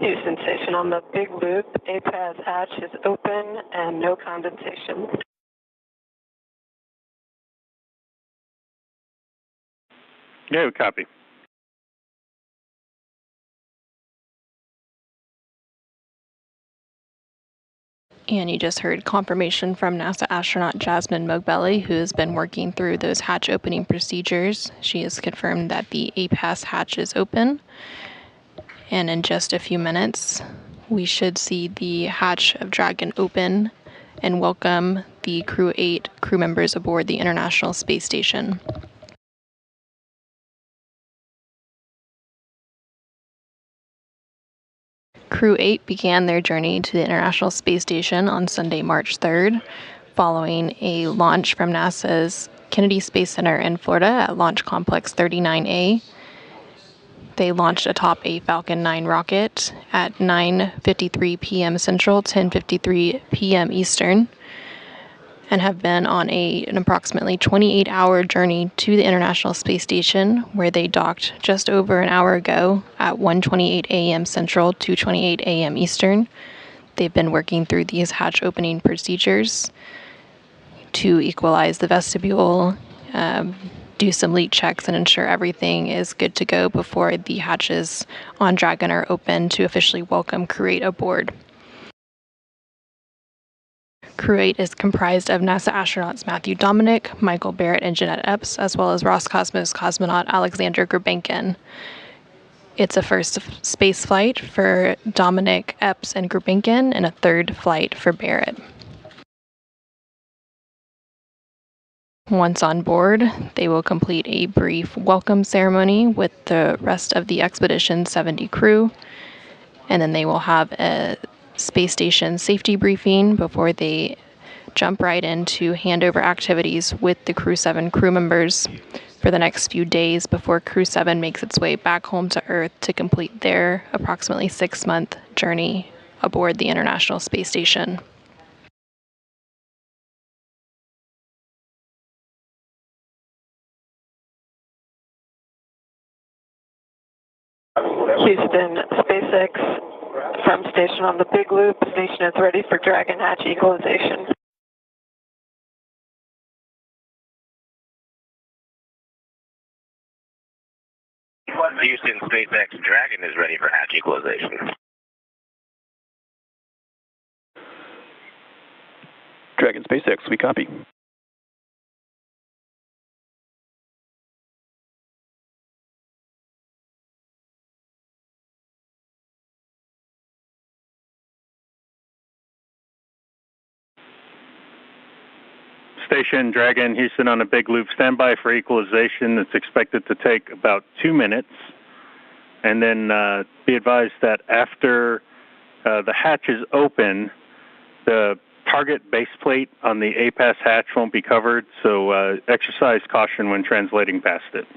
Houston Station on the big loop. APAS hatch is open and no condensation. Yeah, copy. And you just heard confirmation from NASA astronaut Jasmin Moghbeli, who has been working through those hatch opening procedures. She has confirmed that the APAS hatch is open. And in just a few minutes, we should see the hatch of Dragon open and welcome the Crew-8 crew members aboard the International Space Station. Crew-8 began their journey to the International Space Station on Sunday, March 3rd, following a launch from NASA's Kennedy Space Center in Florida at Launch Complex 39A. They launched atop a Falcon 9 rocket at 9:53 p.m. Central, 10:53 p.m. Eastern, and have been on an approximately 28-hour journey to the International Space Station, where they docked just over an hour ago at 1:28 a.m. Central, 2:28 a.m. Eastern. They've been working through these hatch opening procedures to equalize the vestibule, do some leak checks, and ensure everything is good to go before the hatches on Dragon are open to officially welcome Crew-8 aboard. Crew-8 is comprised of NASA astronauts Matthew Dominick, Michael Barratt, and Jeanette Epps, as well as Roscosmos cosmonaut Alexander Grebenkin. It's a first space flight for Dominick, Epps, and Grebenkin, and a third flight for Barratt. Once on board, they will complete a brief welcome ceremony with the rest of the Expedition 70 crew, and then they will have a space station safety briefing before they jump right into handover activities with the Crew-7 crew members for the next few days before Crew-7 makes its way back home to Earth to complete their approximately 6-month journey aboard the International Space Station. Houston, SpaceX from station on the big loop. Station is ready for Dragon hatch equalization. Houston, SpaceX Dragon is ready for hatch equalization. Dragon SpaceX, we copy. Station Dragon, Houston on a big loop. Standby for equalization. It's expected to take about 2 minutes. And then be advised that after the hatch is open, the target base plate on the APAS hatch won't be covered, so exercise caution when translating past it.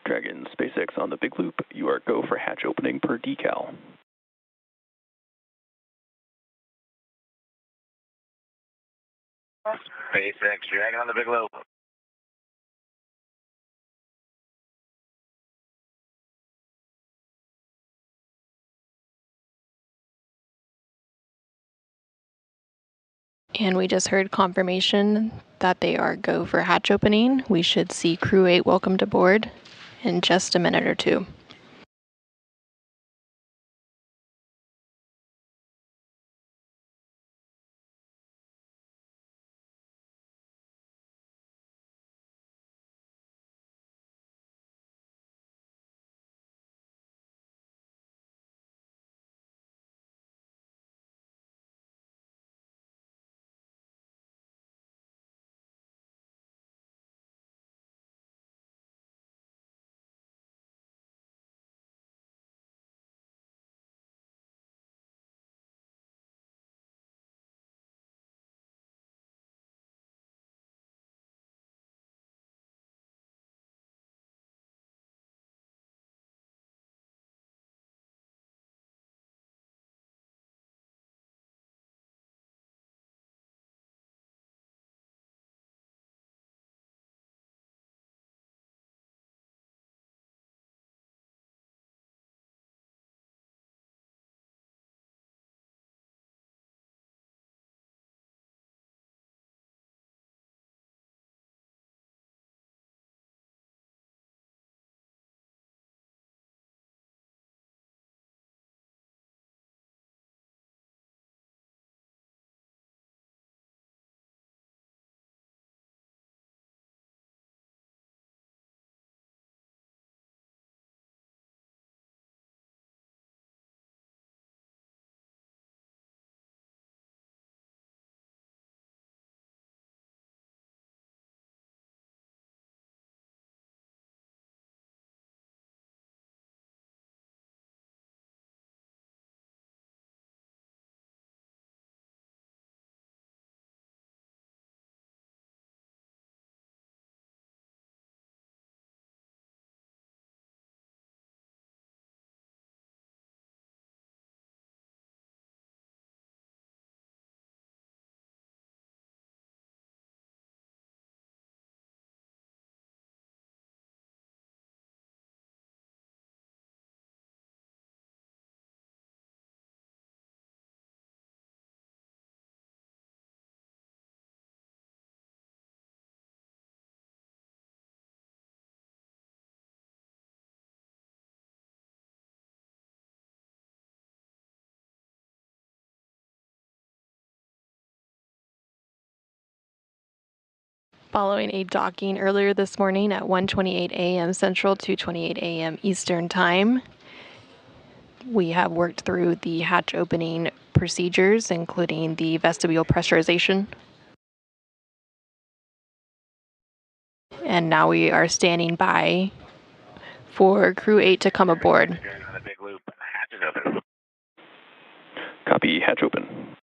Dragon, SpaceX on the big loop. You are go for hatch opening per decal. SpaceX Dragon on the big loop. And we just heard confirmation that they are go for hatch opening. We should see Crew-8 welcomed aboard in just a minute or two. Following a docking earlier this morning at 1:28 a.m. Central, 2:28 a.m. Eastern Time, we have worked through the hatch opening procedures, including the vestibule pressurization. And now we are standing by for Crew-8 to come aboard. Copy, hatch open.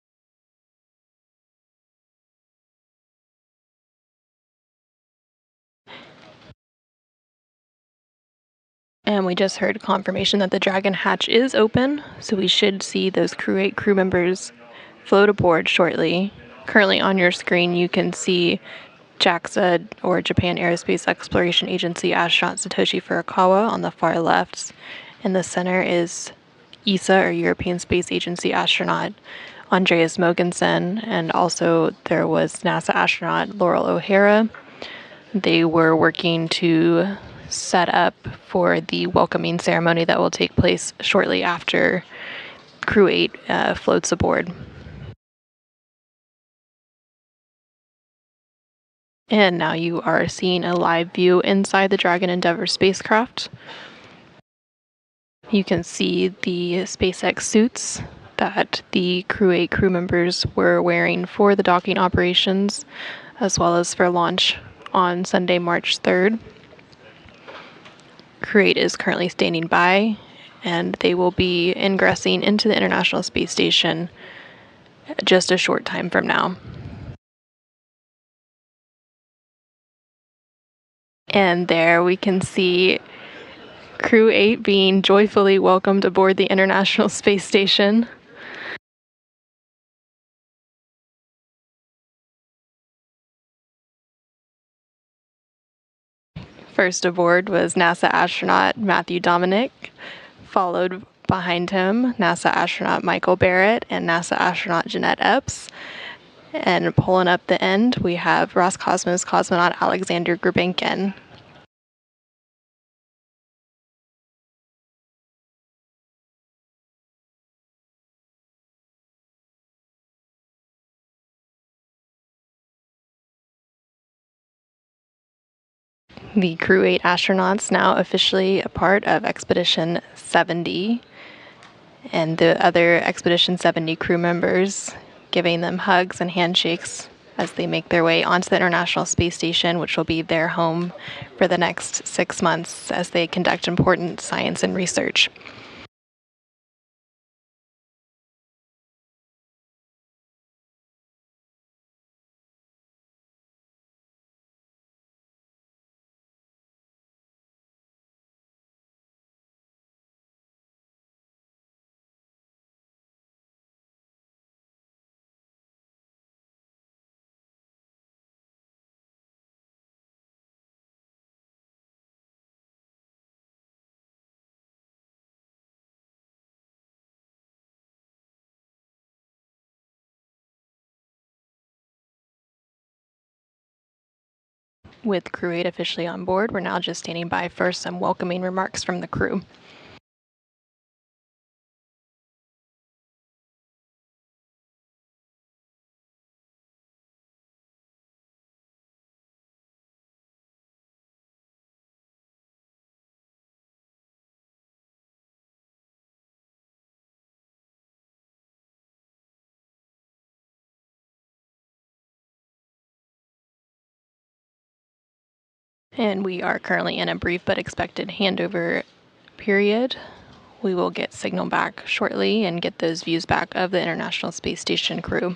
And we just heard confirmation that the Dragon hatch is open, so we should see those Crew-8 crew members float aboard shortly. Currently on your screen, you can see Jaxa, or Japan Aerospace Exploration Agency astronaut Satoshi Furukawa on the far left. In the center is ESA, or European Space Agency astronaut Andreas Mogensen, and also there was NASA astronaut Loral O'Hara. They were working to set up for the welcoming ceremony that will take place shortly after Crew-8 floats aboard. And now you are seeing a live view inside the Dragon Endeavour spacecraft. You can see the SpaceX suits that the Crew-8 crew members were wearing for the docking operations, as well as for launch on Sunday, March 3rd. Crew-8 is currently standing by, and they will be ingressing into the International Space Station just a short time from now. And there we can see Crew-8 being joyfully welcomed aboard the International Space Station. First aboard was NASA astronaut Matthew Dominick, followed behind him NASA astronaut Michael Barratt and NASA astronaut Jeanette Epps. And pulling up the end, we have Roscosmos cosmonaut Alexander Grebenkin. The Crew-8 astronauts now officially a part of Expedition 70, and the other Expedition 70 crew members giving them hugs and handshakes as they make their way onto the International Space Station, which will be their home for the next 6 months as they conduct important science and research. With Crew-8 officially on board, we're now just standing by for some welcoming remarks from the crew. And we are currently in a brief but expected handover period. We will get signal back shortly and get those views back of the International Space Station crew.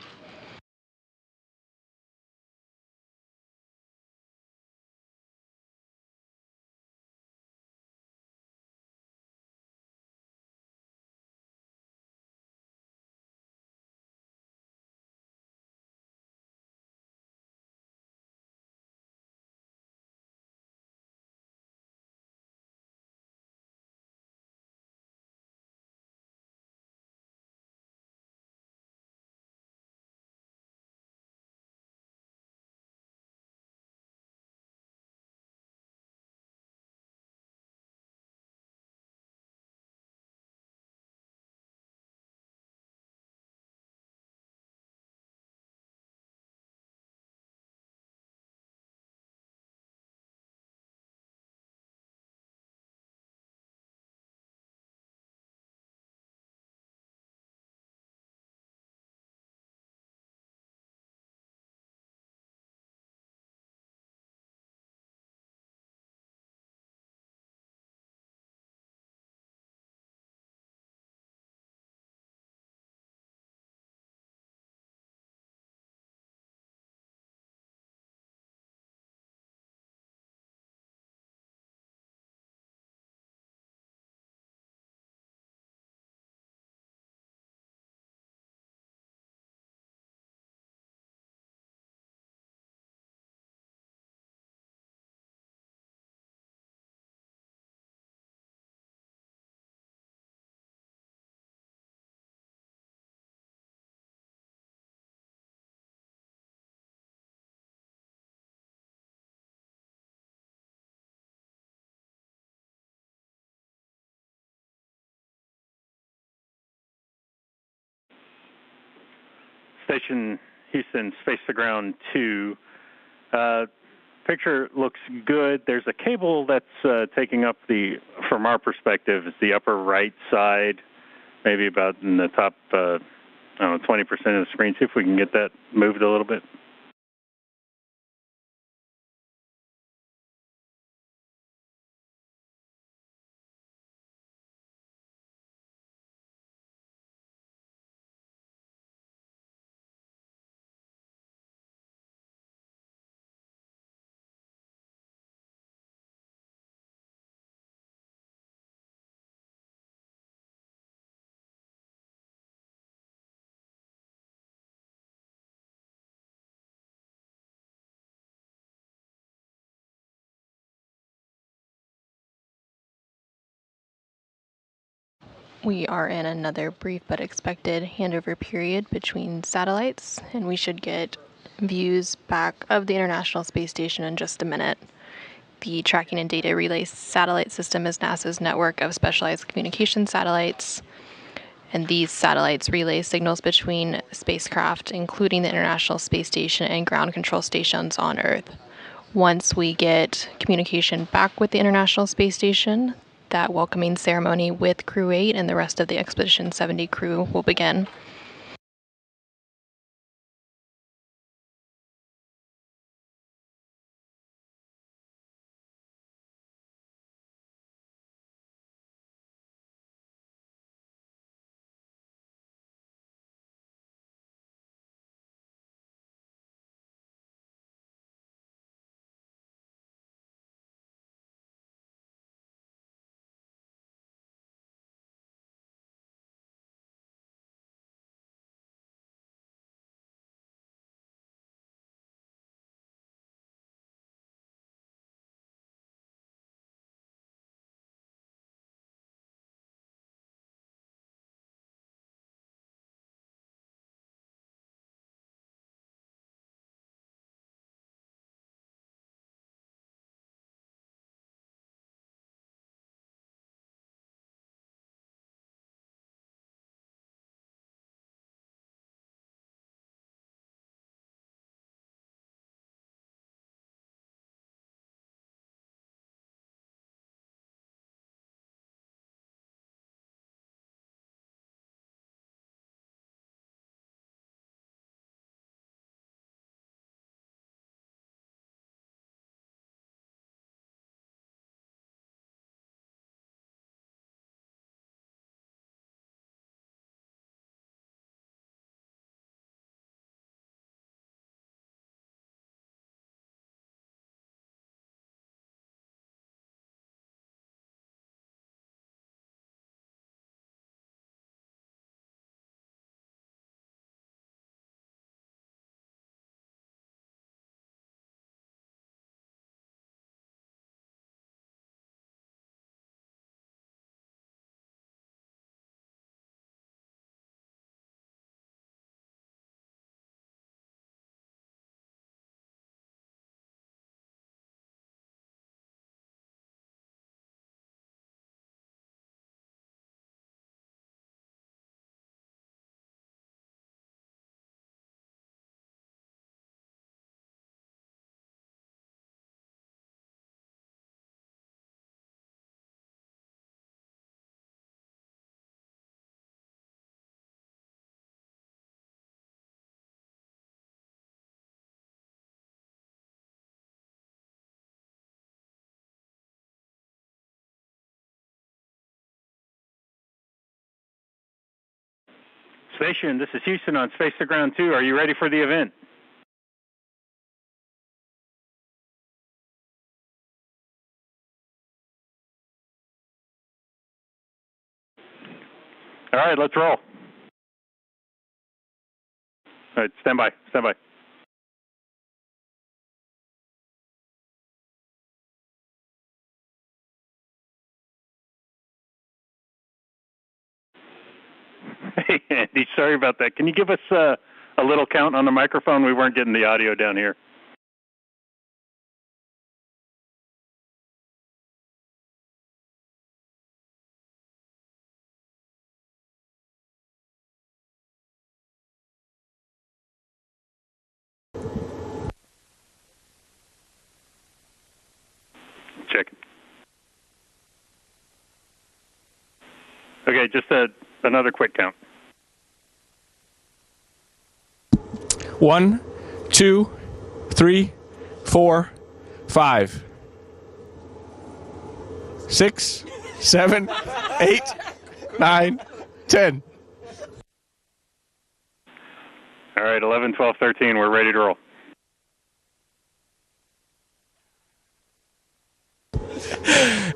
Station Houston, Space to Ground 2. Picture looks good. There's a cable that's taking up from our perspective, is the upper right side, maybe about in the top, 20% of the screen. See if we can get that moved a little bit. We are in another brief but expected handover period between satellites, and we should get views back of the International Space Station in just a minute. The Tracking and Data Relay Satellite System is NASA's network of specialized communication satellites, and these satellites relay signals between spacecraft, including the International Space Station and ground control stations on Earth. Once we get communication back with the International Space Station, that welcoming ceremony with Crew-8 and the rest of the Expedition 70 crew will begin. Station, this is Houston on Space to Ground 2. Are you ready for the event? All right, let's roll. All right, stand by, stand by. Hey, Andy, sorry about that. Can you give us a little count on the microphone? We weren't getting the audio down here. Check. Okay, just another quick count. 1, 2, 3, 4, 5, 6, 7, 8, 9, 10. All right, 11, 12, 13, we're ready to roll.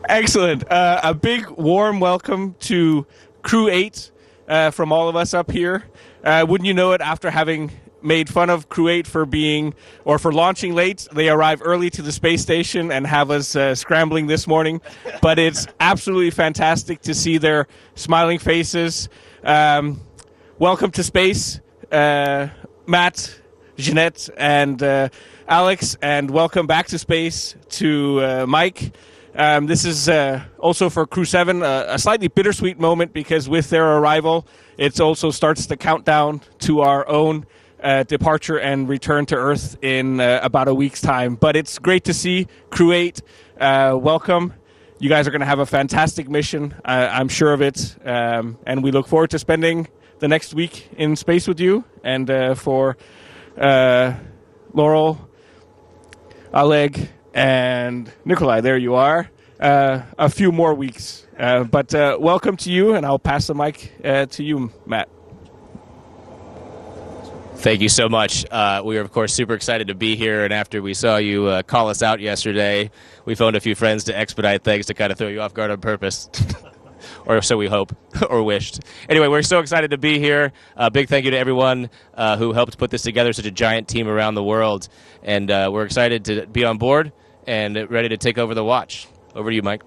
Excellent. A big warm welcome to Crew-8 from all of us up here. Wouldn't you know it, after having made fun of Crew-8 for launching late. They arrive early to the space station and have us scrambling this morning. But it's absolutely fantastic to see their smiling faces. Welcome to space, Matt, Jeanette, and Alex, and welcome back to space to Mike. This is also for Crew 7 a slightly bittersweet moment, because with their arrival, it also starts the countdown to our own departure and return to Earth in about a week's time. But it's great to see Crew-8. Welcome. You guys are going to have a fantastic mission. I'm sure of it. And we look forward to spending the next week in space with you. And for Loral, Oleg, and Nikolai, there you are. A few more weeks. But welcome to you, and I'll pass the mic to you, Matt. Thank you so much. We are, of course, super excited to be here, and after we saw you call us out yesterday, we phoned a few friends to expedite things to kind of throw you off guard on purpose. Or so we hope, or wished. Anyway, we're so excited to be here. Big thank you to everyone who helped put this together, such a giant team around the world. And we're excited to be on board and ready to take over the watch. Over to you, Mike.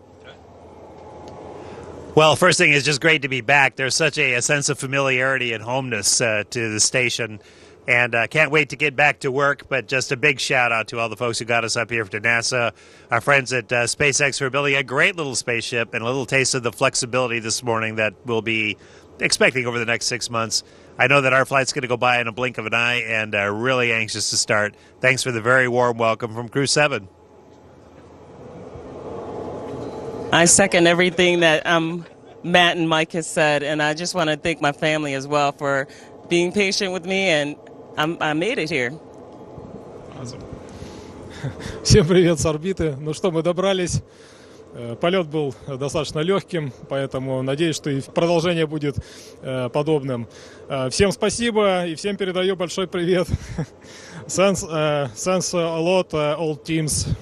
Well, first thing is just great to be back. There's such a sense of familiarity and homeness to the station. And can't wait to get back to work, but just a big shout out to all the folks who got us up here to NASA, our friends at SpaceX for building a great little spaceship, and a little taste of the flexibility this morning that we'll be expecting over the next 6 months. I know that our flight's going to go by in a blink of an eye, and really anxious to start. Thanks for the very warm welcome from Crew 7. I second everything that Matt and Mike has said, and I just want to thank my family as well for being patient with me, and I made it here. Всем привет с орбиты. Ну что, мы добрались. Полет был достаточно легким, поэтому надеюсь, что и продолжение будет подобным. Всем спасибо и всем передаю большой привет. Thanks a lot, all teams.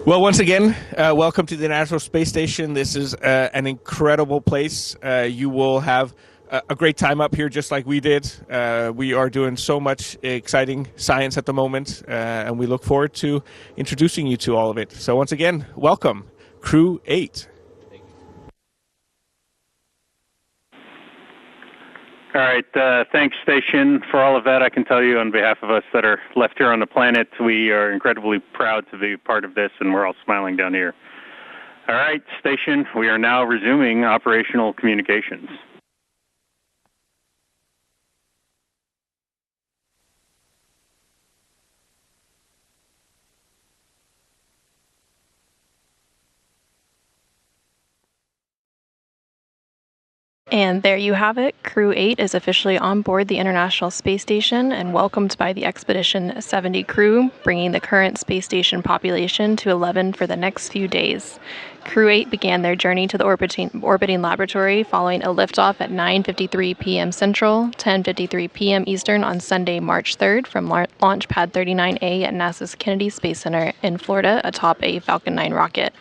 Well, once again, welcome to the International Space Station. This is an incredible place. You will have a great time up here, just like we did. We are doing so much exciting science at the moment, and we look forward to introducing you to all of it. So once again, welcome, Crew-8. All right, thanks, Station, for all of that. I can tell you on behalf of us that are left here on the planet, we are incredibly proud to be part of this, and we're all smiling down here. All right, Station, we are now resuming operational communications. And there you have it. Crew-8 is officially on board the International Space Station and welcomed by the Expedition 70 crew, bringing the current space station population to 11 for the next few days. Crew-8 began their journey to the orbiting laboratory following a liftoff at 9:53 p.m. Central, 10:53 p.m. Eastern on Sunday, March 3rd from Launch Pad 39A at NASA's Kennedy Space Center in Florida atop a Falcon 9 rocket.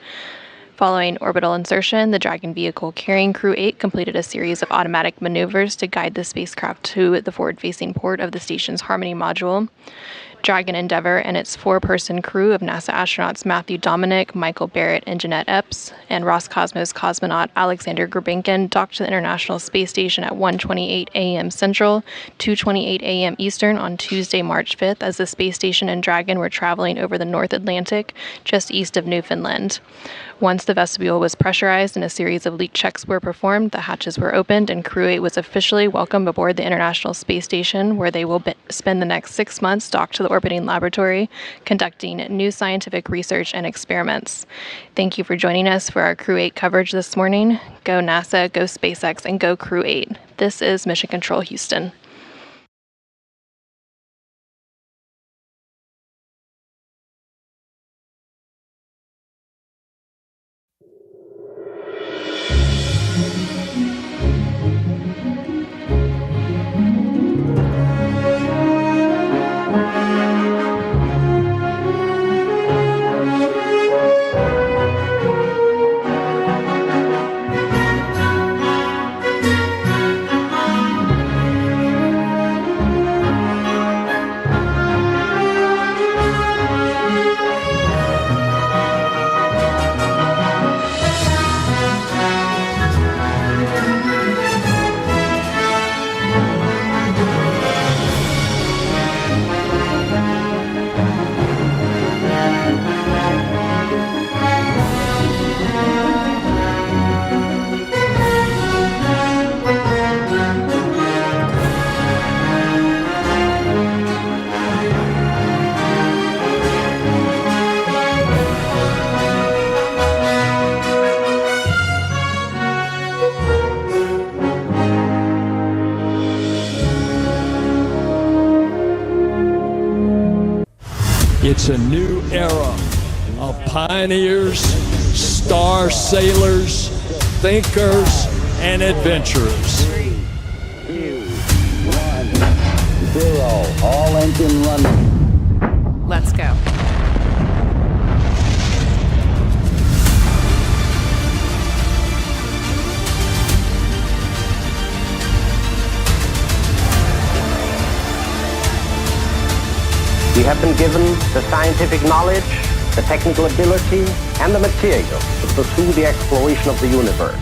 Following orbital insertion, the Dragon vehicle carrying Crew-8 completed a series of automatic maneuvers to guide the spacecraft to the forward-facing port of the station's Harmony module. Dragon Endeavour and its 4-person crew of NASA astronauts Matthew Dominick, Michael Barratt, and Jeanette Epps, and Roscosmos cosmonaut Alexander Grebenkin docked to the International Space Station at 1:28 a.m. Central, 2:28 a.m. Eastern on Tuesday, March 5th, as the space station and Dragon were traveling over the North Atlantic, just east of Newfoundland. Once the vestibule was pressurized and a series of leak checks were performed, the hatches were opened and Crew-8 was officially welcomed aboard the International Space Station, where they will spend the next 6 months docked to the orbiting laboratory, conducting new scientific research and experiments. Thank you for joining us for our Crew-8 coverage this morning. Go NASA, go SpaceX, and go Crew-8. This is Mission Control Houston. It's a new era of pioneers, star sailors, thinkers, and adventurers. 3, 2, 1, 0. All engine running. Let's go. We have been given the scientific knowledge, the technical ability, and the material to pursue the exploration of the universe.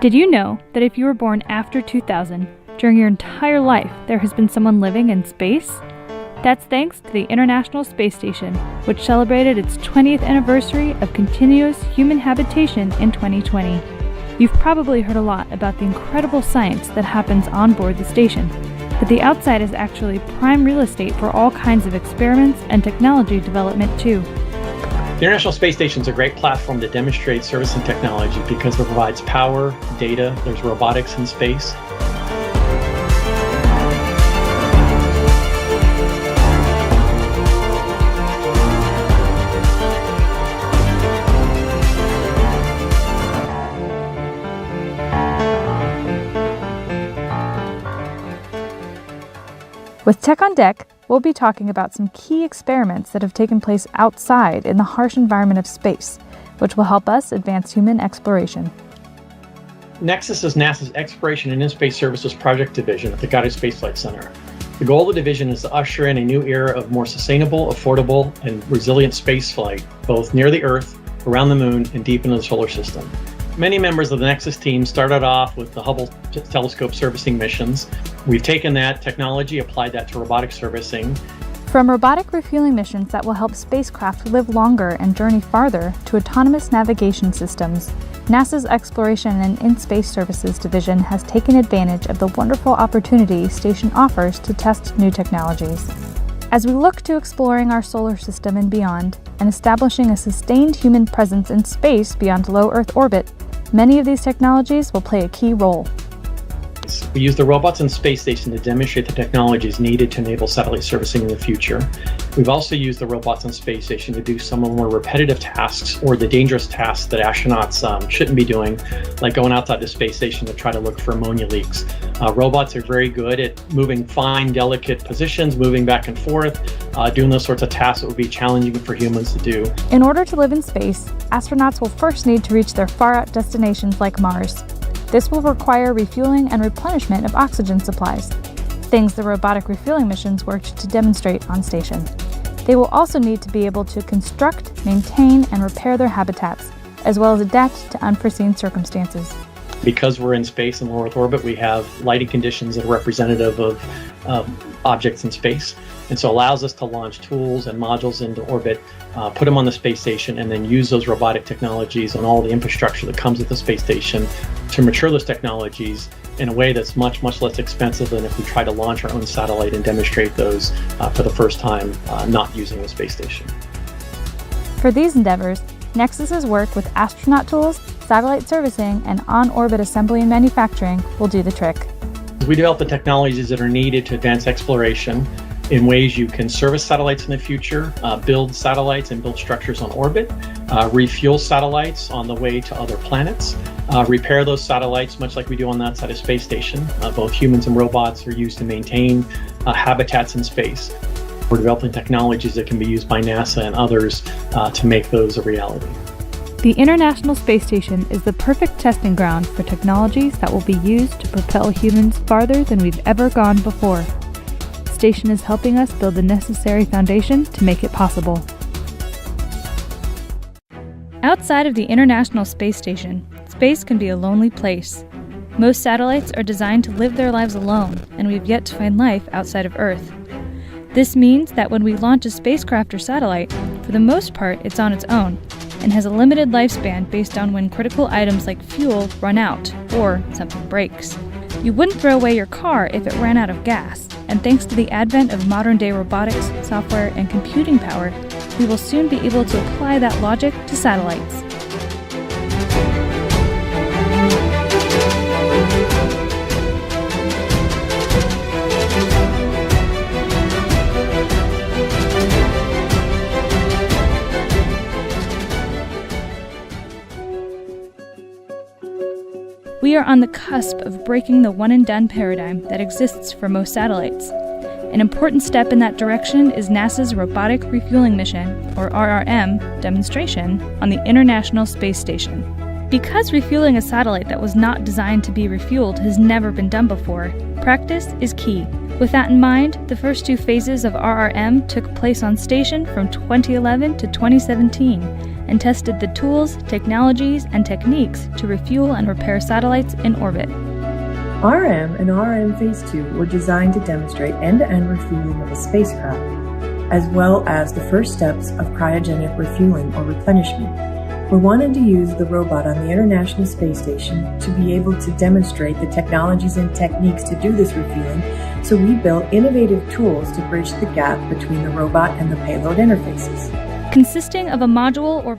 Did you know that if you were born after 2000, during your entire life there has been someone living in space? That's thanks to the International Space Station, which celebrated its 20th anniversary of continuous human habitation in 2020. You've probably heard a lot about the incredible science that happens on board the station, but the outside is actually prime real estate for all kinds of experiments and technology development too. The International Space Station is a great platform to demonstrate service and technology because it provides power, data, there's robotics in space. With Tech on Deck, we'll be talking about some key experiments that have taken place outside in the harsh environment of space, which will help us advance human exploration. Nexus is NASA's Exploration and In-Space Services Project Division at the Goddard Space Flight Center. The goal of the division is to usher in a new era of more sustainable, affordable, and resilient spaceflight, both near the Earth, around the Moon, and deep into the solar system. Many members of the Nexus team started off with the Hubble telescope servicing missions. We've taken that technology, applied that to robotic servicing. From robotic refueling missions that will help spacecraft live longer and journey farther to autonomous navigation systems, NASA's Exploration and In-Space Services Division has taken advantage of the wonderful opportunity station offers to test new technologies. As we look to exploring our solar system and beyond, and establishing a sustained human presence in space beyond low Earth orbit, many of these technologies will play a key role. We use the robots in Space Station to demonstrate the technologies needed to enable satellite servicing in the future. We've also used the robots on Space Station to do some of the more repetitive tasks or the dangerous tasks that astronauts shouldn't be doing, like going outside the Space Station to try to look for ammonia leaks. Robots are very good at moving fine, delicate positions, moving back and forth, doing those sorts of tasks that would be challenging for humans to do. In order to live in space, astronauts will first need to reach their far-out destinations like Mars. This will require refueling and replenishment of oxygen supplies, things the robotic refueling missions worked to demonstrate on station. They will also need to be able to construct, maintain, and repair their habitats, as well as adapt to unforeseen circumstances. Because we're in space in low Earth orbit, we have lighting conditions that are representative of objects in space. And so it allows us to launch tools and modules into orbit, put them on the space station, and then use those robotic technologies and all the infrastructure that comes with the space station to mature those technologies in a way that's much, much less expensive than if we try to launch our own satellite and demonstrate those for the first time, not using the space station. For these endeavors, Nexus's work with astronaut tools, satellite servicing, and on-orbit assembly and manufacturing will do the trick. We develop the technologies that are needed to advance exploration in ways you can service satellites in the future, build satellites and build structures on orbit, refuel satellites on the way to other planets, repair those satellites much like we do on that side of Space Station. Both humans and robots are used to maintain habitats in space. We're developing technologies that can be used by NASA and others to make those a reality. The International Space Station is the perfect testing ground for technologies that will be used to propel humans farther than we've ever gone before. The station is helping us build the necessary foundation to make it possible. Outside of the International Space Station, space can be a lonely place. Most satellites are designed to live their lives alone, and we've yet to find life outside of Earth. This means that when we launch a spacecraft or satellite, for the most part, it's on its own. and has a limited lifespan based on when critical items like fuel run out or something breaks. You wouldn't throw away your car if it ran out of gas, and thanks to the advent of modern-day robotics, software, and computing power, we will soon be able to apply that logic to satellites. We are on the cusp of breaking the one-and-done paradigm that exists for most satellites. An important step in that direction is NASA's Robotic Refueling Mission, or RRM, demonstration on the International Space Station. Because refueling a satellite that was not designed to be refueled has never been done before, practice is key. With that in mind, the first 2 phases of RRM took place on station from 2011 to 2017 and tested the tools, technologies, and techniques to refuel and repair satellites in orbit. RM and RM Phase 2 were designed to demonstrate end-to-end refueling of a spacecraft, as well as the first steps of cryogenic refueling or replenishment. We wanted to use the robot on the International Space Station to be able to demonstrate the technologies and techniques to do this refueling, so we built innovative tools to bridge the gap between the robot and the payload interfaces. Consisting of a module or